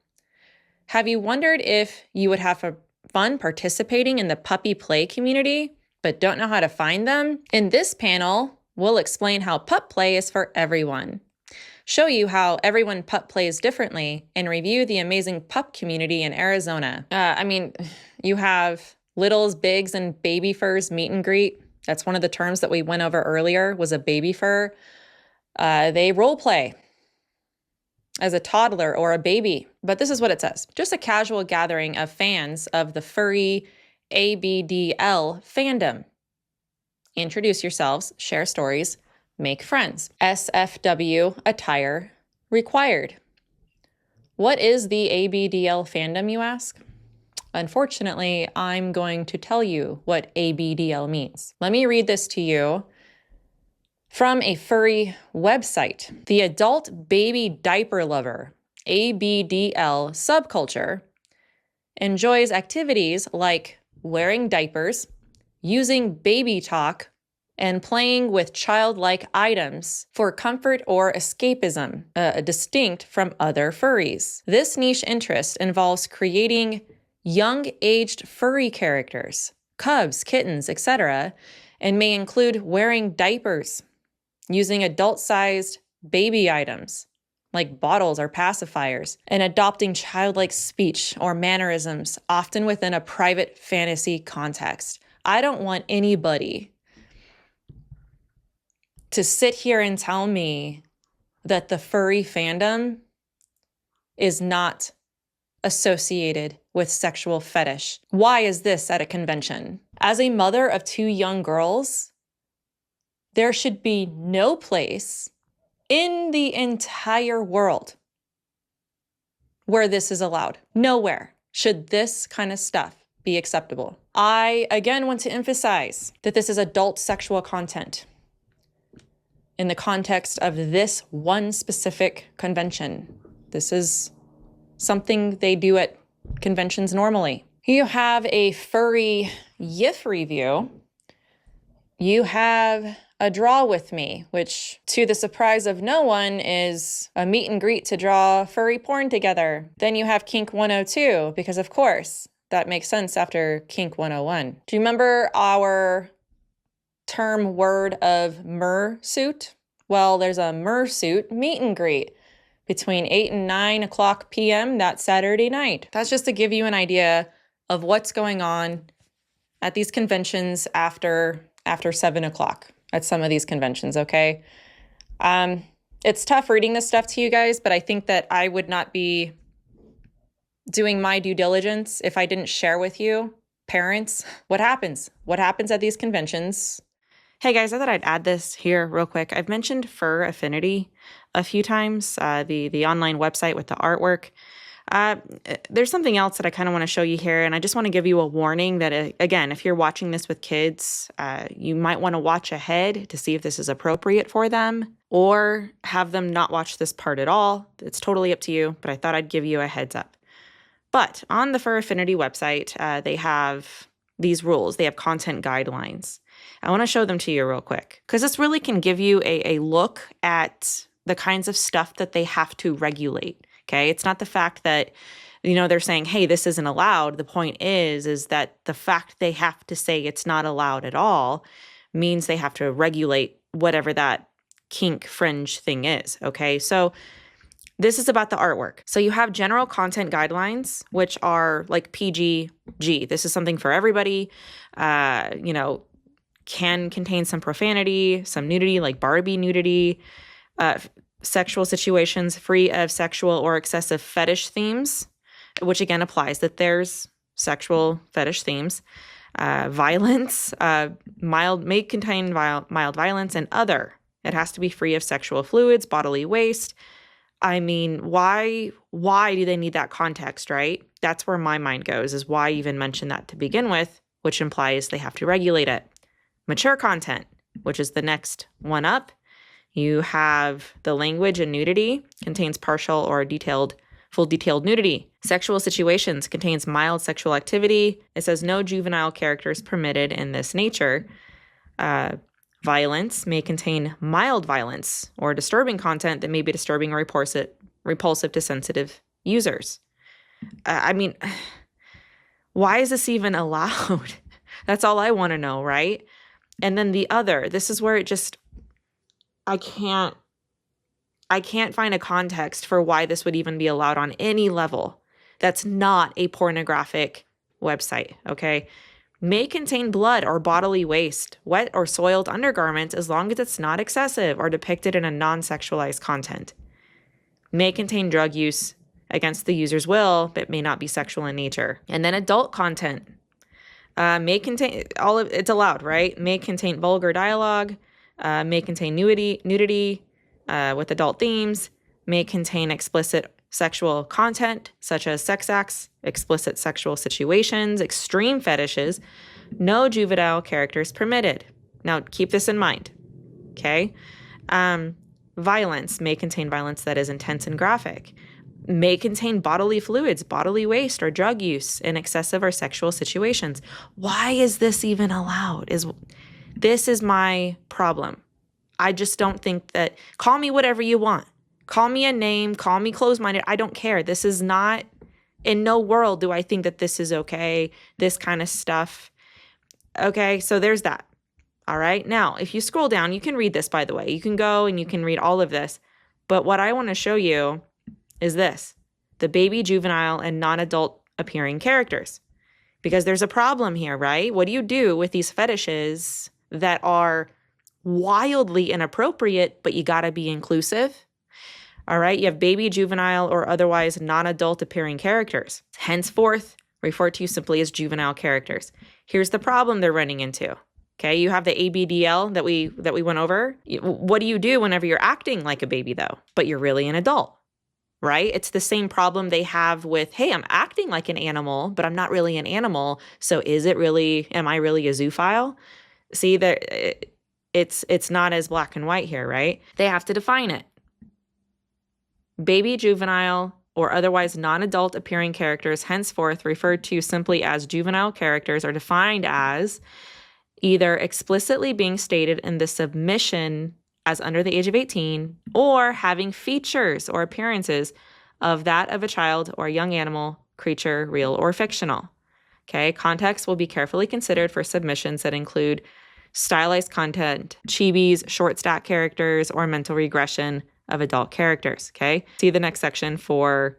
Have you wondered if you would have fun participating in the puppy play community, but don't know how to find them? In this panel, we'll explain how pup play is for everyone, show you how everyone pup plays differently, and review the amazing pup community in Arizona. You have littles, bigs, and baby furs meet and greet. That's one of the terms that we went over earlier, was a baby fur. They role play as a toddler or a baby. But this is what it says. Just a casual gathering of fans of the furry ABDL fandom. Introduce yourselves, share stories, make friends. SFW attire required. What is the ABDL fandom, you ask? Unfortunately, I'm going to tell you what ABDL means. Let me read this to you from a furry website. The adult baby diaper lover, ABDL subculture, enjoys activities like wearing diapers, using baby talk, and playing with childlike items for comfort or escapism, distinct from other furries. This niche interest involves creating young-aged furry characters, cubs, kittens, etc., and may include wearing diapers, using adult-sized baby items like bottles or pacifiers, and adopting childlike speech or mannerisms, often within a private fantasy context. I don't want anybody to sit here and tell me that the furry fandom is not associated with sexual fetish. Why is this at a convention? As a mother of 2 young girls, there should be no place in the entire world where this is allowed. Nowhere should this kind of stuff be acceptable. I, again, want to emphasize that this is adult sexual content in the context of this one specific convention. This is something they do at conventions normally. You have a furry YIF review. You have a draw with me, which, to the surprise of no one, is a meet and greet to draw furry porn together. Then you have Kink 102, because of course, that makes sense after Kink 101. Do you remember our term word of mersuit? Well, there's a mersuit meet and greet between 8 and 9 o'clock p.m. that Saturday night. That's just to give you an idea of what's going on at these conventions after 7 o'clock at some of these conventions, okay? It's tough reading this stuff to you guys, but I think that I would not be doing my due diligence if I didn't share with you, parents, what happens at these conventions. Hey guys, I thought I'd add this here real quick. I've mentioned Fur Affinity a few times, the online website with the artwork. There's something else that I kind of want to show you here, and I just want to give you a warning that, again, if you're watching this with kids, you might want to watch ahead to see if this is appropriate for them, or have them not watch this part at all. It's totally up to you, but I thought I'd give you a heads up. But on the Fur Affinity website, they have these rules. They have content guidelines. I want to show them to you real quick, because this really can give you a look at the kinds of stuff that they have to regulate. Okay, it's not the fact that, they're saying, hey, this isn't allowed. The point is that the fact they have to say it's not allowed at all means they have to regulate whatever that kink fringe thing is. Okay, so this is about the artwork. So you have general content guidelines, which are like PG. This is something for everybody. Can contain some profanity, some nudity, like Barbie nudity, sexual situations free of sexual or excessive fetish themes, which again applies that there's sexual fetish themes, violence, may contain mild violence, and other. It has to be free of sexual fluids, bodily waste. I mean, why do they need that context, right? That's where my mind goes, is why even mention that to begin with, which implies they have to regulate it. Mature content, which is the next one up, You have the language and nudity contains partial or full detailed nudity. Sexual situations contains mild sexual activity. It says no juvenile characters permitted in this nature. Violence may contain mild violence or disturbing content that may be disturbing or repulsive to sensitive users. I mean, why is this even allowed? That's all I want to know, right? And then this is where it just, I can't find a context for why this would even be allowed on any level. That's not a pornographic website, okay? May contain blood or bodily waste, wet or soiled undergarments, as long as it's not excessive or depicted in a non-sexualized content. May contain drug use against the user's will, but may not be sexual in nature. And then adult content. May contain, it's allowed, right? May contain vulgar dialogue, may contain nudity with adult themes, may contain explicit sexual content such as sex acts, explicit sexual situations, extreme fetishes. No juvenile characters permitted. Now, keep this in mind, okay? Violence may contain violence that is intense and graphic. May contain bodily fluids, bodily waste, or drug use in excessive or sexual situations. Why is this even allowed? This is my problem. I just don't think that, call me whatever you want. Call me a name, call me closed-minded. I don't care. This is not, in no world do I think that this is okay, this kind of stuff. Okay, so there's that. All right, now, if you scroll down, you can read this, by the way. You can go and you can read all of this. But what I want to show you is this, the baby, juvenile, and non-adult appearing characters. Because there's a problem here, right? What do you do with these fetishes that are wildly inappropriate, but you gotta be inclusive? All right, you have baby, juvenile, or otherwise non-adult appearing characters. Henceforth, referred to simply as juvenile characters. Here's the problem they're running into. Okay, you have the ABDL that we went over. What do you do whenever you're acting like a baby, though, but you're really an adult? Right? It's the same problem they have with, hey, I'm acting like an animal, but I'm not really an animal. So am I really a zoophile? See, it's not as black and white here, right? They have to define it. Baby, juvenile, or otherwise non-adult appearing characters, henceforth referred to simply as juvenile characters, are defined as either explicitly being stated in the submission as under the age of 18, or having features or appearances of that of a child or a young animal, creature, real or fictional. Okay, context will be carefully considered for submissions that include stylized content, chibis, short stack characters, or mental regression of adult characters. Okay, see the next section for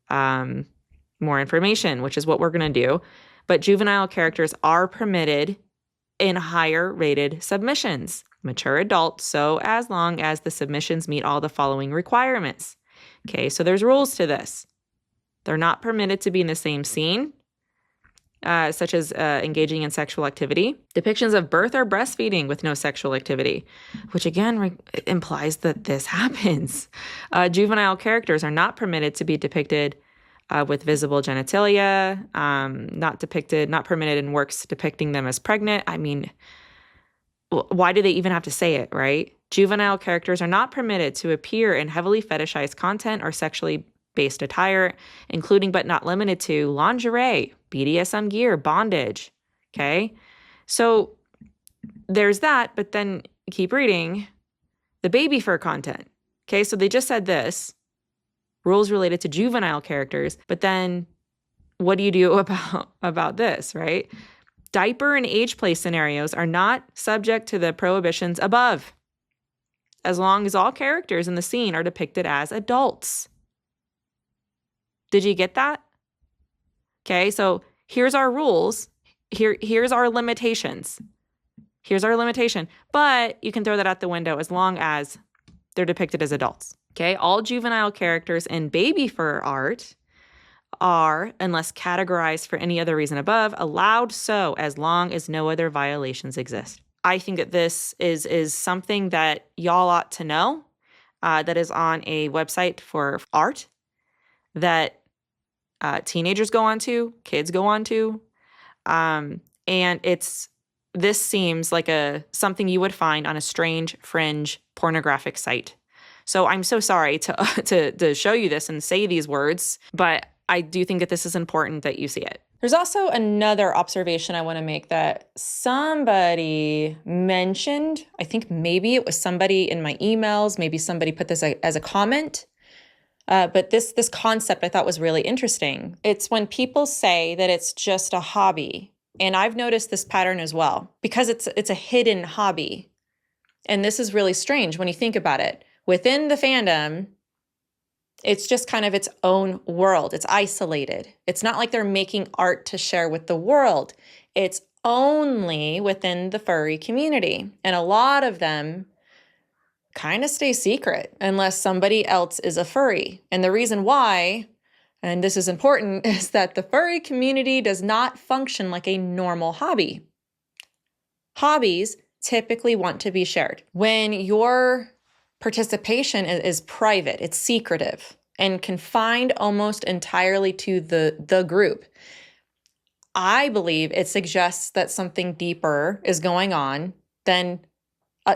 more information, which is what we're going to do. But juvenile characters are permitted in higher rated submissions. Mature adult, so as long as the submissions meet all the following requirements. Okay, so there's rules to this. They're not permitted to be in the same scene, such as engaging in sexual activity. Depictions of birth or breastfeeding with no sexual activity, which again implies that this happens. Juvenile characters are not permitted to be depicted with visible genitalia, not permitted in works depicting them as pregnant. I mean, why do they even have to say it, right? Juvenile characters are not permitted to appear in heavily fetishized content or sexually based attire, including but not limited to lingerie, BDSM gear, bondage. Okay? So there's that, but then keep reading the baby fur content. Okay? So they just said this, rules related to juvenile characters, but then what do you do about this, right? Diaper and age play scenarios are not subject to the prohibitions above, as long as all characters in the scene are depicted as adults. Did you get that? Okay, so here's our rules. Here's our limitations. Here's our limitation. But you can throw that out the window as long as they're depicted as adults. Okay, all juvenile characters in baby fur art are, unless categorized for any other reason above, allowed so as long as no other violations exist. I think that this is something that y'all ought to know, that is on a website for art that teenagers go on to, kids go on to, and it's this seems like something you would find on a strange, fringe, pornographic site. So I'm so sorry to show you this and say these words, but I do think that this is important that you see it. There's also another observation I want to make that somebody mentioned. I think maybe it was somebody in my emails, maybe somebody put this as a comment. But this concept I thought was really interesting. It's when people say that it's just a hobby. And I've noticed this pattern as well, because it's a hidden hobby. And this is really strange when you think about it. Within the fandom, it's just kind of its own world. It's isolated. It's not like they're making art to share with the world. It's only within the furry community. And a lot of them kind of stay secret unless somebody else is a furry. And the reason why, and this is important, is that the furry community does not function like a normal hobby. Hobbies typically want to be shared. When your participation is private, it's secretive, and confined almost entirely to the group, I believe it suggests that something deeper is going on than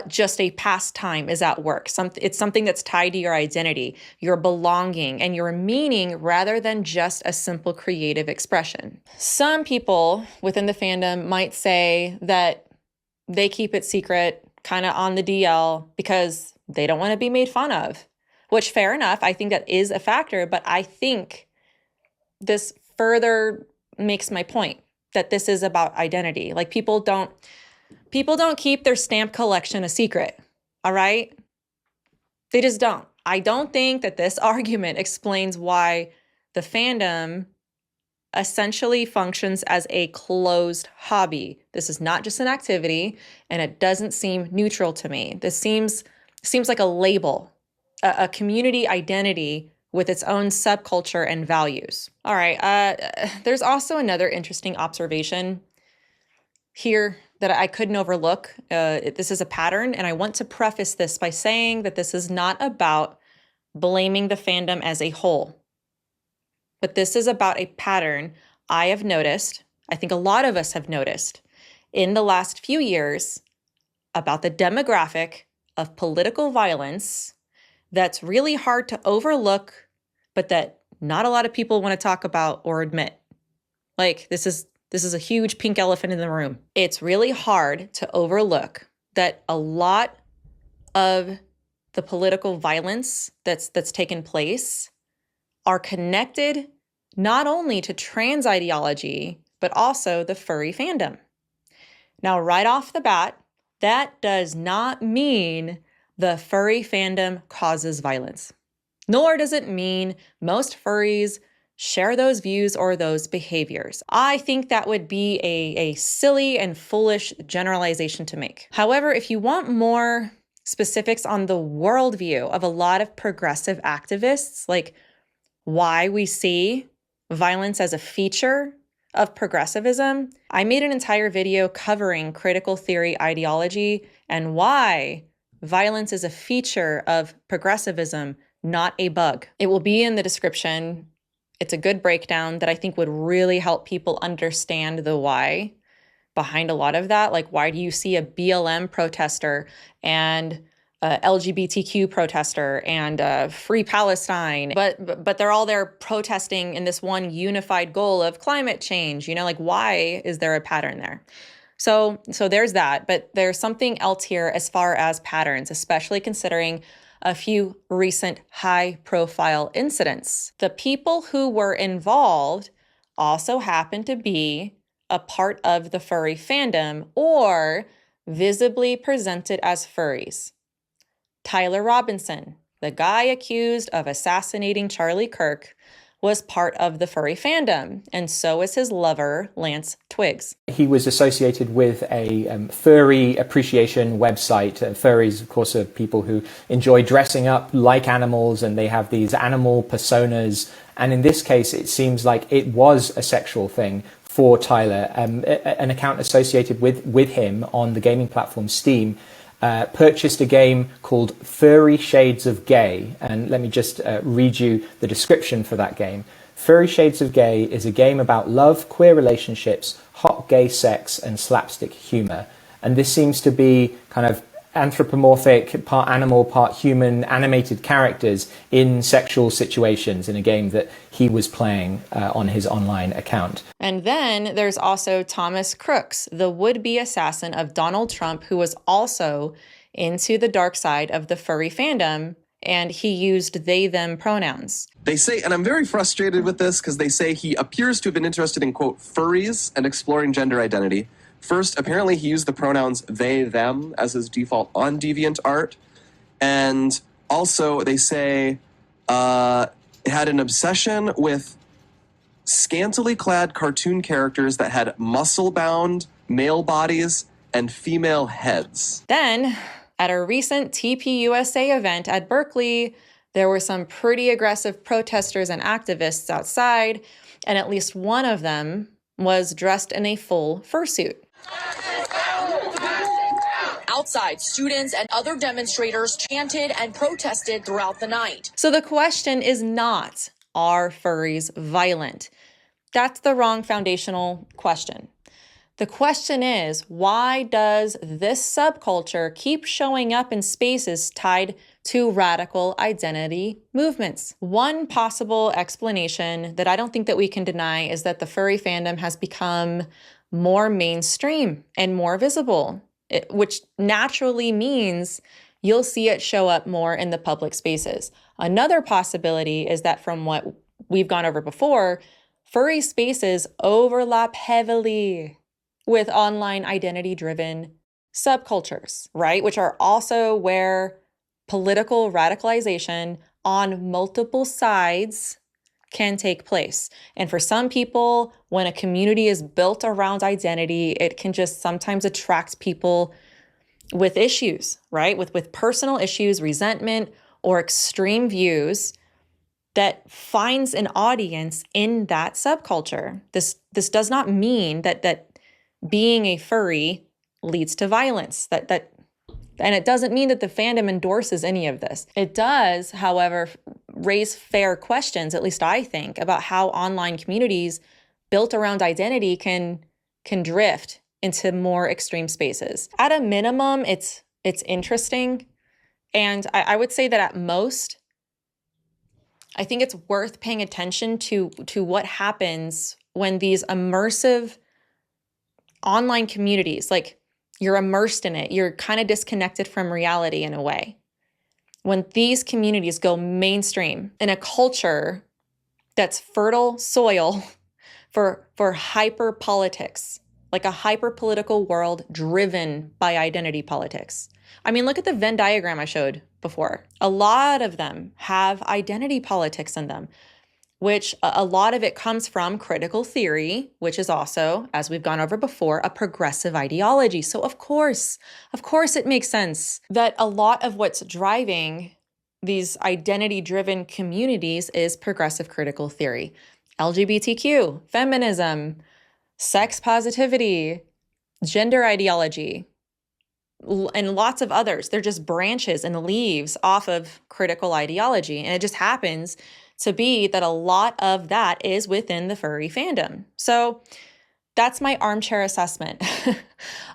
just a pastime is at work. It's something that's tied to your identity, your belonging, and your meaning rather than just a simple creative expression. Some people within the fandom might say that they keep it secret, kind of on the DL, because they don't want to be made fun of, which fair enough. I think that is a factor, but I think this further makes my point that this is about identity. Like people don't keep their stamp collection a secret, all right? They just don't. I don't think that this argument explains why the fandom essentially functions as a closed hobby. This is not just an activity, and it doesn't seem neutral to me. This seems like a label, a community identity with its own subculture and values. All right, there's also another interesting observation here that I couldn't overlook. This is a pattern, and I want to preface this by saying that this is not about blaming the fandom as a whole, but this is about a pattern I have noticed, I think a lot of us have noticed, in the last few years about the demographic of political violence that's really hard to overlook, but that not a lot of people want to talk about or admit. Like, this is a huge pink elephant in the room. It's really hard to overlook that a lot of the political violence that's taken place are connected not only to trans ideology, but also the furry fandom. Now, right off the bat, that does not mean the furry fandom causes violence, nor does it mean most furries share those views or those behaviors. I think that would be a silly and foolish generalization to make. However, if you want more specifics on the worldview of a lot of progressive activists, like why we see violence as a feature of progressivism, I made an entire video covering critical theory ideology and why violence is a feature of progressivism, not a bug. It will be in the description. It's a good breakdown that I think would really help people understand the why behind a lot of that. Like, why do you see a BLM protester and a LGBTQ protester and Free Palestine, but they're all there protesting in this one unified goal of climate change? You know, like, why is there a pattern there? So there's that, but there's something else here as far as patterns, especially considering a few recent high-profile incidents. The people who were involved also happen to be a part of the furry fandom or visibly presented as furries. Tyler Robinson, the guy accused of assassinating Charlie Kirk, was part of the furry fandom, and so is his lover, Lance Twiggs. He was associated with a furry appreciation website. Furries, of course, are people who enjoy dressing up like animals, and they have these animal personas. And in this case, it seems like it was a sexual thing for Tyler. An account associated with him on the gaming platform Steam purchased a game called Furry Shades of Gay. And let me just read you the description for that game. Furry Shades of Gay is a game about love, queer relationships, hot gay sex, and slapstick humor. And this seems to be kind of anthropomorphic, part animal, part human, animated characters in sexual situations in a game that he was playing on his online account. And then there's also Thomas Crooks, the would-be assassin of Donald Trump, who was also into the dark side of the furry fandom, and he used they-them pronouns. They say, and I'm very frustrated with this, because they say he appears to have been interested in, quote, furries and exploring gender identity. First, apparently he used the pronouns they, them as his default on DeviantArt. And also they say had an obsession with scantily clad cartoon characters that had muscle-bound male bodies and female heads. Then, at a recent TPUSA event at Berkeley, there were some pretty aggressive protesters and activists outside, and at least one of them was dressed in a full fursuit. Outside, students and other demonstrators chanted and protested throughout the night. So the question is not, are furries violent? That's the wrong foundational question. The question is, why does this subculture keep showing up in spaces tied to radical identity movements? One possible explanation that I don't think that we can deny is that the furry fandom has become more mainstream and more visible, which naturally means you'll see it show up more in the public spaces. Another possibility is that from what we've gone over before, furry spaces overlap heavily with online identity-driven subcultures, right? Which are also where political radicalization on multiple sides can take place. And for some people, when a community is built around identity, it can just sometimes attract people with issues, right? With personal issues, resentment, or extreme views that finds an audience in that subculture. This does not mean that being a furry leads to violence. And it doesn't mean that the fandom endorses any of this. It does, however, raise fair questions, at least I think, about how online communities built around identity can drift into more extreme spaces. At a minimum, it's interesting. And I would say that at most, I think it's worth paying attention to what happens when these immersive online communities, like you're immersed in it, you're kind of disconnected from reality in a way. When these communities go mainstream in a culture that's fertile soil for hyper politics, like a hyper political world driven by identity politics. I mean, look at the Venn diagram I showed before. A lot of them have identity politics in them, which a lot of it comes from critical theory, which is also, as we've gone over before, a progressive ideology. So of course it makes sense that a lot of what's driving these identity-driven communities is progressive critical theory. LGBTQ, feminism, sex positivity, gender ideology, and lots of others. They're just branches and leaves off of critical ideology. And it just happens to be that a lot of that is within the furry fandom. So that's my armchair assessment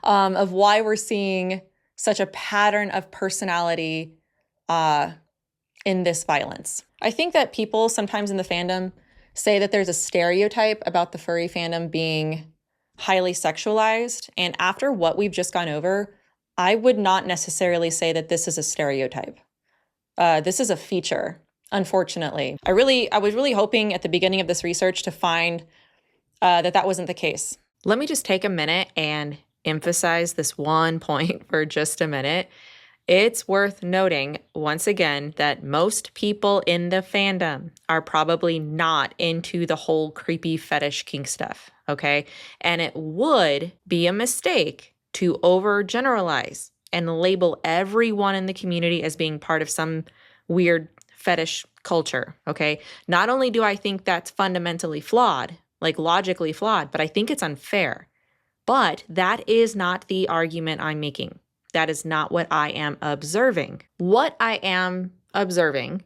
of why we're seeing such a pattern of personality in this violence. I think that people sometimes in the fandom say that there's a stereotype about the furry fandom being highly sexualized. And after what we've just gone over, I would not necessarily say that this is a stereotype. This is a feature. Unfortunately, I was really hoping at the beginning of this research to find that wasn't the case. Let me just take a minute and emphasize this one point for just a minute. It's worth noting, once again, that most people in the fandom are probably not into the whole creepy fetish kink stuff, okay? And it would be a mistake to overgeneralize and label everyone in the community as being part of some weird fetish culture, okay? Not only do I think that's fundamentally flawed, like logically flawed, but I think it's unfair. But that is not the argument I'm making. That is not what I am observing. What I am observing,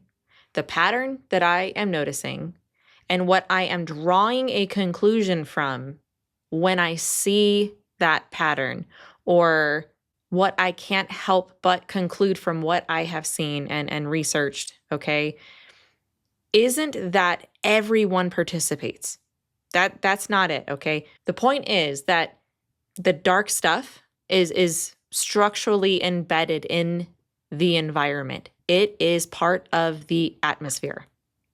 the pattern that I am noticing, and what I am drawing a conclusion from when I see that pattern, or what I can't help but conclude from what I have seen and researched, okay, isn't that everyone participates. That's not it, okay? The point is that the dark stuff is structurally embedded in the environment. It is part of the atmosphere.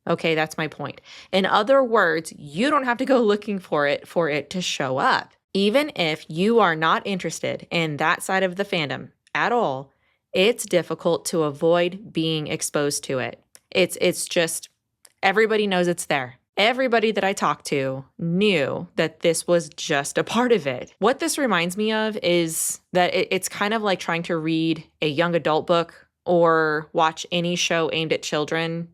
Okay, that's my point. In other words, you don't have to go looking for it to show up. Even if you are not interested in that side of the fandom at all, it's difficult to avoid being exposed to it. It's just, everybody knows it's there. Everybody that I talked to knew that this was just a part of it. What this reminds me of is that it's kind of like trying to read a young adult book or watch any show aimed at children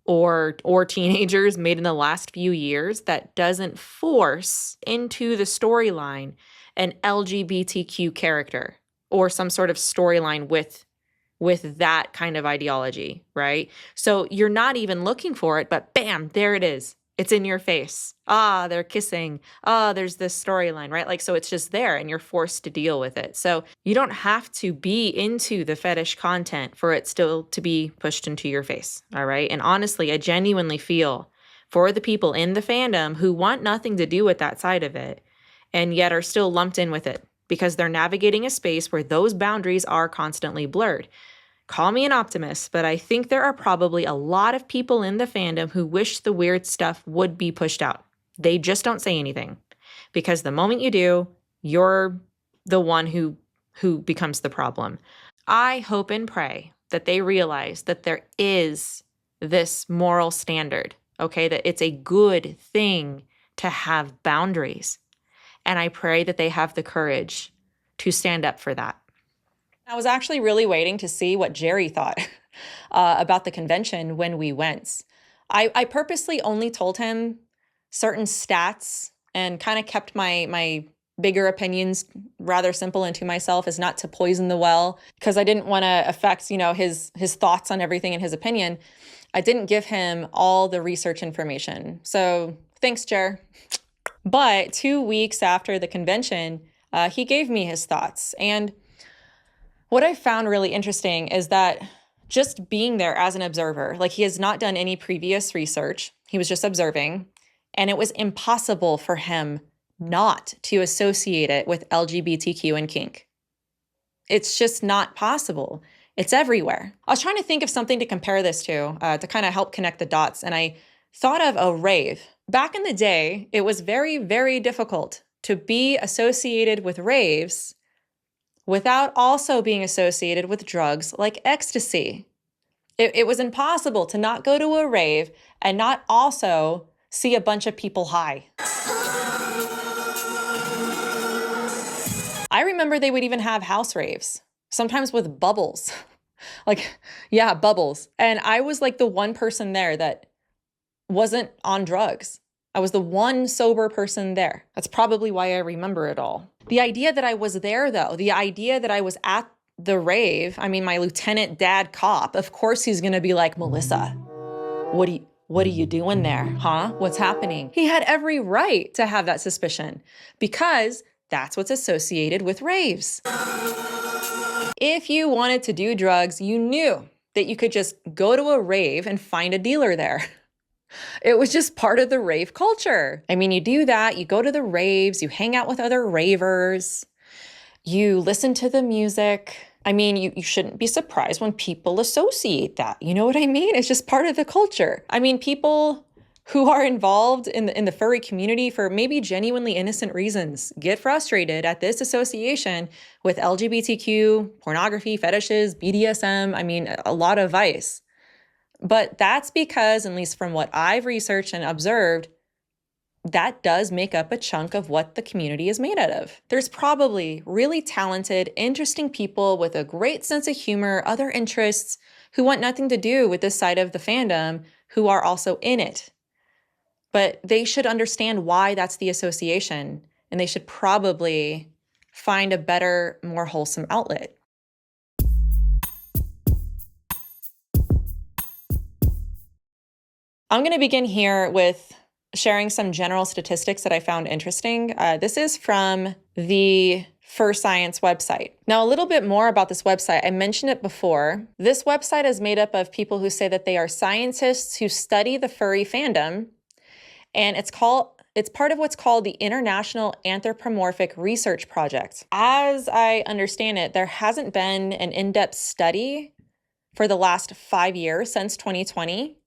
or teenagers made in the last few years that doesn't force into the storyline an LGBTQ character or some sort of storyline with that kind of ideology, right? So you're not even looking for it, but bam, there it is. It's in your face. Ah, they're kissing. Ah, there's this storyline, right? Like, so it's just there and you're forced to deal with it. So you don't have to be into the fetish content for it still to be pushed into your face, all right? And honestly, I genuinely feel for the people in the fandom who want nothing to do with that side of it and yet are still lumped in with it because they're navigating a space where those boundaries are constantly blurred. Call me an optimist, but I think there are probably a lot of people in the fandom who wish the weird stuff would be pushed out. They just don't say anything because the moment you do, you're the one who becomes the problem. I hope and pray that they realize that there is this moral standard, okay, that it's a good thing to have boundaries. And I pray that they have the courage to stand up for that. I was actually really waiting to see what Jerry thought about the convention when we went. I purposely only told him certain stats and kind of kept my bigger opinions rather simple and to myself, as not to poison the well, because I didn't want to affect, his thoughts on everything in his opinion. I didn't give him all the research information. So thanks, Jer. But 2 weeks after the convention, he gave me his thoughts. And what I found really interesting is that just being there as an observer, like he has not done any previous research, he was just observing, and it was impossible for him not to associate it with LGBTQ and kink. It's just not possible. It's everywhere. I was trying to think of something to compare this to kind of help connect the dots, and I thought of a rave. Back in the day, it was very, very difficult to be associated with raves without also being associated with drugs like ecstasy. It was impossible to not go to a rave and not also see a bunch of people high. I remember they would even have house raves, sometimes with bubbles. Bubbles. And I was like the one person there that wasn't on drugs. I was the one sober person there. That's probably why I remember it all. The idea that I was there, though, the idea that I was at the rave, I mean, my lieutenant dad cop, of course he's going to be like, Melissa, what are you doing there? Huh? What's happening? He had every right to have that suspicion because that's what's associated with raves. If you wanted to do drugs, you knew that you could just go to a rave and find a dealer there. It was just part of the rave culture. I mean, you do that, you go to the raves, you hang out with other ravers, you listen to the music. I mean, you shouldn't be surprised when people associate that. You know what I mean? It's just part of the culture. I mean, people who are involved in the furry community for maybe genuinely innocent reasons get frustrated at this association with LGBTQ, pornography, fetishes, BDSM, I mean, a lot of vice. But that's because, at least from what I've researched and observed, that does make up a chunk of what the community is made out of. There's probably really talented, interesting people with a great sense of humor, other interests, who want nothing to do with this side of the fandom, who are also in it. But they should understand why that's the association, and they should probably find a better, more wholesome outlet. I'm going to begin here with sharing some general statistics that I found interesting. This is from the Fur Science website. Now, a little bit more about this website. I mentioned it before. This website is made up of people who say that they are scientists who study the furry fandom, and it's part of what's called the International Anthropomorphic Research Project. As I understand it, there hasn't been an in-depth study for the last 5 years, since 2020,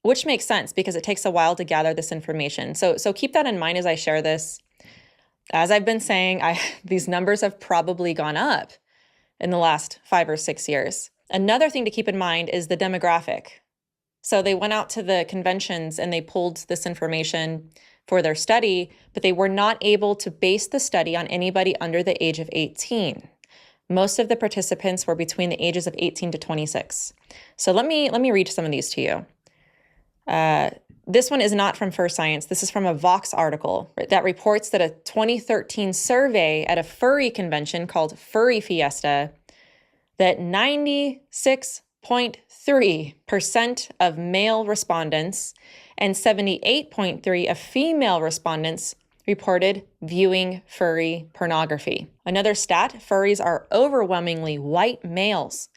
which makes sense because it takes a while to gather this information. So keep that in mind as I share this. As I've been saying, these numbers have probably gone up in the last 5 or 6 years. Another thing to keep in mind is the demographic. So they went out to the conventions and they pulled this information for their study, but they were not able to base the study on anybody under the age of 18. Most of the participants were between the ages of 18 to 26. So let me read some of these to you. This one is not from Fur Science. This is from a Vox article that reports that a 2013 survey at a furry convention called Furry Fiesta, that 96.3% of male respondents and 78.3% of female respondents reported viewing furry pornography. Another stat, furries are overwhelmingly white males.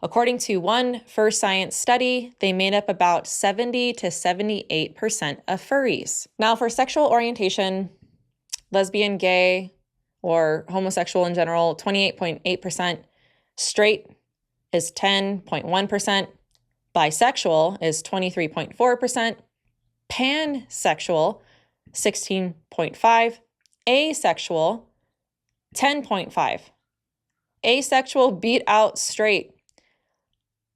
According to one Fur Science study, they made up about 70 to 78% of furries. Now, for sexual orientation, lesbian, gay, or homosexual in general, 28.8%. Straight is 10.1%. Bisexual is 23.4%. Pansexual, 16.5%. Asexual, 10.5%. Asexual beat out straight.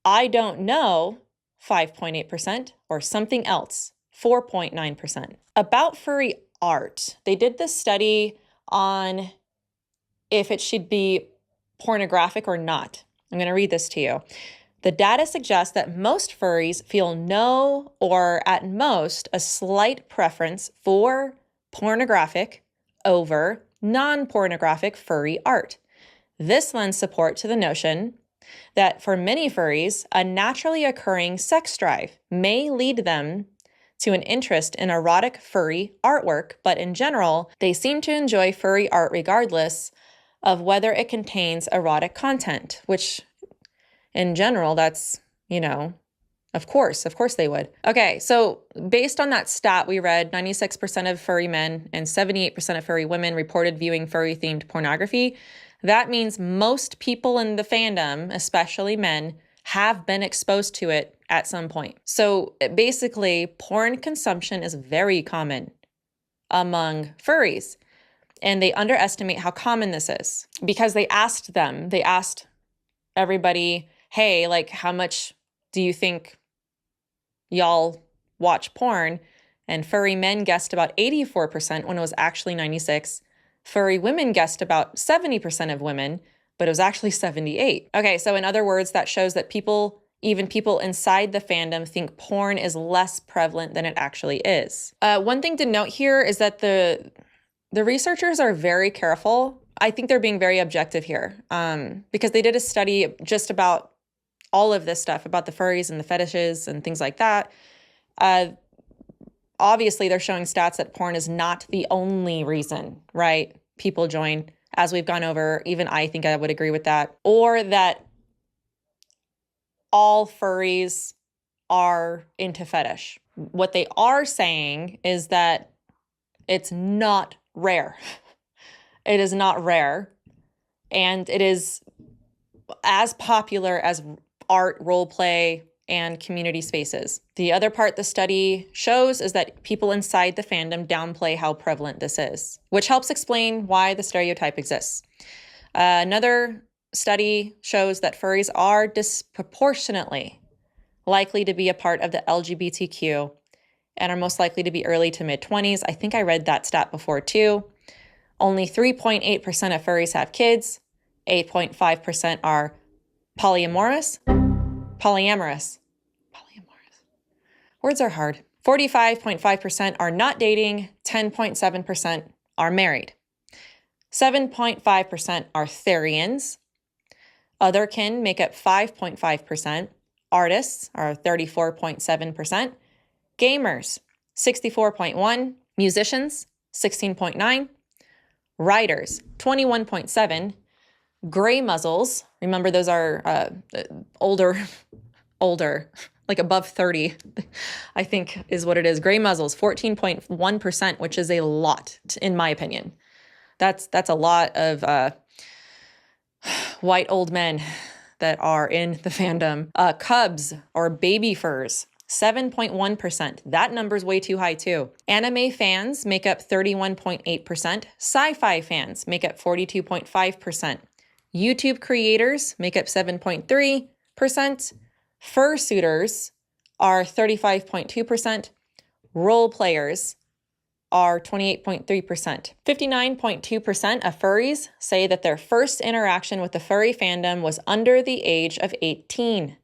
I don't know, 5.8%, or something else, 4.9%. About furry art, they did this study on if it should be pornographic or not. I'm going to read this to you. The data suggests that most furries feel no or at most a slight preference for pornographic over non-pornographic furry art. This lends support to the notion that for many furries, a naturally occurring sex drive may lead them to an interest in erotic furry artwork, but in general, they seem to enjoy furry art regardless of whether it contains erotic content, which in general, that's, of course they would. Okay, so based on that stat we read, 96% of furry men and 78% of furry women reported viewing furry-themed pornography. That means most people in the fandom, especially men, have been exposed to it at some point. So basically, porn consumption is very common among furries. And they underestimate how common this is because they asked everybody, hey, like, how much do you think y'all watch porn? And furry men guessed about 84% when it was actually 96%. Furry women guessed about 70% of women, but it was actually 78%. Okay, so in other words, that shows that even people inside the fandom think porn is less prevalent than it actually is. One thing to note here is that the researchers are very careful. I think they're being very objective here because they did a study just about all of this stuff, about the furries and the fetishes and things like that. Obviously, they're showing stats that porn is not the only reason, right? People join, as we've gone over. Even I think I would agree with that. Or that all furries are into fetish. What they are saying is that it's not rare. It is not rare. And it is as popular as art, role play, and community spaces. The other part the study shows is that people inside the fandom downplay how prevalent this is, which helps explain why the stereotype exists. Another study shows that furries are disproportionately likely to be a part of the LGBTQ and are most likely to be early to mid-20s. I think I read that stat before too. Only 3.8% of furries have kids. 8.5% are polyamorous. Words are hard. 45.5% are not dating. 10.7% are married. 7.5% are Therians. Other kin make up 5.5%. Artists are 34.7%. Gamers, 64.1, musicians, 16.9, writers, 21.7, gray muzzles, remember those are older, like above 30, I think is what it is. Gray muzzles, 14.1%, which is a lot, in my opinion. That's a lot of white old men that are in the fandom. Cubs or baby furs, 7.1%. That number's way too high too. Anime fans make up 31.8%. Sci-fi fans make up 42.5%. YouTube creators make up 7.3%. Fursuiters are 35.2%. Role players are 28.3%. 59.2% of furries say that their first interaction with the furry fandom was under the age of 18.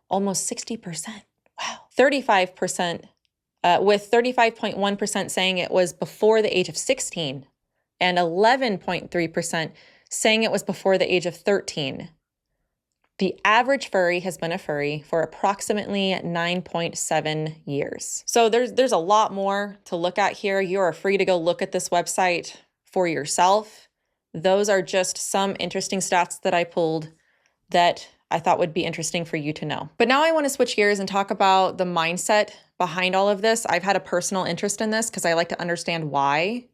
Almost 60%. Wow. 35%, with 35.1% saying it was before the age of 16, and 11.3% saying it was before the age of 13. The average furry has been a furry for approximately 9.7 years. So there's a lot more to look at here. You are free to go look at this website for yourself. Those are just some interesting stats that I pulled that I thought would be interesting for you to know. But now I want to switch gears and talk about the mindset behind all of this. I've had a personal interest in this because I like to understand why,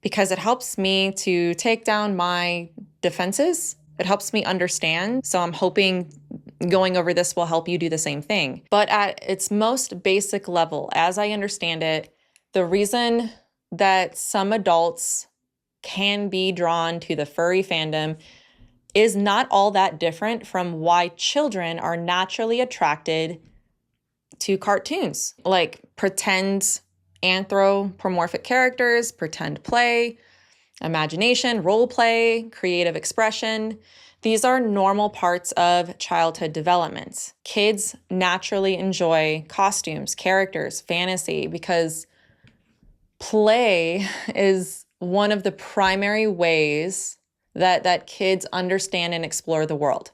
because it helps me to take down my defenses. It helps me understand. So I'm hoping going over this will help you do the same thing. But at its most basic level, as I understand it, the reason that some adults can be drawn to the furry fandom is not all that different from why children are naturally attracted to cartoons, like pretend anthropomorphic characters, pretend play, imagination, role play, creative expression. These are normal parts of childhood development. Kids naturally enjoy costumes, characters, fantasy, because play is one of the primary ways that kids understand and explore the world.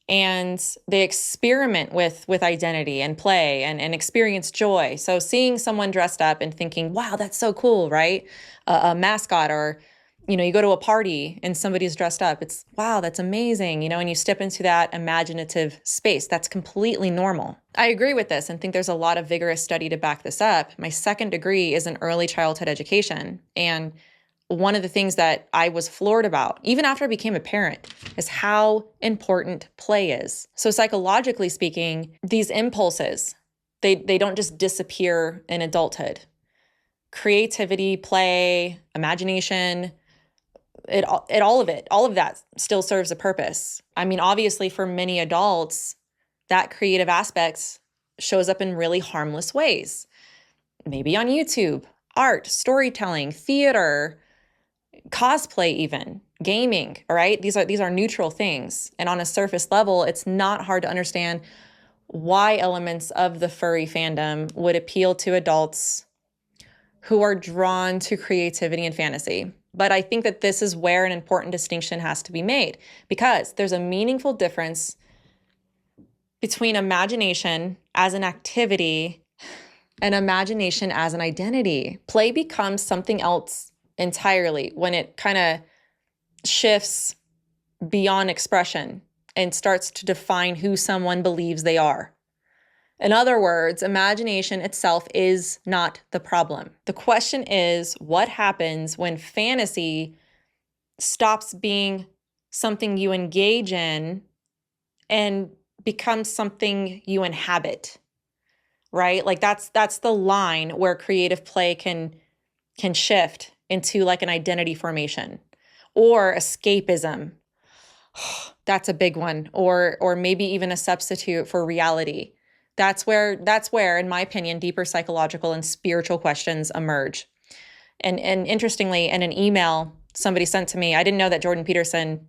And they experiment with identity and play and experience joy. So seeing someone dressed up and thinking, wow, that's so cool, right? A mascot, or, you go to a party and somebody's dressed up. It's, wow, that's amazing, and you step into that imaginative space. That's completely normal. I agree with this and think there's a lot of vigorous study to back this up. My second degree is in early childhood education. And one of the things that I was floored about, even after I became a parent, is how important play is. So psychologically speaking, these impulses, they don't just disappear in adulthood. Creativity, play, imagination, all of that still serves a purpose. I mean, obviously for many adults, that creative aspect shows up in really harmless ways. Maybe on YouTube, art, storytelling, theater, cosplay, even gaming. All right, these are neutral things, and on a surface level, it's not hard to understand why elements of the furry fandom would appeal to adults who are drawn to creativity and fantasy. But I think that this is where an important distinction has to be made, because there's a meaningful difference between imagination as an activity and imagination as an identity. Play becomes something else entirely when it kind of shifts beyond expression and starts to define who someone believes they are. In other words, imagination itself is not the problem. The question is, what happens when fantasy stops being something you engage in and becomes something you inhabit, right? Like that's the line where creative play can shift into like an identity formation or escapism. That's a big one. Or maybe even a substitute for reality. That's where, in my opinion, deeper psychological and spiritual questions emerge. And interestingly, in an email somebody sent to me, I didn't know that Jordan Peterson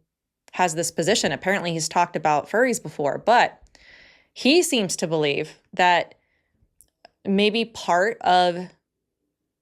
has this position. Apparently he's talked about furries before, but he seems to believe that maybe part of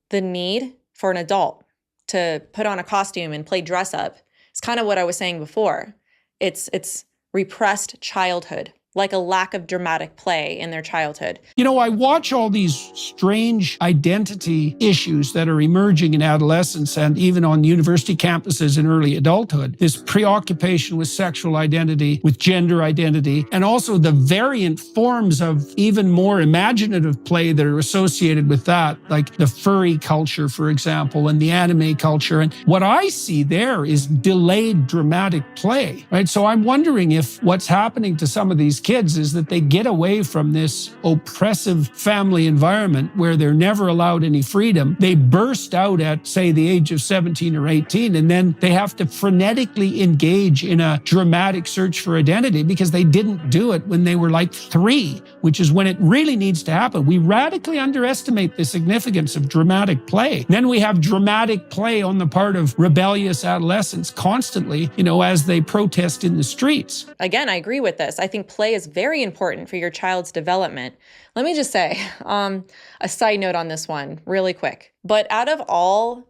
the need for an adult to put on a costume and play dress up is kind of what I was saying before. It's repressed childhood. like a lack of dramatic play in their childhood. You know, I watch all these strange identity issues that are emerging in adolescence and even on university campuses in early adulthood. This preoccupation with sexual identity, with gender identity, and also the variant forms of even more imaginative play that are associated with that, like the furry culture, for example, and the anime culture. And what I see there is delayed dramatic play, right? So I'm wondering if what's happening to some of these kids is that they get away from this oppressive family environment where they're never allowed any freedom. They burst out at, say, the age of 17 or 18, and then they have to frenetically engage in a dramatic search for identity because they didn't do it when they were like 3, which is when it really needs to happen. We radically underestimate the significance of dramatic play. Then we have dramatic play on the part of rebellious adolescents constantly, you know, as they protest in the streets. Again, I agree with this. I think play is very important for your child's development. Let me just say, a side note on this one, really quick. But out of all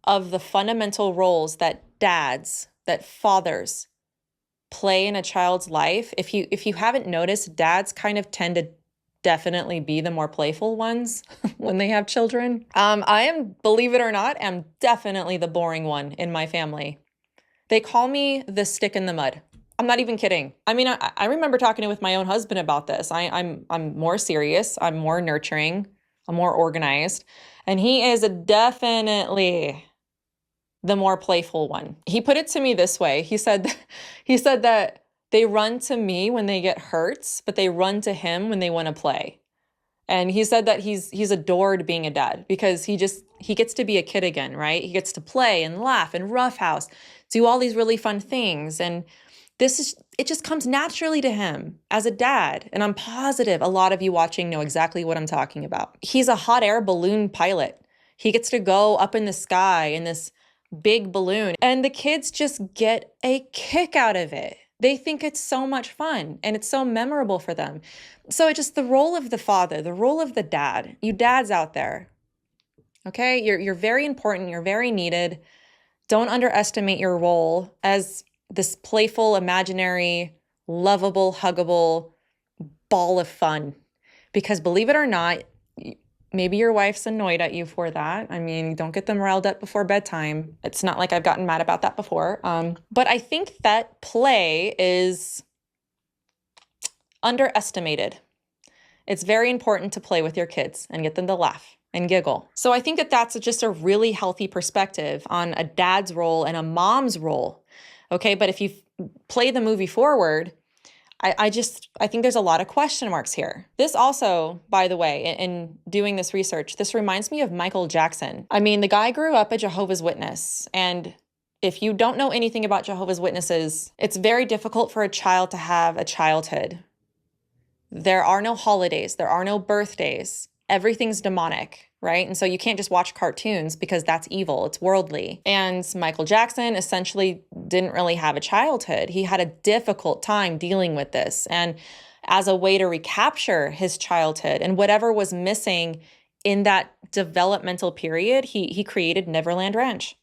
of the fundamental roles that dads, that fathers play in a child's life, if you haven't noticed, dads kind of tend to definitely be the more playful ones when they have children. I am, believe it or not, am definitely the boring one in my family. They call me the stick in the mud. I'm not even kidding. I mean, I remember talking with my own husband about this. I'm more serious. I'm more nurturing. I'm more organized. And he is definitely the more playful one. He put it to me this way. He said that they run to me when they get hurt, but they run to him when they want to play. And he said that he's adored being a dad because he gets to be a kid again, right? He gets to play and laugh and roughhouse, do all these really fun things. And it just comes naturally to him as a dad. And I'm positive a lot of you watching know exactly what I'm talking about. He's a hot air balloon pilot. He gets to go up in the sky in this big balloon, and the kids just get a kick out of it. They think it's so much fun and it's so memorable for them. So it's just the role of the father, the role of the dad, you dads out there, okay? You're very important. You're very needed. Don't underestimate your role as this playful, imaginary, lovable, huggable ball of fun. Because believe it or not, maybe your wife's annoyed at you for that. I mean, don't get them riled up before bedtime. It's not like I've gotten mad about that before. But I think that play is underestimated. It's very important to play with your kids and get them to laugh and giggle. So I think that that's just a really healthy perspective on a dad's role and a mom's role. Okay, but if you play the movie forward, I think there's a lot of question marks here. This also, by the way, in doing this research, this reminds me of Michael Jackson. I mean, the guy grew up a Jehovah's Witness. And if you don't know anything about Jehovah's Witnesses, it's very difficult for a child to have a childhood. There are no holidays. There are no birthdays. Everything's demonic, right? And so you can't just watch cartoons because that's evil. It's worldly. And Michael Jackson essentially didn't really have a childhood. He had a difficult time dealing with this. And as a way to recapture his childhood and whatever was missing in that developmental period, he created Neverland Ranch,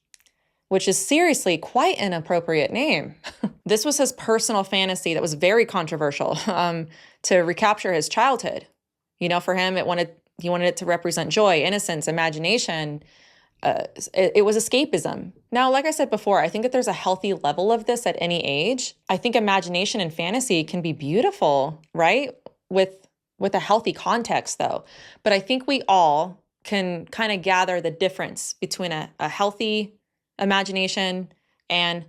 which is seriously quite an appropriate name. This was his personal fantasy that was very controversial to recapture his childhood. You know, for him, he wanted it to represent joy, innocence, imagination. It was escapism. Now, like I said before, I think that there's a healthy level of this at any age. I think imagination and fantasy can be beautiful, right? With a healthy context, though. But I think we all can kind of gather the difference between a healthy imagination and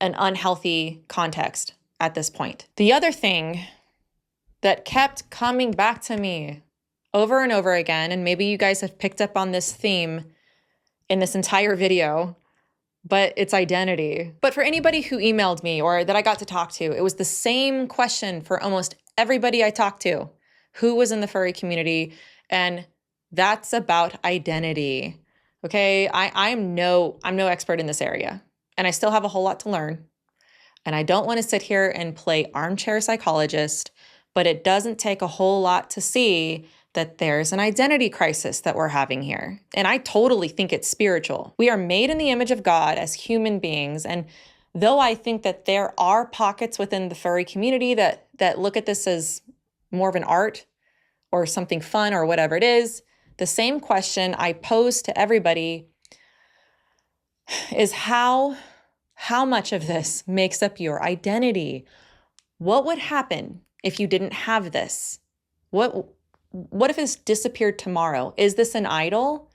an unhealthy context at this point. The other thing that kept coming back to me over and over again, and maybe you guys have picked up on this theme in this entire video, but it's identity. But for anybody who emailed me or that I got to talk to, it was the same question for almost everybody I talked to who was in the furry community, and that's about identity. Okay, I'm no expert in this area, and I still have a whole lot to learn. And I don't want to sit here and play armchair psychologist, but it doesn't take a whole lot to see that there's an identity crisis that we're having here. And I totally think it's spiritual. We are made in the image of God as human beings, and Though I think that there are pockets within the furry community that look at this as more of an art or something fun or whatever it is, the same question I pose to everybody is how much of this makes up your identity? What would happen if you didn't have this? What if this disappeared tomorrow? Is this an idol?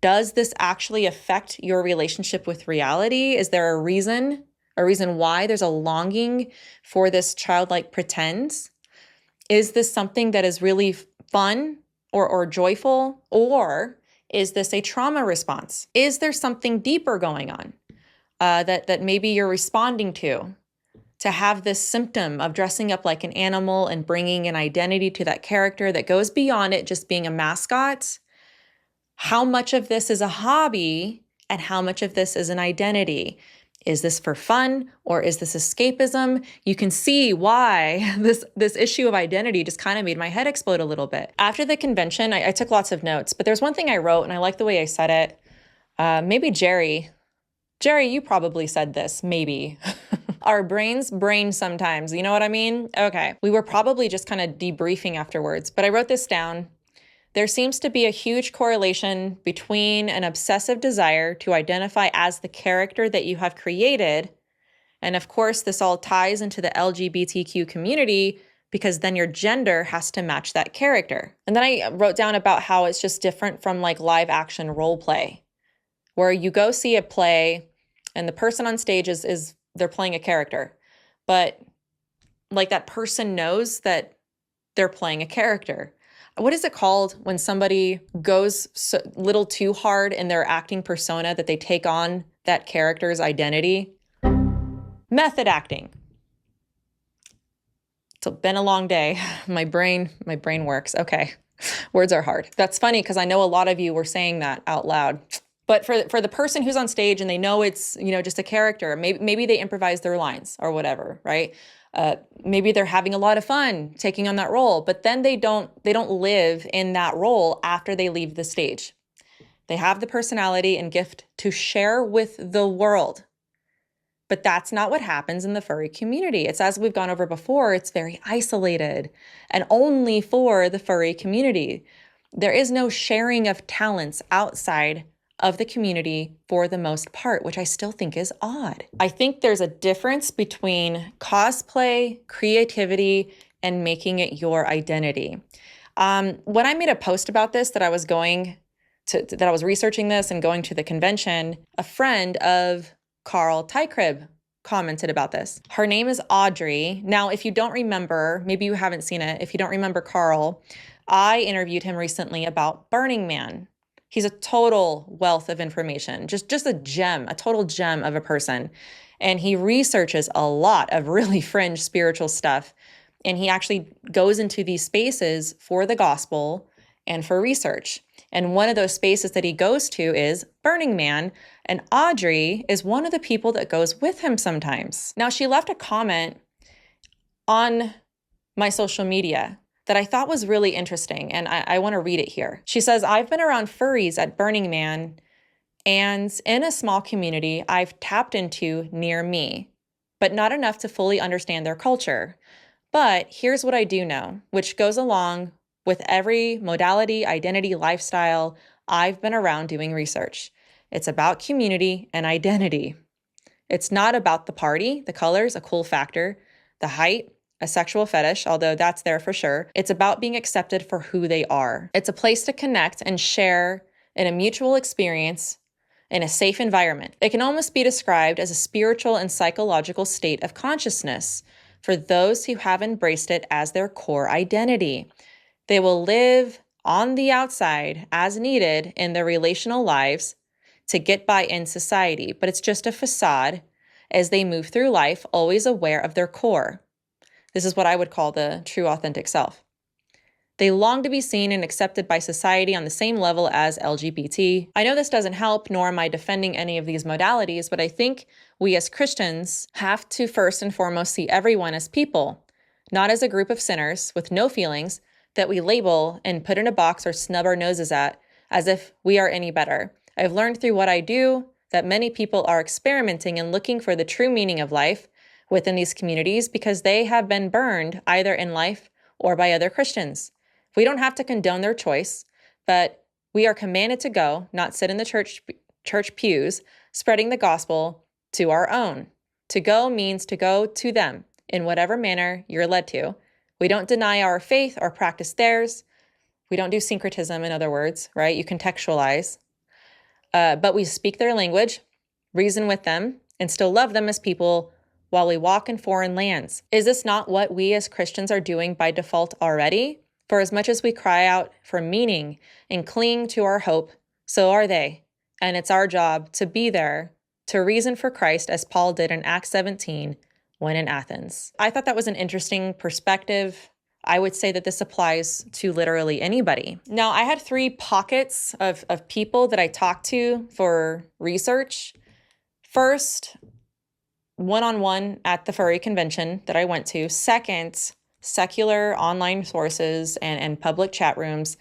Does this actually affect your relationship with reality? Is there a reason why there's a longing for this childlike pretend? Is this something that is really fun or joyful? Or is this a trauma response? Is there something deeper going on that maybe you're responding to have this symptom of dressing up like an animal and bringing an identity to that character that goes beyond it just being a mascot? How much of this is a hobby and how much of this is an identity? Is this for fun or is this escapism? You can see why this issue of identity just kind of made my head explode a little bit. After the convention, I took lots of notes, but there's one thing I wrote and I like the way I said it. Maybe Jerry, you probably said this, maybe. Our brains brain sometimes, you know what I mean? Okay, we were probably just kind of debriefing afterwards, but I wrote this down. There seems to be a huge correlation between an obsessive desire to identify as the character that you have created. And of course, this all ties into the LGBTQ community because then your gender has to match that character. And then I wrote down about how it's just different from like live action role play, where you go see a play and the person on stage is they're playing a character, but like that person knows that they're playing a character. What is it called when somebody goes a little too hard in their acting persona that they take on that character's identity? Method acting. It's been a long day. My brain works. Okay. Words are hard. That's funny because I know a lot of you were saying that out loud. But for the person who's on stage and they know it's, just a character, maybe they improvise their lines or whatever, right? Maybe they're having a lot of fun taking on that role, but then they don't live in that role after they leave the stage. They have the personality and gift to share with the world. But that's not what happens in the furry community. It's, as we've gone over before, it's very isolated and only for the furry community. There is no sharing of talents outside of the community for the most part, which I still think is odd. I think there's a difference between cosplay, creativity, and making it your identity. When I made a post about this, that I was researching this and going to the convention, a friend of Carl Tykrib commented about this. Her name is Audrey. Now, if you don't remember, maybe you haven't seen it, if you don't remember Carl, I interviewed him recently about Burning Man. He's a total wealth of information, just a gem, a total gem of a person. And he researches a lot of really fringe spiritual stuff. And he actually goes into these spaces for the gospel and for research. And one of those spaces that he goes to is Burning Man. And Audrey is one of the people that goes with him sometimes. Now, she left a comment on my social media that I thought was really interesting, and I want to read it here. She says, I've been around furries at Burning Man, and in a small community I've tapped into near me, but not enough to fully understand their culture. But here's what I do know, which goes along with every modality, identity, lifestyle I've been around doing research. It's about community and identity. It's not about the party, the colors, a cool factor, the height, a sexual fetish, although that's there for sure. It's about being accepted for who they are. It's a place to connect and share in a mutual experience in a safe environment. It can almost be described as a spiritual and psychological state of consciousness for those who have embraced it as their core identity. They will live on the outside as needed in their relational lives to get by in society, but it's just a facade as they move through life, always aware of their core. This is what I would call the true authentic self. They long to be seen and accepted by society on the same level as LGBT. I know this doesn't help, nor am I defending any of these modalities, but I think we as Christians have to first and foremost see everyone as people, not as a group of sinners with no feelings that we label and put in a box or snub our noses at as if we are any better. I've learned through what I do that many people are experimenting and looking for the true meaning of life within these communities because they have been burned either in life or by other Christians. We don't have to condone their choice, but we are commanded to go, not sit in the church pews, spreading the gospel to our own. To go means to go to them in whatever manner you're led to. We don't deny our faith or practice theirs. We don't do syncretism, in other words, right? You contextualize. But we speak their language, reason with them, and still love them as people while we walk in foreign lands. Is this not what we as Christians are doing by default already? For as much as we cry out for meaning and cling to our hope, so are they. And it's our job to be there, to reason for Christ as Paul did in Acts 17 when in Athens. I thought that was an interesting perspective. I would say that this applies to literally anybody. Now, I had 3 pockets of people that I talked to for research. First, one-on-one at the furry convention that I went to. Second, secular online sources and public chat rooms.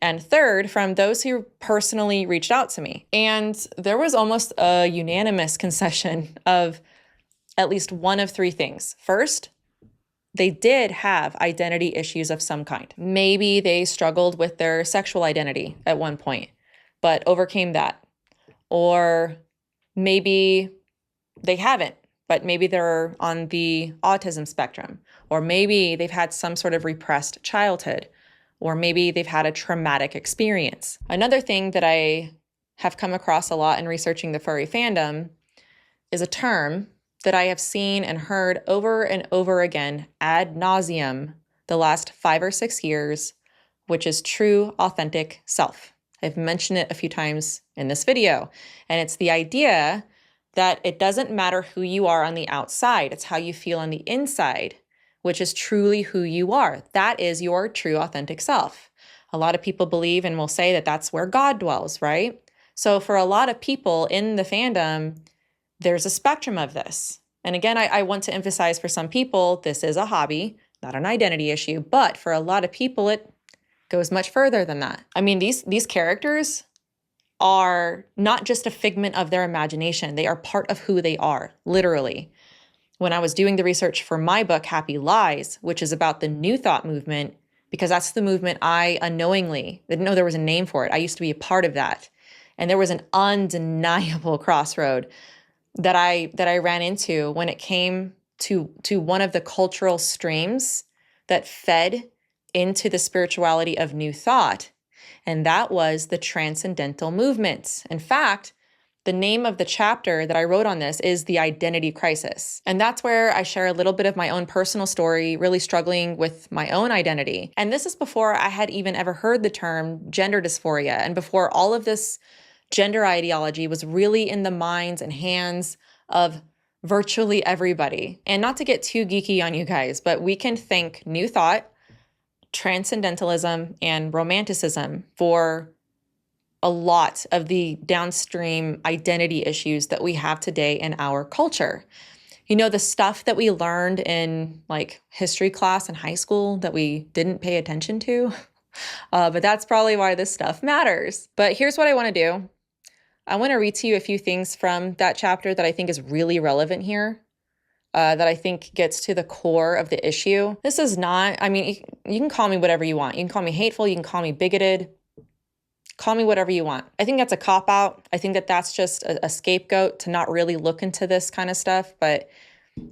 And third, from those who personally reached out to me. And there was almost a unanimous concession of at least one of 3 things. First, they did have identity issues of some kind. Maybe they struggled with their sexual identity at one point, but overcame that. Or maybe they haven't, but maybe they're on the autism spectrum. Or maybe they've had some sort of repressed childhood. Or maybe they've had a traumatic experience. Another thing that I have come across a lot in researching the furry fandom is a term that I have seen and heard over and over again ad nauseum the last 5 or 6 years, which is true, authentic self. I've mentioned it a few times in this video, and it's the idea that it doesn't matter who you are on the outside, it's how you feel on the inside, which is truly who you are. That is your true, authentic self. A lot of people believe and will say that that's where God dwells, right? So for a lot of people in the fandom, there's a spectrum of this. And again, I want to emphasize for some people, this is a hobby, not an identity issue. But for a lot of people, it goes much further than that. I mean, these characters are not just a figment of their imagination. They are part of who they are, literally. When I was doing the research for my book, Happy Lies, which is about the New Thought movement, because that's the movement I unknowingly didn't know there was a name for it. I used to be a part of that. And there was an undeniable crossroad that I ran into when it came to one of the cultural streams that fed into the spirituality of New Thought. And that was the Transcendental Movement. In fact, the name of the chapter that I wrote on this is The Identity Crisis. And that's where I share a little bit of my own personal story, really struggling with my own identity. And this is before I had even ever heard the term gender dysphoria, and before all of this gender ideology was really in the minds and hands of virtually everybody. And not to get too geeky on you guys, but we can thank New Thought, Transcendentalism, and Romanticism for a lot of the downstream identity issues that we have today in our culture. You know, the stuff that we learned in like history class in high school that we didn't pay attention to, but that's probably why this stuff matters. But here's what I want to do. I want to read to you a few things from that chapter that I think is really relevant here, that I think gets to the core of the issue. This is not, I mean, you can call me whatever you want. You can call me hateful. You can call me bigoted. Call me whatever you want. I think that's a cop-out. I think that that's just a scapegoat to not really look into this kind of stuff, but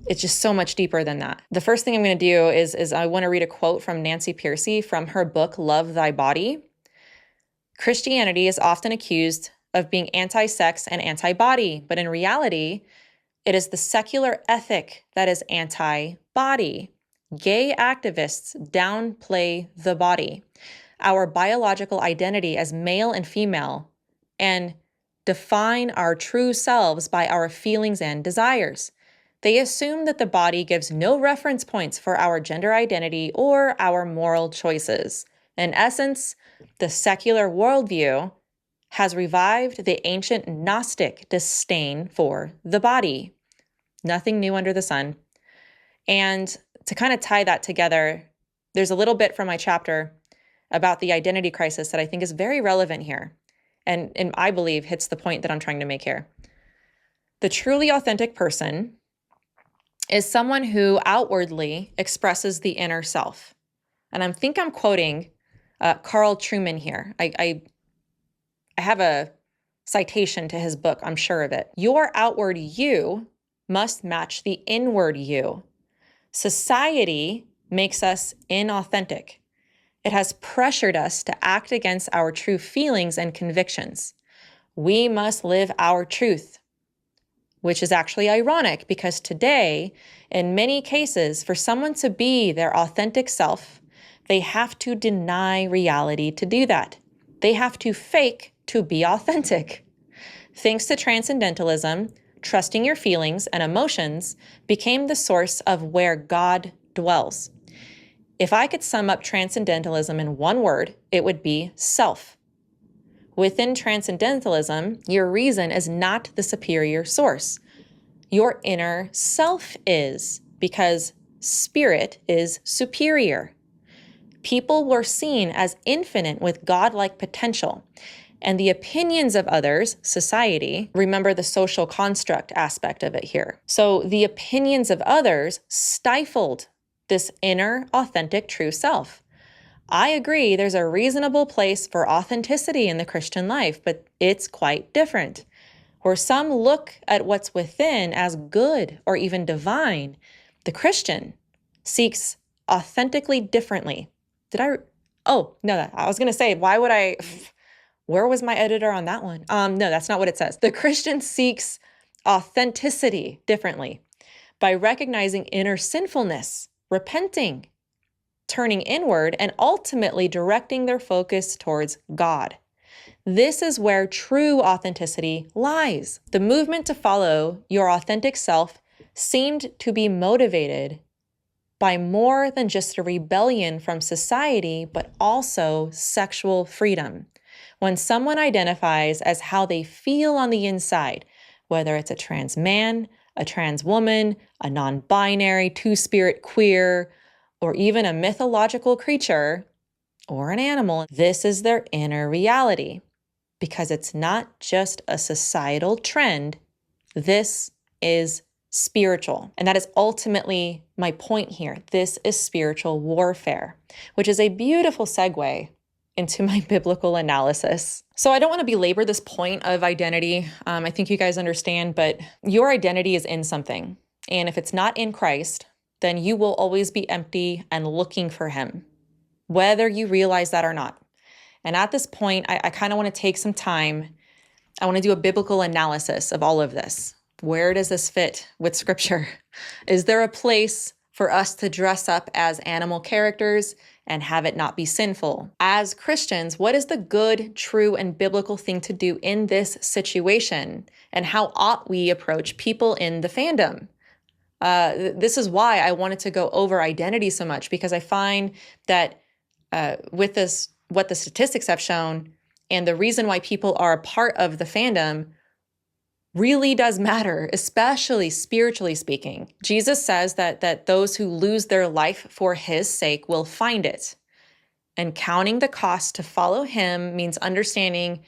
it's just so much deeper than that. The first thing I'm going to do is I want to read a quote from Nancy Pearcey from her book, Love Thy Body. Christianity is often accused of being anti-sex and anti-body, but in reality, it is the secular ethic that is anti-body. Gay activists downplay the body, our biological identity as male and female, and define our true selves by our feelings and desires. They assume that the body gives no reference points for our gender identity or our moral choices. In essence, the secular worldview has revived the ancient Gnostic disdain for the body. Nothing new under the sun. And to kind of tie that together, there's a little bit from my chapter about the identity crisis that I think is very relevant here, and I believe hits the point that I'm trying to make here. The truly authentic person is someone who outwardly expresses the inner self. And I think I'm quoting Carl Trueman here. I have a citation to his book, I'm sure of it. Your outward you must match the inward you. Society makes us inauthentic. It has pressured us to act against our true feelings and convictions. We must live our truth, which is actually ironic because today, in many cases, for someone to be their authentic self, they have to deny reality to do that. They have to fake to be authentic. Thanks to transcendentalism, trusting your feelings and emotions became the source of where God dwells. If I could sum up transcendentalism in one word, it would be self. Within transcendentalism, your reason is not the superior source. Your inner self is, because spirit is superior. People were seen as infinite with godlike potential, and the opinions of others, society, remember the social construct aspect of it here. So the opinions of others stifled this inner, authentic, true self. I agree there's a reasonable place for authenticity in the Christian life, but it's quite different. Where some look at what's within as good or even divine, the Christian seeks authentically differently. Oh, no, I was going to say, where was my editor on that one? No, that's not what it says. The Christian seeks authenticity differently by recognizing inner sinfulness, repenting, turning inward, and ultimately directing their focus towards God. This is where true authenticity lies. The movement to follow your authentic self seemed to be motivated by more than just a rebellion from society, but also sexual freedom. When someone identifies as how they feel on the inside, whether it's a trans man, a trans woman, a non-binary, two-spirit queer, or even a mythological creature or an animal, this is their inner reality. Because it's not just a societal trend, this is spiritual. And that is ultimately my point here. This is spiritual warfare, which is a beautiful segue into my biblical analysis. So I don't want to belabor this point of identity. I think you guys understand, but your identity is in something. And if it's not in Christ, then you will always be empty and looking for him, whether you realize that or not. And at this point, I kind of want to take some time. I want to do a biblical analysis of all of this. Where does this fit with scripture? Is there a place for us to dress up as animal characters and have it not be sinful? As Christians, what is the good, true, and biblical thing to do in this situation? And how ought we approach people in the fandom? This is why I wanted to go over identity so much, because I find that with this, what the statistics have shown and the reason why people are a part of the fandom really does matter, especially spiritually speaking. Jesus says that those who lose their life for his sake will find it. And counting the cost to follow him means understanding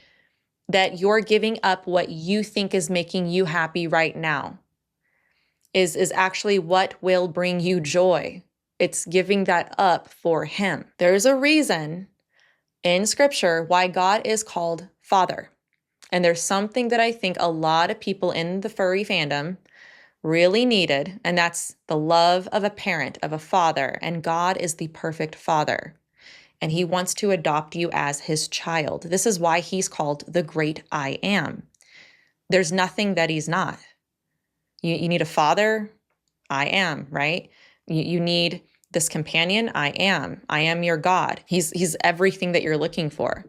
that you're giving up what you think is making you happy right now, is actually what will bring you joy. It's giving that up for him. There's a reason in scripture why God is called Father. And there's something that I think a lot of people in the furry fandom really needed, and that's the love of a parent, of a father. And God is the perfect father. And he wants to adopt you as his child. This is why he's called the great I am. There's nothing that he's not. You need a father? I am, right? You need this companion? I am. I am your God. He's everything that you're looking for.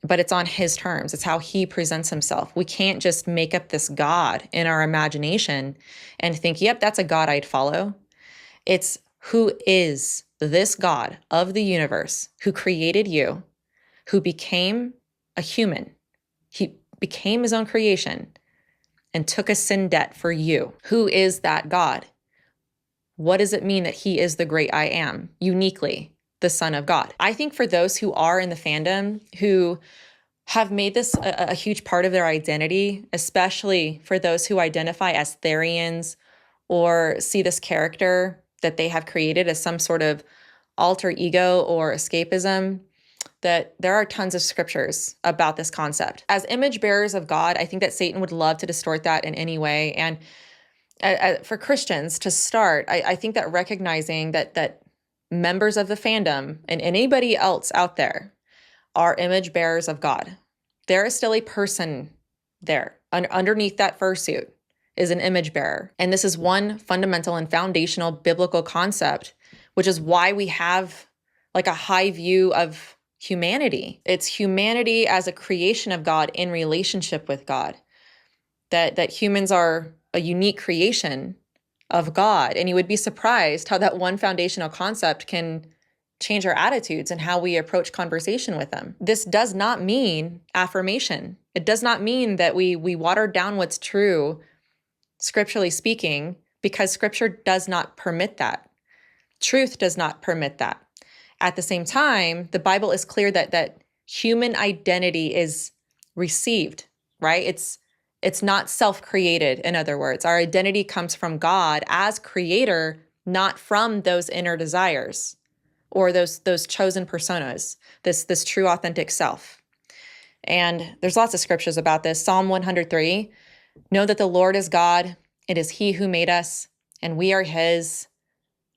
But it's on his terms. It's how he presents himself. We can't just make up this God in our imagination and think, yep, that's a God I'd follow. It's who is this God of the universe who created you, who became a human. He became his own creation and took a sin debt for you. Who is that God? What does it mean that he is the great I am, uniquely the Son of God? I think for those who are in the fandom, who have made this a huge part of their identity, especially for those who identify as Therians or see this character that they have created as some sort of alter ego or escapism, that there are tons of scriptures about this concept. As image bearers of God, I think that Satan would love to distort that in any way. And for Christians to start, I think that recognizing that members of the fandom and anybody else out there are image bearers of God. There is still a person there. Underneath that fursuit is an image bearer. And this is one fundamental and foundational biblical concept, which is why we have like a high view of humanity. It's humanity as a creation of God in relationship with God. That humans are a unique creation of God. And you would be surprised how that one foundational concept can change our attitudes and how we approach conversation with them. This does not mean affirmation. It does not mean that we water down what's true, scripturally speaking, because scripture does not permit that. Truth does not permit that. At the same time, the Bible is clear that human identity is received, right? It's not self-created, in other words. Our identity comes from God as creator, not from those inner desires or those chosen personas, this true authentic self. And there's lots of scriptures about this. Psalm 103, know that the Lord is God. It is he who made us, and we are his.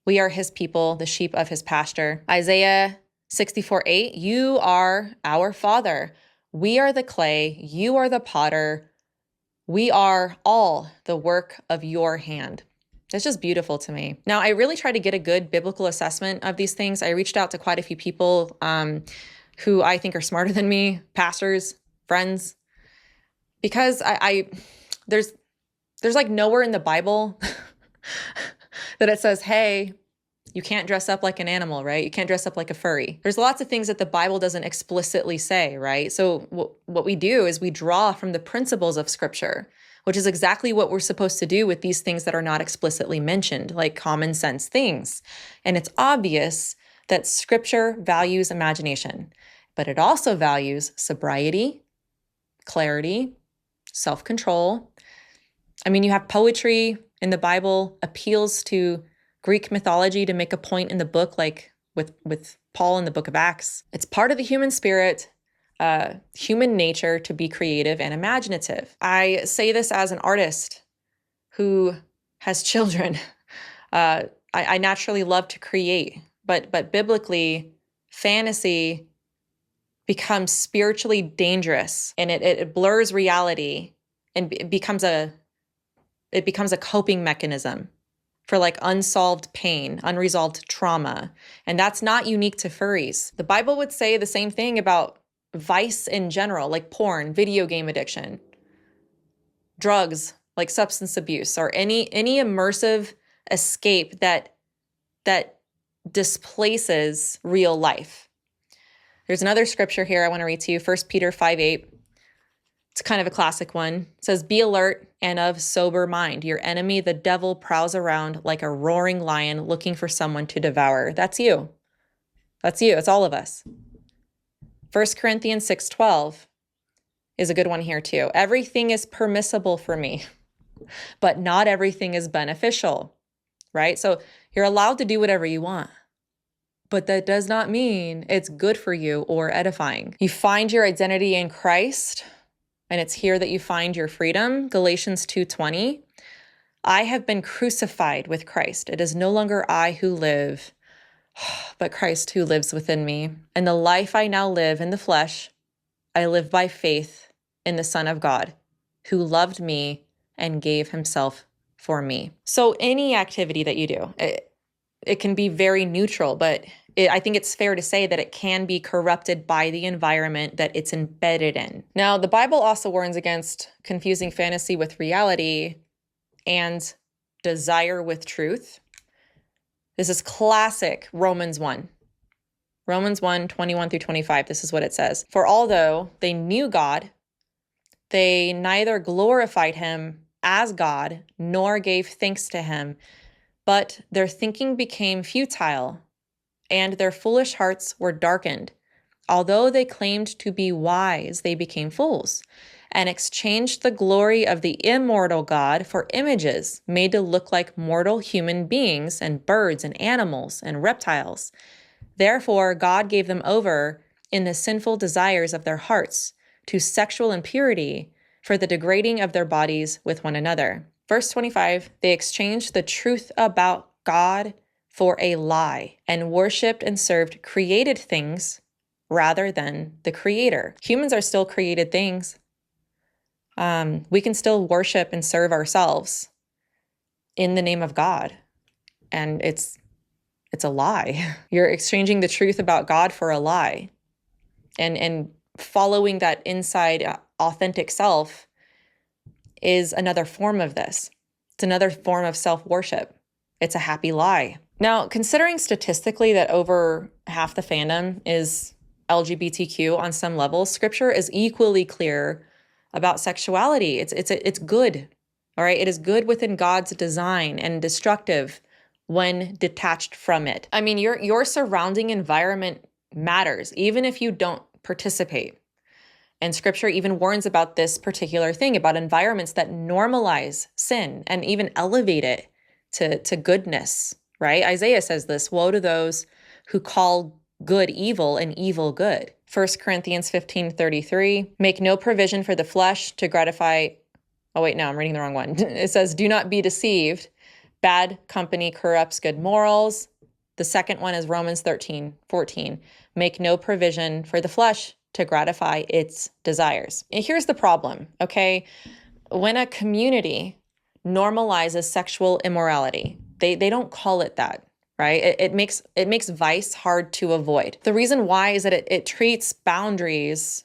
We are his people, the sheep of his pasture. Isaiah 64:8, you are our Father. We are the clay. You are the potter. We are all the work of your hand. That's just beautiful to me. Now, I really try to get a good biblical assessment of these things. I reached out to quite a few people who I think are smarter than me, pastors, friends, because there's like nowhere in the Bible that it says, hey, you can't dress up like an animal, right? You can't dress up like a furry. There's lots of things that the Bible doesn't explicitly say, right? So what we do is we draw from the principles of scripture, which is exactly what we're supposed to do with these things that are not explicitly mentioned, like common sense things. And it's obvious that scripture values imagination, but it also values sobriety, clarity, self-control. I mean, you have poetry in the Bible appeals to Greek mythology to make a point in the book, like with Paul in the book of Acts. It's part of the human spirit, human nature to be creative and imaginative. I say this as an artist who has children. I naturally love to create, but biblically, fantasy becomes spiritually dangerous, and it blurs reality and it becomes a coping mechanism for like unsolved pain, unresolved trauma. And that's not unique to furries. The Bible would say the same thing about vice in general, like porn, video game addiction, drugs, like substance abuse, or any immersive escape that displaces real life. There's another scripture here I want to read to you, 1 Peter 5:8. It's kind of a classic one. It says, be alert and of sober mind. Your enemy, the devil, prowls around like a roaring lion looking for someone to devour. That's you. That's you. It's all of us. 1 Corinthians 6:12 is a good one here too. Everything is permissible for me, but not everything is beneficial, right? So you're allowed to do whatever you want, but that does not mean it's good for you or edifying. You find your identity in Christ, and it's here that you find your freedom. Galatians 2:20, I have been crucified with Christ. It is no longer I who live, but Christ who lives within me. And the life I now live in the flesh, I live by faith in the Son of God, who loved me and gave himself for me. So any activity that you do, it can be very neutral, but I think it's fair to say that it can be corrupted by the environment that it's embedded in. Now, the Bible also warns against confusing fantasy with reality and desire with truth. This is classic Romans 1. Romans 1:21-25, this is what it says. For although they knew God, they neither glorified him as God nor gave thanks to him, but their thinking became futile, and their foolish hearts were darkened. Although they claimed to be wise, they became fools and exchanged the glory of the immortal God for images made to look like mortal human beings and birds and animals and reptiles. Therefore, God gave them over in the sinful desires of their hearts to sexual impurity for the degrading of their bodies with one another. Verse 25, they exchanged the truth about God for a lie and worshiped and served created things rather than the Creator. Humans are still created things. We can still worship and serve ourselves in the name of God. And it's a lie. You're exchanging the truth about God for a lie. And following that inside authentic self is another form of this. It's another form of self-worship. It's a happy lie. Now, considering statistically that over half the fandom is LGBTQ on some level, scripture is equally clear about sexuality. It's good, all right? It is good within God's design and destructive when detached from it. I mean, your surrounding environment matters, even if you don't participate. And scripture even warns about this particular thing, about environments that normalize sin and even elevate it to goodness, right? Isaiah says this, woe to those who call good evil and evil good. 1 Corinthians 15:33, make no provision for the flesh to gratify, oh wait, no, I'm reading the wrong one. It says, do not be deceived. Bad company corrupts good morals. The second one is Romans 13:14, make no provision for the flesh to gratify its desires. And here's the problem, okay? When a community normalizes sexual immorality, they don't call it that, right? It makes vice hard to avoid. The reason why is that it treats boundaries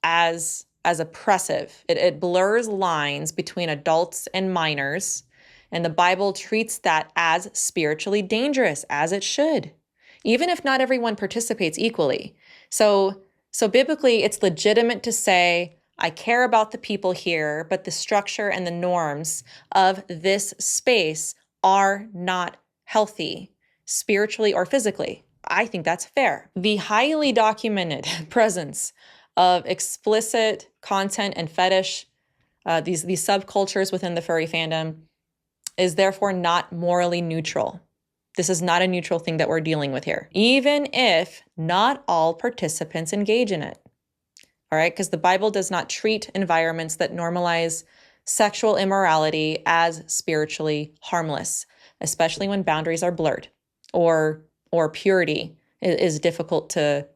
as oppressive. It blurs lines between adults and minors, and the Bible treats that as spiritually dangerous, as it should, even if not everyone participates equally. So biblically, it's legitimate to say, I care about the people here, but the structure and the norms of this space are not healthy, spiritually or physically. I think that's fair. The highly documented presence of explicit content and fetish, these subcultures within the furry fandom, is therefore not morally neutral. This is not a neutral thing that we're dealing with here, even if not all participants engage in it. All right, because the Bible does not treat environments that normalize sexual immorality as spiritually harmless, especially when boundaries are blurred or purity is difficult to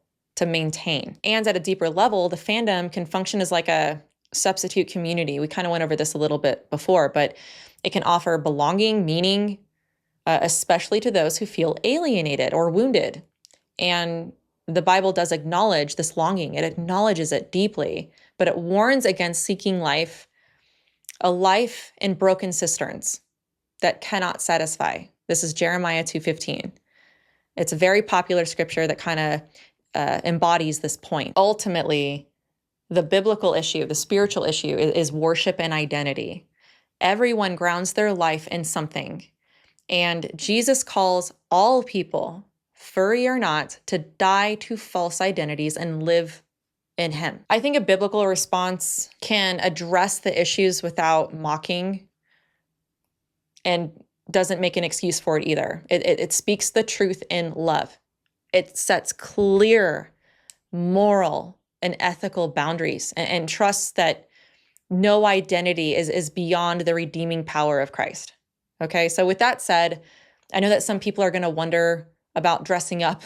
maintain. And at a deeper level, the fandom can function as like a substitute community. We kind of went over this a little bit before, but it can offer belonging, meaning, especially to those who feel alienated or wounded. And the Bible does acknowledge this longing. It acknowledges it deeply, but it warns against seeking a life in broken cisterns that cannot satisfy. This is Jeremiah 2:15. It's a very popular scripture that kind of embodies this point. Ultimately, the biblical issue, the spiritual issue is worship and identity. Everyone grounds their life in something. And Jesus calls all people, furry or not, to die to false identities and live in him. I think a biblical response can address the issues without mocking and doesn't make an excuse for it either. It speaks the truth in love. It sets clear moral and ethical boundaries and trusts that no identity is beyond the redeeming power of Christ. Okay, so with that said, I know that some people are going to wonder about dressing up,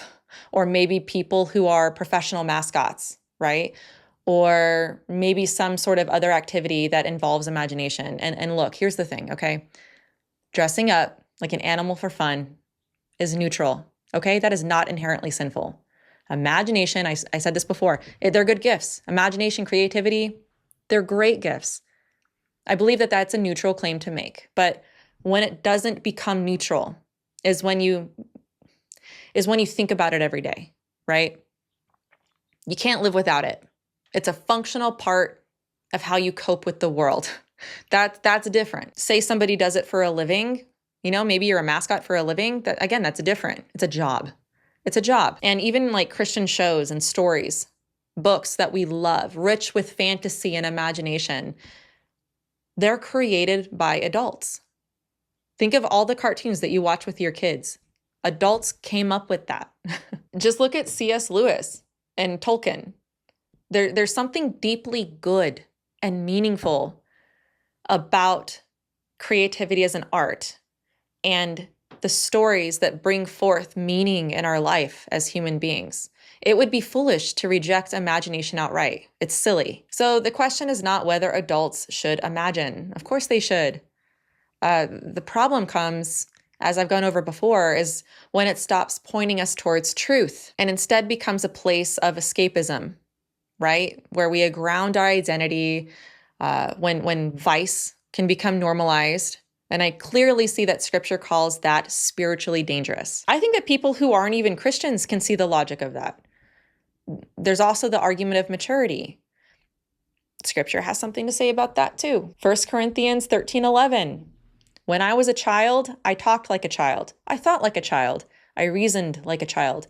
or maybe people who are professional mascots, right? Or maybe some sort of other activity that involves imagination. And look, here's the thing, okay? Dressing up like an animal for fun is neutral, okay? That is not inherently sinful. Imagination, I said this before, they're good gifts. Imagination, creativity, they're great gifts. I believe that that's a neutral claim to make. But when it doesn't become neutral is when you think about it every day, right? You can't live without it. It's a functional part of how you cope with the world. That's different. Say somebody does it for a living, maybe you're a mascot for a living. That's different. It's a job. It's a job. And even like Christian shows and stories, books that we love, rich with fantasy and imagination, they're created by adults. Think of all the cartoons that you watch with your kids. Adults came up with that. Just look at C.S. Lewis and Tolkien. There's something deeply good and meaningful about creativity as an art and the stories that bring forth meaning in our life as human beings. It would be foolish to reject imagination outright. It's silly. So the question is not whether adults should imagine. Of course they should. The problem comes, as I've gone over before, is when it stops pointing us towards truth and instead becomes a place of escapism, right? Where we ground our identity, when vice can become normalized. And I clearly see that scripture calls that spiritually dangerous. I think that people who aren't even Christians can see the logic of that. There's also the argument of maturity. Scripture has something to say about that too. 1 Corinthians 13:11. When I was a child, I talked like a child. I thought like a child. I reasoned like a child.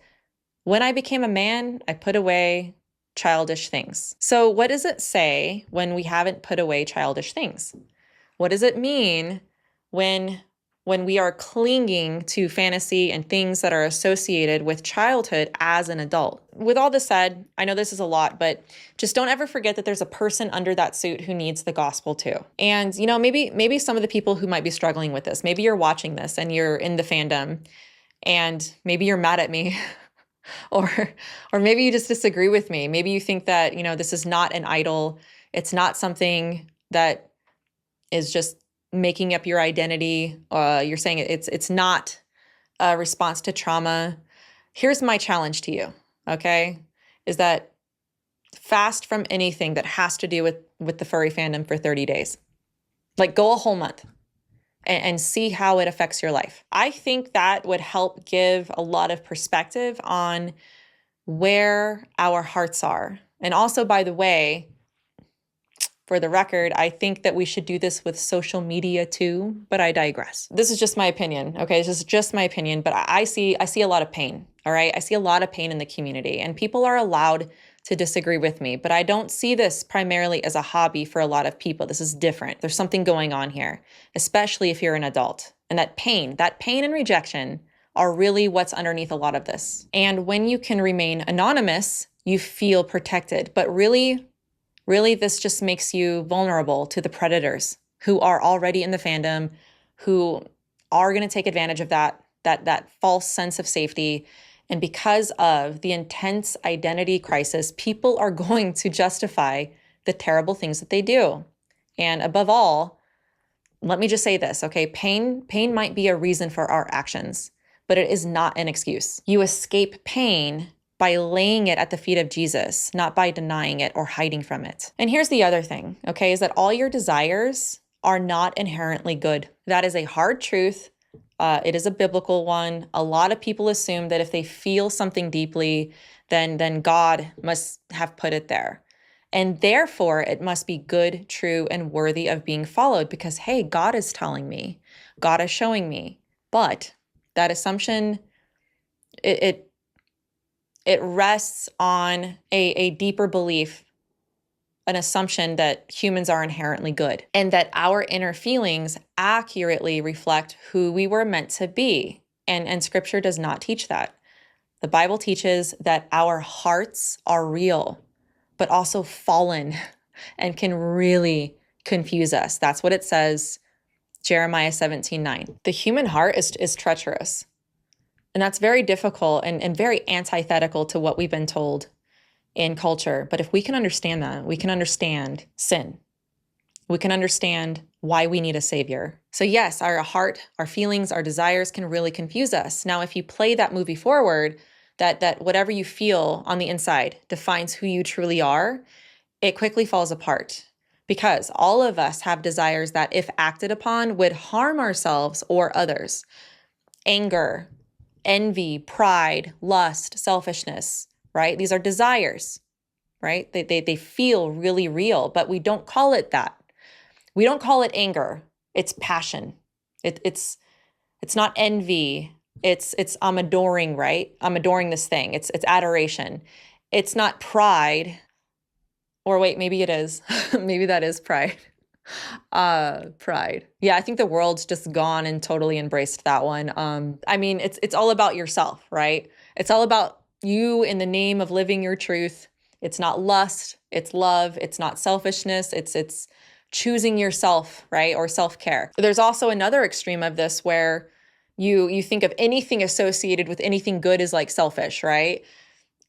When I became a man, I put away childish things. So what does it say when we haven't put away childish things? What does it mean when we are clinging to fantasy and things that are associated with childhood as an adult? With all this said, I know this is a lot, but just don't ever forget that there's a person under that suit who needs the gospel too. And maybe some of the people who might be struggling with this, maybe you're watching this and you're in the fandom and maybe you're mad at me or maybe you just disagree with me. Maybe you think that, this is not an idol. It's not something that is just making up your identity. You're saying it's not a response to trauma. Here's my challenge to you, okay? Is that fast from anything that has to do with the furry fandom for 30 days. Like go a whole month and see how it affects your life. I think that would help give a lot of perspective on where our hearts are. And also, by the way, for the record, I think that we should do this with social media too, but I digress. This is just my opinion, okay? This is just my opinion, but I see a lot of pain, all right? I see a lot of pain in the community, and people are allowed to disagree with me, but I don't see this primarily as a hobby for a lot of people. This is different. There's something going on here, especially if you're an adult. And that pain and rejection are really what's underneath a lot of this. And when you can remain anonymous, you feel protected, but really, this just makes you vulnerable to the predators who are already in the fandom, who are going to take advantage of that false sense of safety. And because of the intense identity crisis, people are going to justify the terrible things that they do. And above all, let me just say this, okay? Pain might be a reason for our actions, but it is not an excuse. You escape pain by laying it at the feet of Jesus, not by denying it or hiding from it. And here's the other thing, okay, is that all your desires are not inherently good. That is a hard truth. It is a biblical one. A lot of people assume that if they feel something deeply, then God must have put it there. And therefore, it must be good, true, and worthy of being followed because, hey, God is telling me, God is showing me. But that assumption, it rests on a deeper belief, an assumption that humans are inherently good and that our inner feelings accurately reflect who we were meant to be. And scripture does not teach that. The Bible teaches that our hearts are real, but also fallen and can really confuse us. That's what it says, Jeremiah 17:9. The human heart is treacherous. And that's very difficult and very antithetical to what we've been told in culture. But if we can understand that, we can understand sin. We can understand why we need a savior. So yes, our heart, our feelings, our desires can really confuse us. Now, if you play that movie forward, that whatever you feel on the inside defines who you truly are, it quickly falls apart. Because all of us have desires that, if acted upon, would harm ourselves or others. Anger, envy, pride, lust, selfishness, right? These are desires, right? They feel really real, but we don't call it that. We don't call it anger. It's passion. It's not envy It's I'm adoring, right? I'm adoring this thing. It's adoration. It's not pride. Or wait, maybe it is. Maybe that is pride. Pride. Yeah, I think the world's just gone and totally embraced that one. I mean, it's all about yourself, right? It's all about you in the name of living your truth. It's not lust, it's love, it's not selfishness, it's choosing yourself, right? Or self-care. There's also another extreme of this where you think of anything associated with anything good as like selfish, right?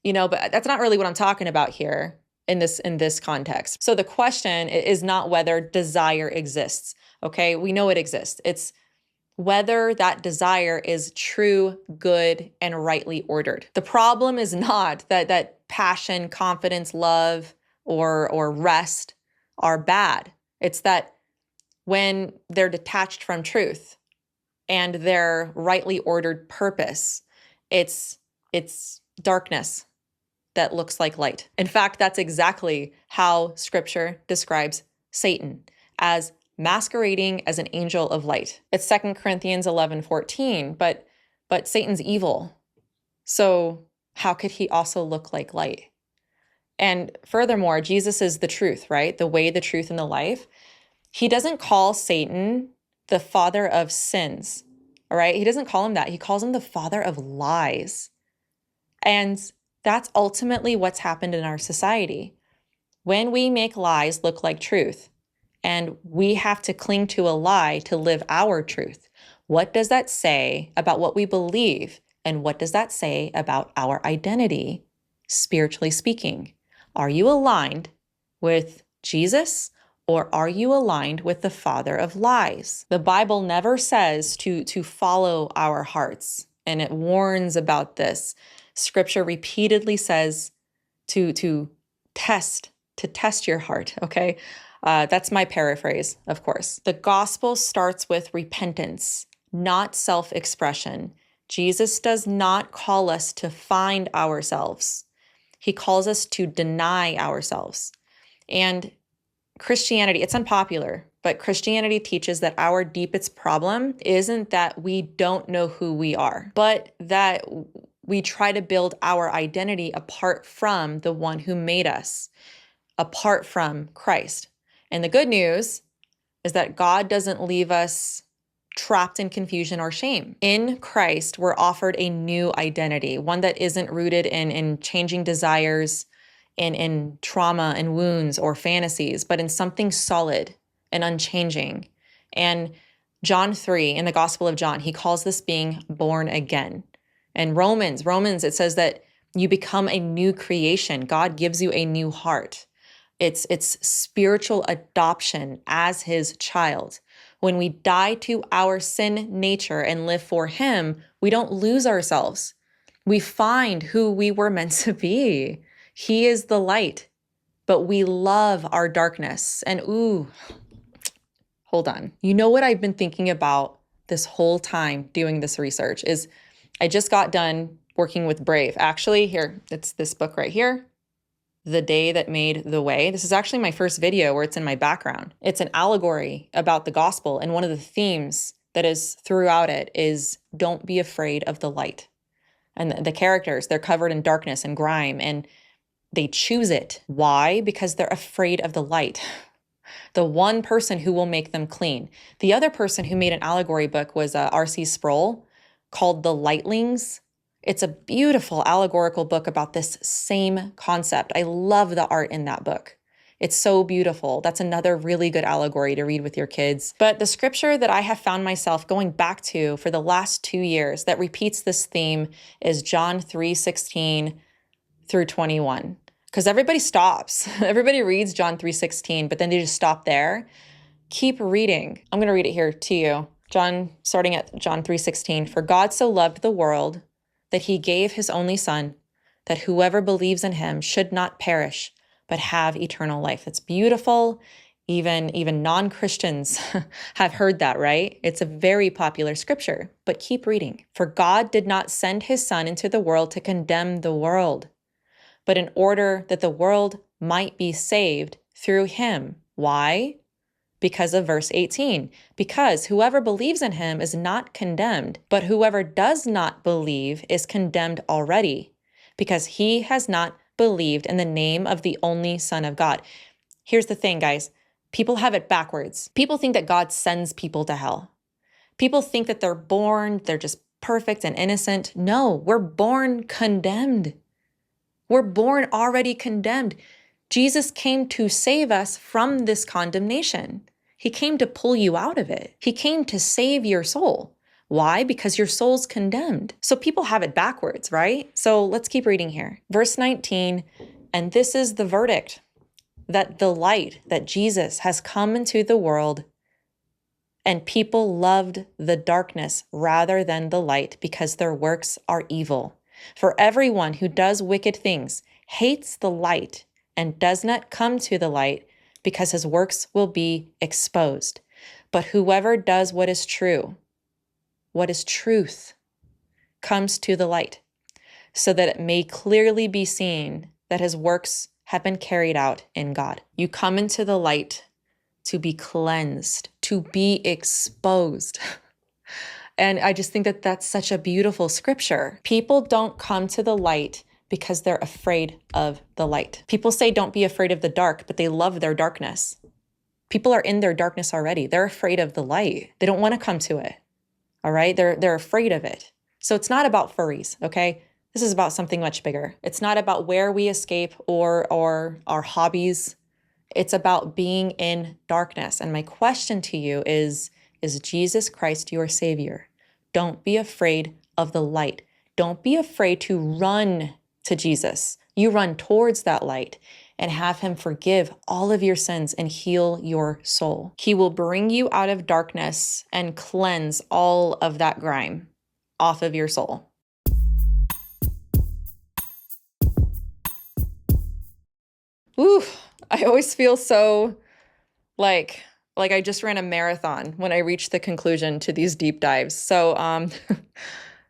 You know, but that's not really what I'm talking about here in this context. So the question is not whether desire exists, okay? We know it exists. It's whether that desire is true, good, and rightly ordered. The problem is not that passion, confidence, love, or rest are bad. It's that when they're detached from truth and their rightly ordered purpose, it's darkness that looks like light. In fact, that's exactly how scripture describes Satan, as masquerading as an angel of light. It's 2 Corinthians 11:14, but Satan's evil. So how could he also look like light? And furthermore, Jesus is the truth, right? The way, the truth, and the life. He doesn't call Satan the father of sins, all right? He doesn't call him that. He calls him the father of lies. And that's ultimately what's happened in our society. When we make lies look like truth, and we have to cling to a lie to live our truth, what does that say about what we believe? And what does that say about our identity, spiritually speaking? Are you aligned with Jesus, or are you aligned with the father of lies? The Bible never says to follow our hearts, and it warns about this. Scripture repeatedly says to test your heart, okay? That's my paraphrase, of course. The gospel starts with repentance, not self-expression. Jesus does not call us to find ourselves. He calls us to deny ourselves. And Christianity, it's unpopular, but Christianity teaches that our deepest problem isn't that we don't know who we are, but that we try to build our identity apart from the one who made us, apart from Christ. And the good news is that God doesn't leave us trapped in confusion or shame. In Christ, we're offered a new identity, one that isn't rooted in changing desires, in trauma and wounds or fantasies, but in something solid and unchanging. And John 3, in the Gospel of John, he calls this being born again. And Romans, it says that you become a new creation. God gives you a new heart. It's spiritual adoption as his child. When we die to our sin nature and live for him, we don't lose ourselves. We find who we were meant to be. He is the light, but we love our darkness. And hold on. You know what I've been thinking about this whole time doing this research is I just got done working with Brave. Actually, here, it's this book right here, The Day That Made the Way. This is actually my first video where it's in my background. It's an allegory about the gospel, and one of the themes that is throughout it is don't be afraid of the light. And the characters, they're covered in darkness and grime, and they choose it. Why? Because they're afraid of the light. The one person who will make them clean. The other person who made an allegory book was R.C. Sproul, called The Lightlings. It's a beautiful allegorical book about this same concept. I love the art in that book. It's so beautiful. That's another really good allegory to read with your kids. But the scripture that I have found myself going back to for the last 2 years that repeats this theme is John 3:16 through 21. Because everybody stops. Everybody reads John 3:16, but then they just stop there. Keep reading. I'm going to read it here to you. Starting at John 3:16. For God so loved the world that he gave his only son, that whoever believes in him should not perish, but have eternal life. It's beautiful. Even non-Christians have heard that, right? It's a very popular scripture, but keep reading. For God did not send his son into the world to condemn the world, but in order that the world might be saved through him. Why? because of verse 18. Because whoever believes in him is not condemned, but whoever does not believe is condemned already, because he has not believed in the name of the only Son of God. Here's the thing, guys. People have it backwards. People think that God sends people to hell. People think that they're just perfect and innocent. No, we're born condemned. We're born already condemned. Jesus came to save us from this condemnation. He came to pull you out of it. He came to save your soul. Why? Because your soul's condemned. So people have it backwards, right? So let's keep reading here. Verse 19, and this is the verdict, that the light, that Jesus has come into the world, and people loved the darkness rather than the light because their works are evil. For everyone who does wicked things hates the light and does not come to the light because his works will be exposed. But whoever does what is true, what is truth, comes to the light, so that it may clearly be seen that his works have been carried out in God. You come into the light to be cleansed, to be exposed. And I just think that that's such a beautiful scripture. People don't come to the light because they're afraid of the light. People say don't be afraid of the dark, but they love their darkness. People are in their darkness already. They're afraid of the light. They don't want to come to it. All right? They're afraid of it. So it's not about furries, okay? This is about something much bigger. It's not about where we escape or our hobbies. It's about being in darkness. And my question to you is Jesus Christ your Savior? Don't be afraid of the light. Don't be afraid to run to Jesus. You run towards that light and have him forgive all of your sins and heal your soul. He will bring you out of darkness and cleanse all of that grime off of your soul. Ooh, I always feel so like I just ran a marathon when I reach the conclusion to these deep dives. So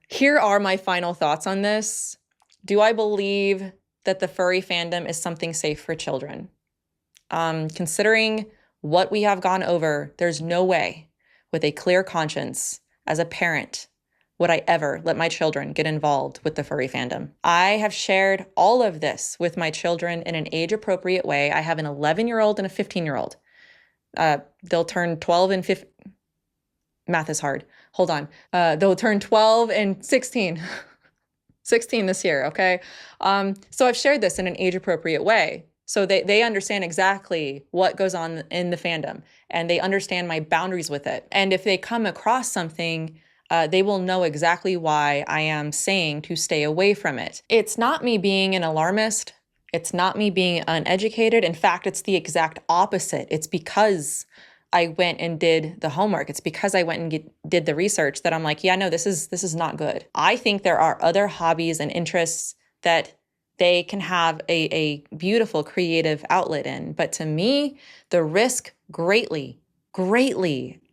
here are my final thoughts on this. Do I believe that the furry fandom is something safe for children? Considering what we have gone over, there's no way with a clear conscience as a parent would I ever let my children get involved with the furry fandom. I have shared all of this with my children in an age-appropriate way. I have an 11-year-old and a 15-year-old. They'll turn 12 and 15. Math is hard. Hold on. They'll turn 12 and 16. 16 this year, okay? So I've shared this in an age-appropriate way. So they understand exactly what goes on in the fandom, and they understand my boundaries with it. And if they come across something, they will know exactly why I am saying to stay away from it. It's not me being an alarmist. It's not me being uneducated. In fact, it's the exact opposite. It's because I went and did the homework. It's because I went and did the research that I'm like, yeah, no, this is not good. I think there are other hobbies and interests that they can have a beautiful creative outlet in. But to me, the risk greatly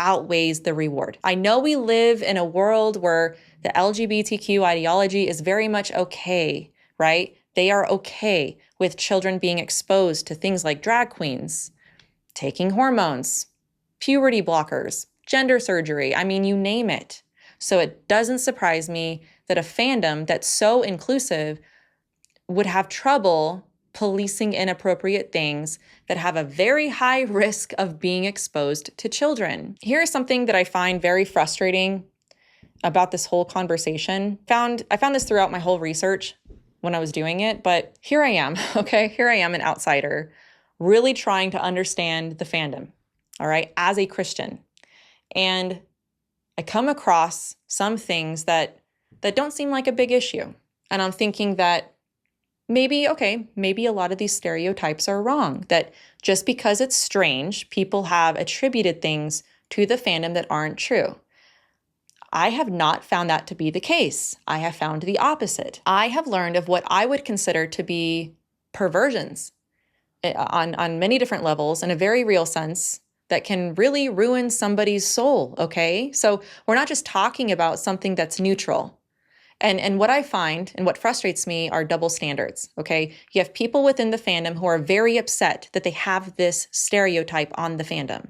outweighs the reward. I know we live in a world where the LGBTQ ideology is very much okay, right? They are okay with children being exposed to things like drag queens, taking hormones, puberty blockers, gender surgery. I mean, you name it. So it doesn't surprise me that a fandom that's so inclusive would have trouble policing inappropriate things that have a very high risk of being exposed to children. Here's something that I find very frustrating about this whole conversation. I found this throughout my whole research when I was doing it, but here I am, okay? Here I am, an outsider, really trying to understand the fandom, all right, as a Christian. And I come across some things that don't seem like a big issue. And I'm thinking that maybe a lot of these stereotypes are wrong, that just because it's strange, people have attributed things to the fandom that aren't true. I have not found that to be the case. I have found the opposite. I have learned of what I would consider to be perversions on many different levels in a very real sense that can really ruin somebody's soul, okay? So we're not just talking about something that's neutral. And what I find and what frustrates me are double standards, okay? You have people within the fandom who are very upset that they have this stereotype on the fandom.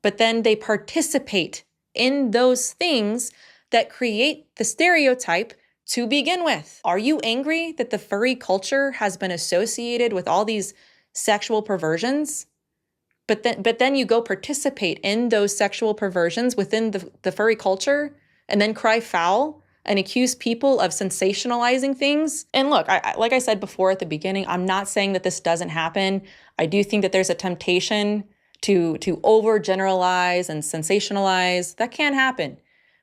but then they participate in those things that create the stereotype to begin with. Are you angry that the furry culture has been associated with all these sexual perversions? But then you go participate in those sexual perversions within the furry culture and then cry foul and accuse people of sensationalizing things. And look, like I said before at the beginning, I'm not saying that this doesn't happen. I do think that there's a temptation to overgeneralize and sensationalize. That can happen.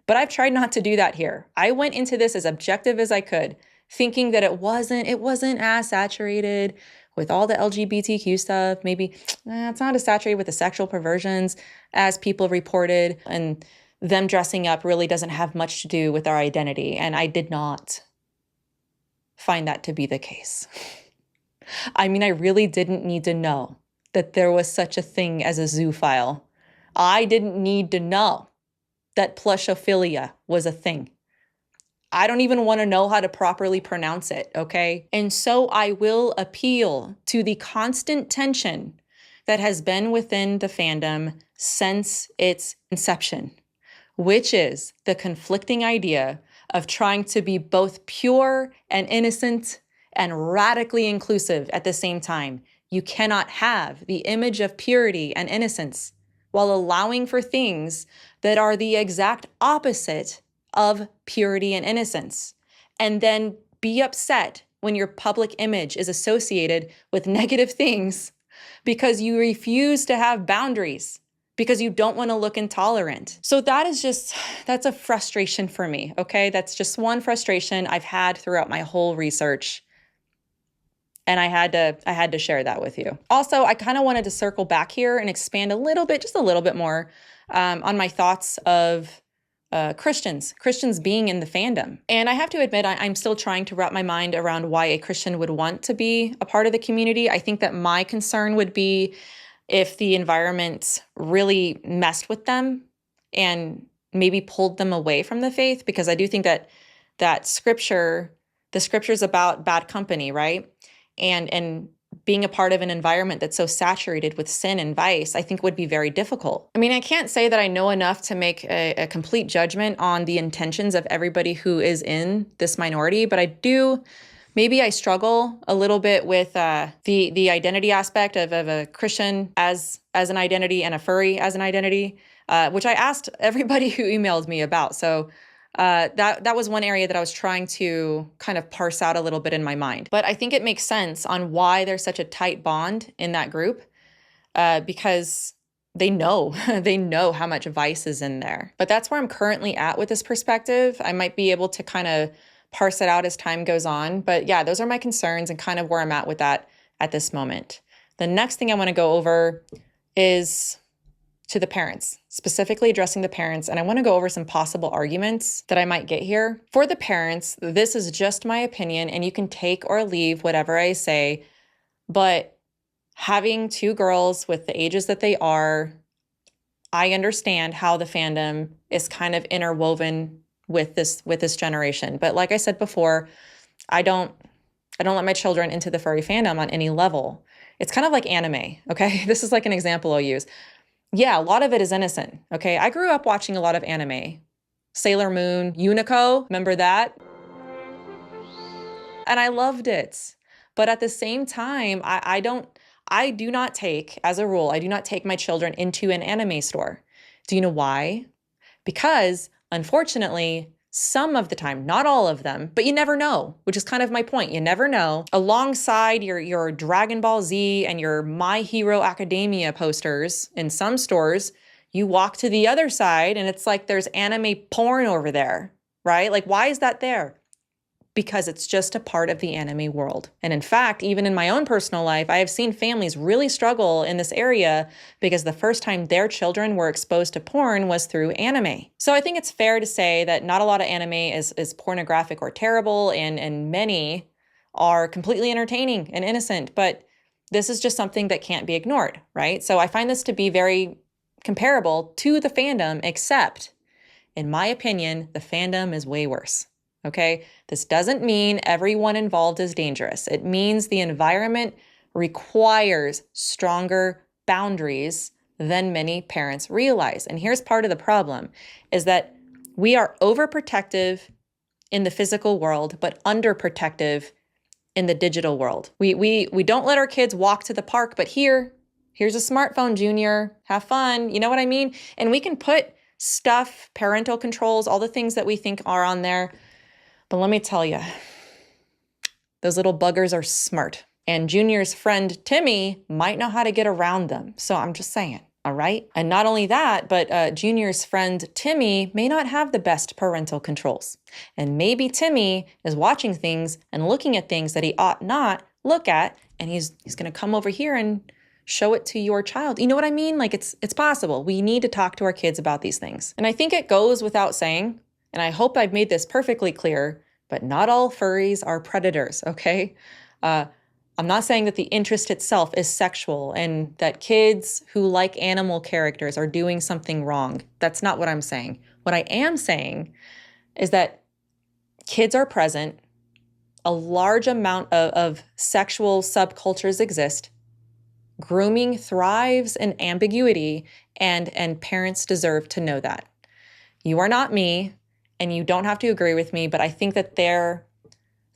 But I've tried not to do that here. I went into this as objective as I could, thinking that it wasn't as saturated with all the LGBTQ stuff. Maybe it's not as saturated with the sexual perversions as people reported, and them dressing up really doesn't have much to do with our identity. And I did not find that to be the case. I mean, I really didn't need to know that there was such a thing as a zoophile. I didn't need to know that plushophilia was a thing. I don't even want to know how to properly pronounce it, okay? And so I will appeal to the constant tension that has been within the fandom since its inception, which is the conflicting idea of trying to be both pure and innocent and radically inclusive at the same time. You cannot have the image of purity and innocence while allowing for things that are the exact opposite of purity and innocence, and then be upset when your public image is associated with negative things because you refuse to have boundaries, because you don't want to look intolerant. So that's a frustration for me, okay? That's just one frustration I've had throughout my whole research. And I had to share that with you. Also, I kind of wanted to circle back here and expand a little bit, just a little bit more, on my thoughts of Christians being in the fandom. And I have to admit, I'm still trying to wrap my mind around why a Christian would want to be a part of the community. I think that my concern would be if the environment really messed with them and maybe pulled them away from the faith, because I do think that the scripture's about bad company, right? And being a part of an environment that's so saturated with sin and vice, I think would be very difficult. I mean, I can't say that I know enough to make a complete judgment on the intentions of everybody who is in this minority, but maybe I struggle a little bit with the identity aspect of a Christian as an identity and a furry as an identity, which I asked everybody who emailed me about. So that was one area that I was trying to kind of parse out a little bit in my mind. But I think it makes sense on why there's such a tight bond in that group, because they know how much vice is in there. But that's where I'm currently at with this perspective. I might be able to kind of parse it out as time goes on. But yeah, those are my concerns and kind of where I'm at with that at this moment. The next thing I want to go over is to the parents, specifically addressing the parents. And I want to go over some possible arguments that I might get here. For the parents, this is just my opinion, and you can take or leave whatever I say. But having two girls with the ages that they are, I understand how the fandom is kind of interwoven with this generation. But like I said before, I don't let my children into the furry fandom on any level. It's kind of like anime, okay? This is like an example I'll use. Yeah, a lot of it is innocent, okay? I grew up watching a lot of anime. Sailor Moon, Unico, remember that? And I loved it. But at the same time, I do not take, as a rule, I do not take my children into an anime store. Do you know why? Because, unfortunately, some of the time, not all of them, but you never know, which is kind of my point. You never know. Alongside your Dragon Ball Z and your My Hero Academia posters in some stores, you walk to the other side and it's like there's anime porn over there, right? Like, why is that there? Because it's just a part of the anime world. And in fact, even in my own personal life, I have seen families really struggle in this area because the first time their children were exposed to porn was through anime. So I think it's fair to say that not a lot of anime is pornographic or terrible, and many are completely entertaining and innocent, but this is just something that can't be ignored, right? So I find this to be very comparable to the fandom, except, in my opinion, the fandom is way worse. Okay, this doesn't mean everyone involved is dangerous. It means the environment requires stronger boundaries than many parents realize. And here's part of the problem, is that we are overprotective in the physical world, but underprotective in the digital world. We don't let our kids walk to the park, but here's a smartphone, Junior. Have fun. You know what I mean? And we can put stuff, parental controls, all the things that we think are on there. But let me tell you, those little buggers are smart. And Junior's friend, Timmy, might know how to get around them. So I'm just saying, all right? And not only that, but Junior's friend, Timmy, may not have the best parental controls. And maybe Timmy is watching things and looking at things that he ought not look at, and he's going to come over here and show it to your child. You know what I mean? Like, it's possible. We need to talk to our kids about these things. And I think it goes without saying, and I hope I've made this perfectly clear, but not all furries are predators, okay? I'm not saying that the interest itself is sexual and that kids who like animal characters are doing something wrong. That's not what I'm saying. What I am saying is that kids are present, a large amount of sexual subcultures exist, grooming thrives in ambiguity, and parents deserve to know that. You are not me, and you don't have to agree with me, but I think that there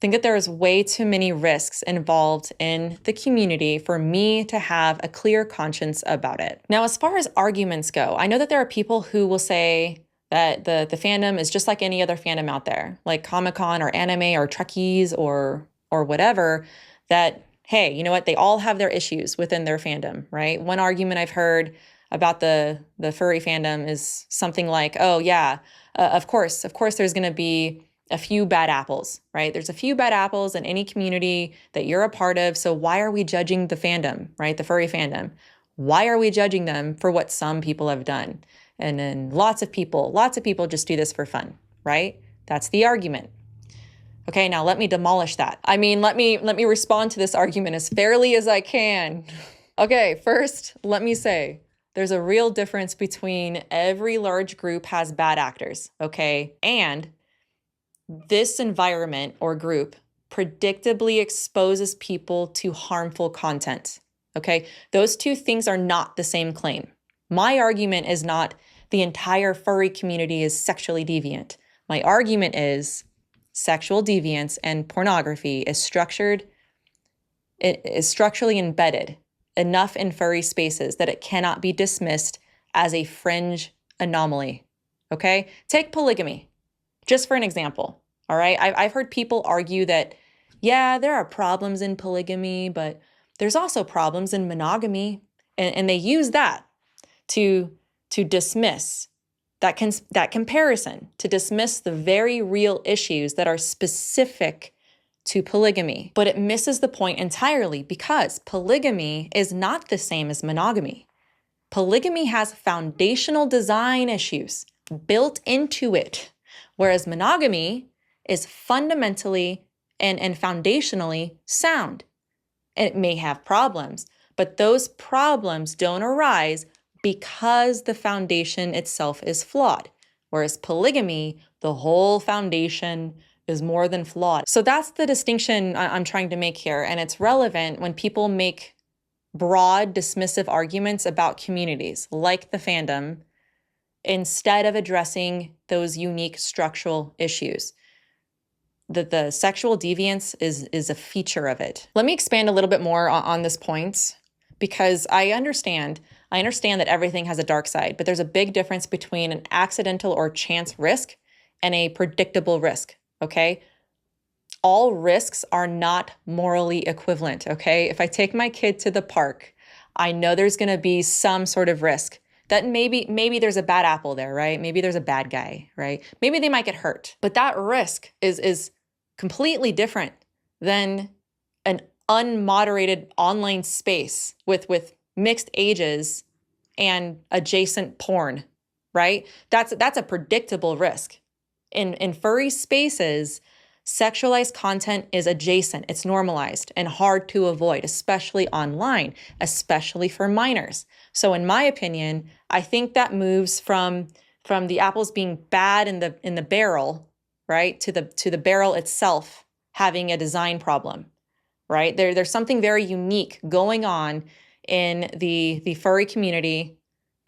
is way too many risks involved in the community for me to have a clear conscience about it. Now, as far as arguments go, I know that there are people who will say that the fandom is just like any other fandom out there, like Comic-Con or anime or Trekkies or whatever, that, hey, you know what? They all have their issues within their fandom, right? One argument I've heard about the furry fandom is something like, oh yeah, of course there's going to be a few bad apples, right? There's a few bad apples in any community that you're a part of. So why are we judging the fandom, right? The furry fandom. Why are we judging them for what some people have done? And then lots of people just do this for fun, right? That's the argument. Okay, now let me demolish that. I mean, let me respond to this argument as fairly as I can. Okay, first, let me say, there's a real difference between every large group has bad actors, okay? And this environment or group predictably exposes people to harmful content, okay? Those two things are not the same claim. My argument is not the entire furry community is sexually deviant. My argument is sexual deviance and pornography is structurally embedded enough in furry spaces that it cannot be dismissed as a fringe anomaly, okay? Take polygamy. Just for an example, all right? I've heard people argue that, yeah, there are problems in polygamy, but there's also problems in monogamy. And they use that to dismiss that comparison, to dismiss the very real issues that are specific to polygamy. But it misses the point entirely because polygamy is not the same as monogamy. Polygamy has foundational design issues built into it. Whereas monogamy is fundamentally and foundationally sound. It may have problems, but those problems don't arise because the foundation itself is flawed. Whereas polygamy, the whole foundation is more than flawed. So that's the distinction I'm trying to make here. And it's relevant when people make broad, dismissive arguments about communities like the fandom, instead of addressing those unique structural issues. The sexual deviance is a feature of it. Let me expand a little bit more on this point, because I understand that everything has a dark side, but there's a big difference between an accidental or chance risk and a predictable risk, okay? All risks are not morally equivalent, okay? If I take my kid to the park, I know there's gonna be some sort of risk. That maybe there's a bad apple there, right? Maybe there's a bad guy, right? Maybe they might get hurt. But that risk is completely different than an unmoderated online space with mixed ages and adjacent porn, right? That's a predictable risk. In furry spaces, sexualized content is adjacent, it's normalized and hard to avoid, especially online, especially for minors. So in my opinion, I think that moves from the apples being bad in the barrel, right, to the barrel itself having a design problem, right? There's something very unique going on in the furry community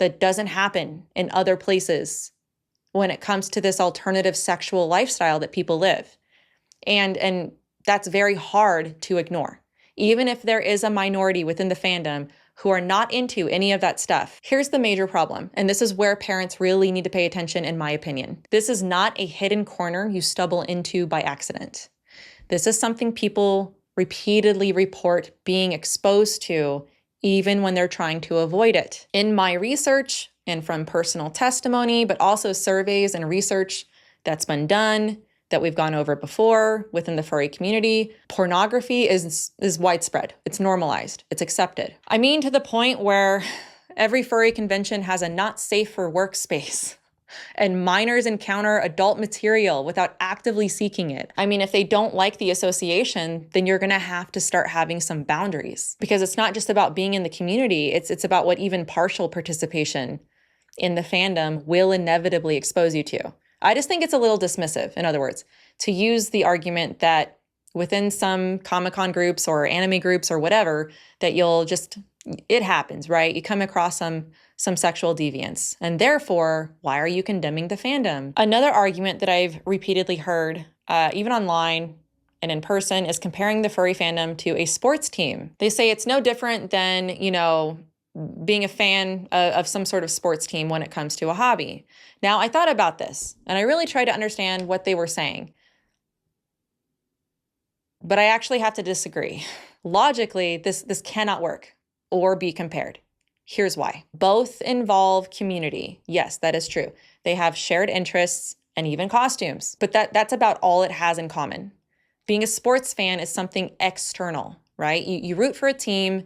that doesn't happen in other places when it comes to this alternative sexual lifestyle that people live. And that's very hard to ignore. Even if there is a minority within the fandom who are not into any of that stuff. Here's the major problem, and this is where parents really need to pay attention, in my opinion. This is not a hidden corner you stumble into by accident. This is something people repeatedly report being exposed to, even when they're trying to avoid it. In my research, and from personal testimony, but also surveys and research that's been done, that we've gone over before within the furry community, pornography is widespread. It's normalized. It's accepted. I mean, to the point where every furry convention has a not safe for work space, and minors encounter adult material without actively seeking it. I mean, if they don't like the association, then you're gonna have to start having some boundaries, because it's not just about being in the community, it's about what even partial participation in the fandom will inevitably expose you to. I just think it's a little dismissive, in other words, to use the argument that within some Comic-Con groups or anime groups or whatever, that you'll just, it happens, right? You come across some sexual deviance, and therefore, why are you condemning the fandom? Another argument that I've repeatedly heard, even online and in person, is comparing the furry fandom to a sports team. They say it's no different than, being a fan of some sort of sports team when it comes to a hobby. Now, I thought about this, and I really tried to understand what they were saying. But I actually have to disagree. Logically, this cannot work or be compared. Here's why. Both involve community. Yes, that is true. They have shared interests and even costumes, but that's about all it has in common. Being a sports fan is something external, right? You root for a team,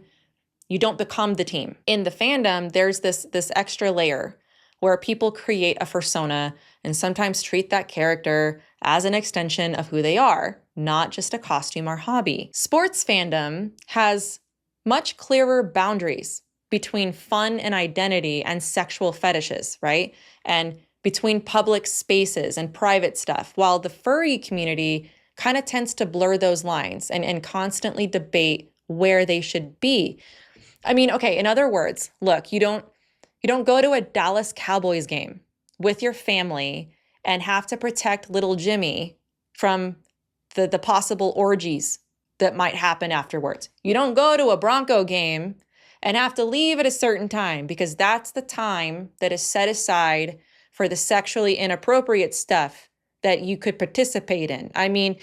you don't become the team. In the fandom, there's this extra layer where people create a persona and sometimes treat that character as an extension of who they are, not just a costume or hobby. Sports fandom has much clearer boundaries between fun and identity and sexual fetishes, right? And between public spaces and private stuff, while the furry community kind of tends to blur those lines and constantly debate where they should be. I mean, okay, in other words, look, you don't go to a Dallas Cowboys game with your family and have to protect little Jimmy from the possible orgies that might happen afterwards. You don't go to a Bronco game and have to leave at a certain time, because that's the time that is set aside for the sexually inappropriate stuff that you could participate in. I mean,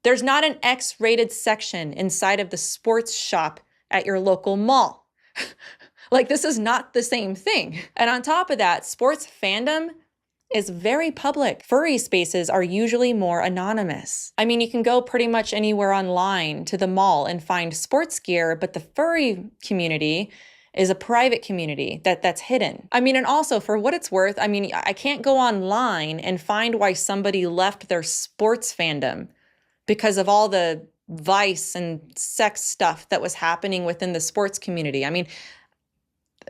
there's not an X-rated section inside of the sports shop at your local mall. Like, this is not the same thing. And on top of that, sports fandom is very public. Furry spaces are usually more anonymous. I mean, you can go pretty much anywhere online to the mall and find sports gear, but the furry community is a private community that's hidden. I mean, and also for what it's worth, I mean, I can't go online and find why somebody left their sports fandom because of all the vice and sex stuff that was happening within the sports community. I mean,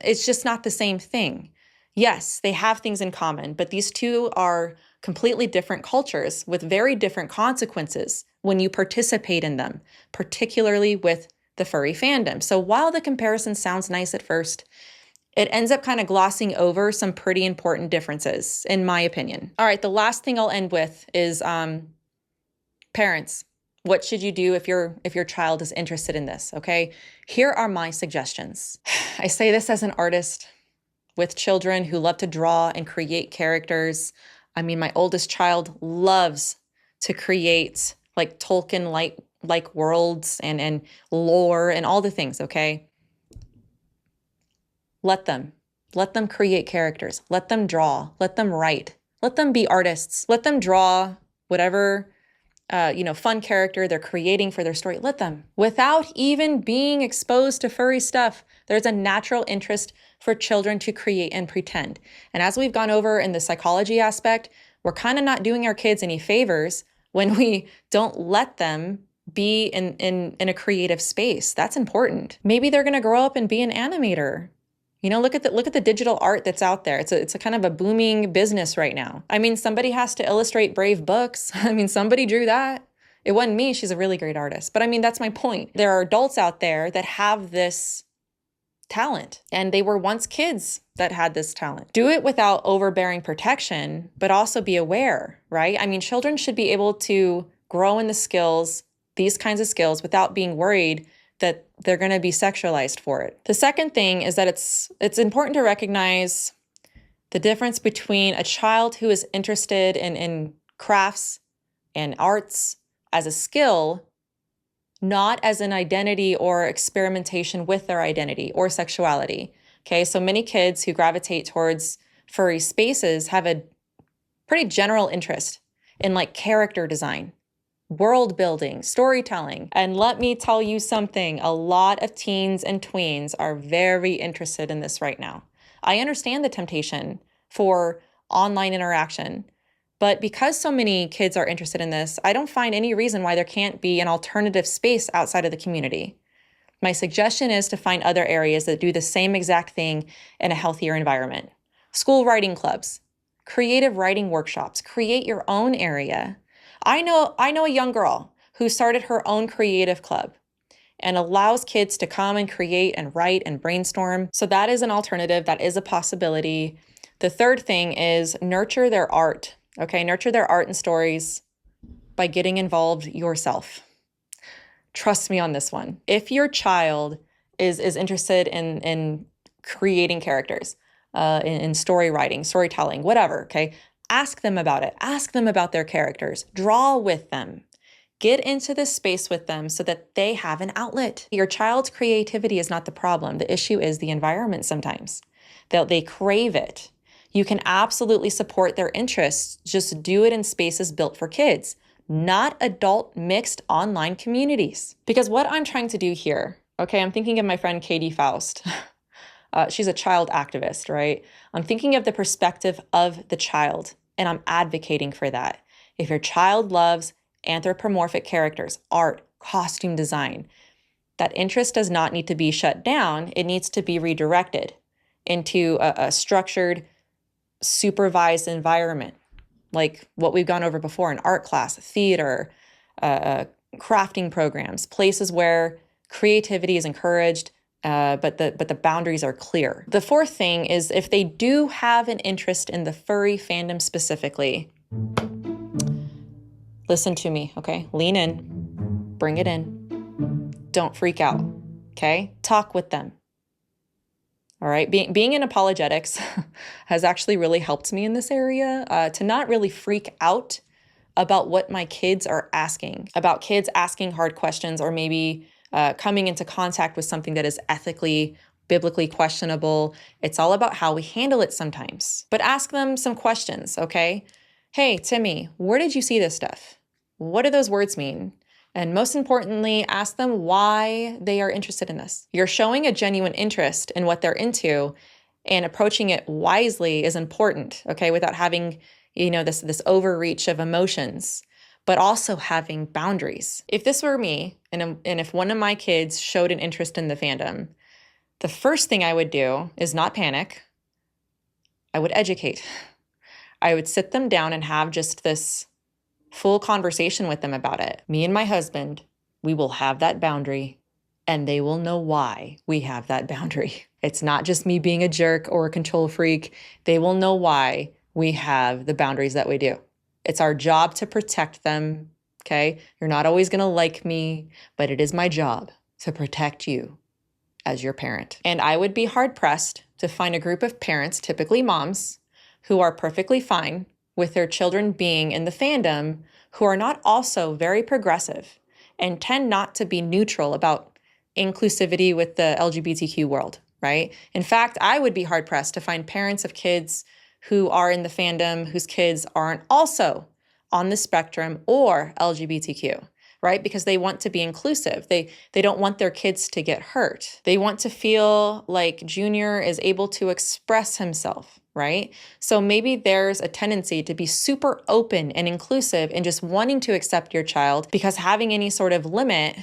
it's just not the same thing. Yes, they have things in common, but these two are completely different cultures with very different consequences when you participate in them, particularly with the furry fandom. So while the comparison sounds nice at first, it ends up kind of glossing over some pretty important differences, in my opinion. All right, the last thing I'll end with is parents. What should you do if your child is interested in this, okay? Here are my suggestions. I say this as an artist with children who love to draw and create characters. I mean, my oldest child loves to create like Tolkien-like worlds and lore and all the things, okay? Let them create characters. Let them draw. Let them write. Let them be artists. Let them draw whatever fun character they're creating for their story. Let them. Without even being exposed to furry stuff, there's a natural interest for children to create and pretend. And as we've gone over in the psychology aspect, we're kind of not doing our kids any favors when we don't let them be in a creative space. That's important. Maybe they're going to grow up and be an animator. Look at the digital art that's out there. It's a kind of a booming business right now. I mean, somebody has to illustrate Brave books. I mean, somebody drew that. It wasn't me. She's a really great artist. But I mean, that's my point. There are adults out there that have this talent, and they were once kids that had this talent. Do it without overbearing protection, but also be aware, right? I mean, children should be able to grow in the skills, these kinds of skills, without being worried that they're going to be sexualized for it. The second thing is that it's important to recognize the difference between a child who is interested in crafts and arts as a skill, not as an identity or experimentation with their identity or sexuality. Okay, so many kids who gravitate towards furry spaces have a pretty general interest in like character design, world building, storytelling. And let me tell you something, a lot of teens and tweens are very interested in this right now. I understand the temptation for online interaction, but because so many kids are interested in this, I don't find any reason why there can't be an alternative space outside of the community. My suggestion is to find other areas that do the same exact thing in a healthier environment. School writing clubs, creative writing workshops, create your own area. I know a young girl who started her own creative club and allows kids to come and create and write and brainstorm. So that is an alternative, that is a possibility. The third thing is nurture their art. Okay, nurture their art and stories by getting involved yourself. Trust me on this one. If your child is interested in creating characters, in story writing, storytelling, whatever, okay, ask them about it. Ask them about their characters. Draw with them. Get into this space with them so that they have an outlet. Your child's creativity is not the problem. The issue is the environment sometimes. They crave it. You can absolutely support their interests. Just do it in spaces built for kids, not adult mixed online communities. Because what I'm trying to do here, okay, I'm thinking of my friend Katie Faust. She's a child activist, right? I'm thinking of the perspective of the child, and I'm advocating for that. If your child loves anthropomorphic characters, art, costume design, that interest does not need to be shut down. It needs to be redirected into a structured, supervised environment, like what we've gone over before, an art class, theater, crafting programs, places where creativity is encouraged, but the boundaries are clear. The fourth thing is if they do have an interest in the furry fandom specifically, listen to me, okay? Lean in, bring it in. Don't freak out, okay? Talk with them. All right, being in apologetics has actually really helped me in this area to not really freak out about what my kids are asking, about kids asking hard questions or maybe coming into contact with something that is ethically, biblically questionable. It's all about how we handle it sometimes. But ask them some questions, okay? Hey, Timmy, where did you see this stuff? What do those words mean? And most importantly, ask them why they are interested in this. You're showing a genuine interest in what they're into, and approaching it wisely is important, okay, without having, this overreach of emotions, but also having boundaries. If this were me, and if one of my kids showed an interest in the fandom, the first thing I would do is not panic. I would educate. I would sit them down and have just this full conversation with them about it. Me and my husband, we will have that boundary, and they will know why we have that boundary. It's not just me being a jerk or a control freak. They will know why we have the boundaries that we do. It's our job to protect them, okay? You're not always gonna like me, but it is my job to protect you as your parent. And I would be hard-pressed to find a group of parents, typically moms, who are perfectly fine with their children being in the fandom, who are not also very progressive and tend not to be neutral about inclusivity with the LGBTQ world, right? In fact, I would be hard-pressed to find parents of kids who are in the fandom whose kids aren't also on the spectrum or LGBTQ, right? Because they want to be inclusive. They don't want their kids to get hurt. They want to feel like Junior is able to express himself, right? So maybe there's a tendency to be super open and inclusive and just wanting to accept your child, because having any sort of limit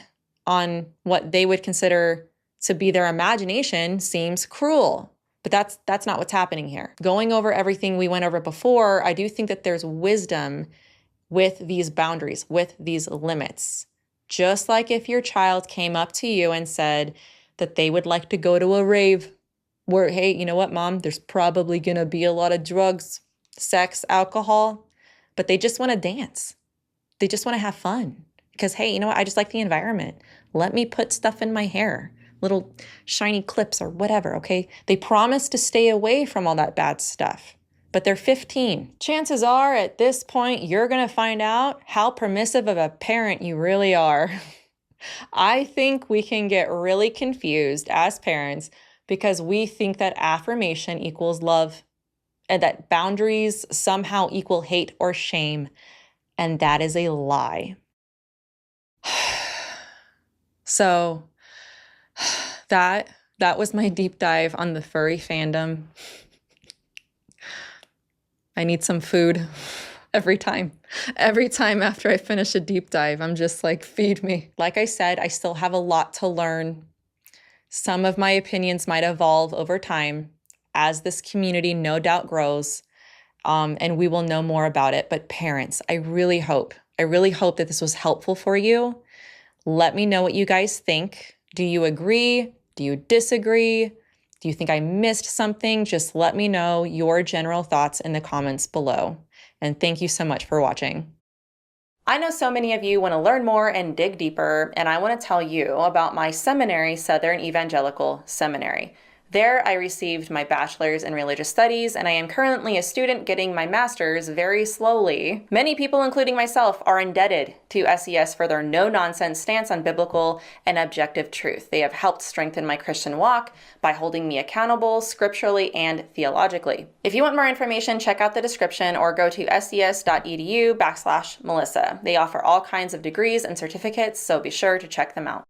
on what they would consider to be their imagination seems cruel. But that's not what's happening here. Going over everything we went over before, I do think that there's wisdom with these boundaries, with these limits. Just like if your child came up to you and said, that they would like to go to a rave where, hey, you know what, Mom, there's probably going to be a lot of drugs, sex, alcohol, but they just want to dance. They just want to have fun because, hey, you know what? I just like the environment. Let me put stuff in my hair, little shiny clips or whatever, okay? They promise to stay away from all that bad stuff, but they're 15. Chances are at this point, you're going to find out how permissive of a parent you really are. I think we can get really confused as parents because we think that affirmation equals love and that boundaries somehow equal hate or shame. And that is a lie. So that was my deep dive on the furry fandom. I need some food every time. Every time after I finish a deep dive, I'm just like, feed me. Like I said, I still have a lot to learn. Some of my opinions might evolve over time as this community no doubt grows, and we will know more about it. But parents, I really hope that this was helpful for you. Let me know what you guys think. Do you agree? Do you disagree? Do you think I missed something? Just let me know your general thoughts in the comments below. And thank you so much for watching. I know so many of you want to learn more and dig deeper, and I want to tell you about my seminary, Southern Evangelical Seminary. There, I received my bachelor's in religious studies, and I am currently a student getting my master's very slowly. Many people, including myself, are indebted to SES for their no-nonsense stance on biblical and objective truth. They have helped strengthen my Christian walk by holding me accountable scripturally and theologically. If you want more information, check out the description or go to ses.edu/Melissa. They offer all kinds of degrees and certificates, so be sure to check them out.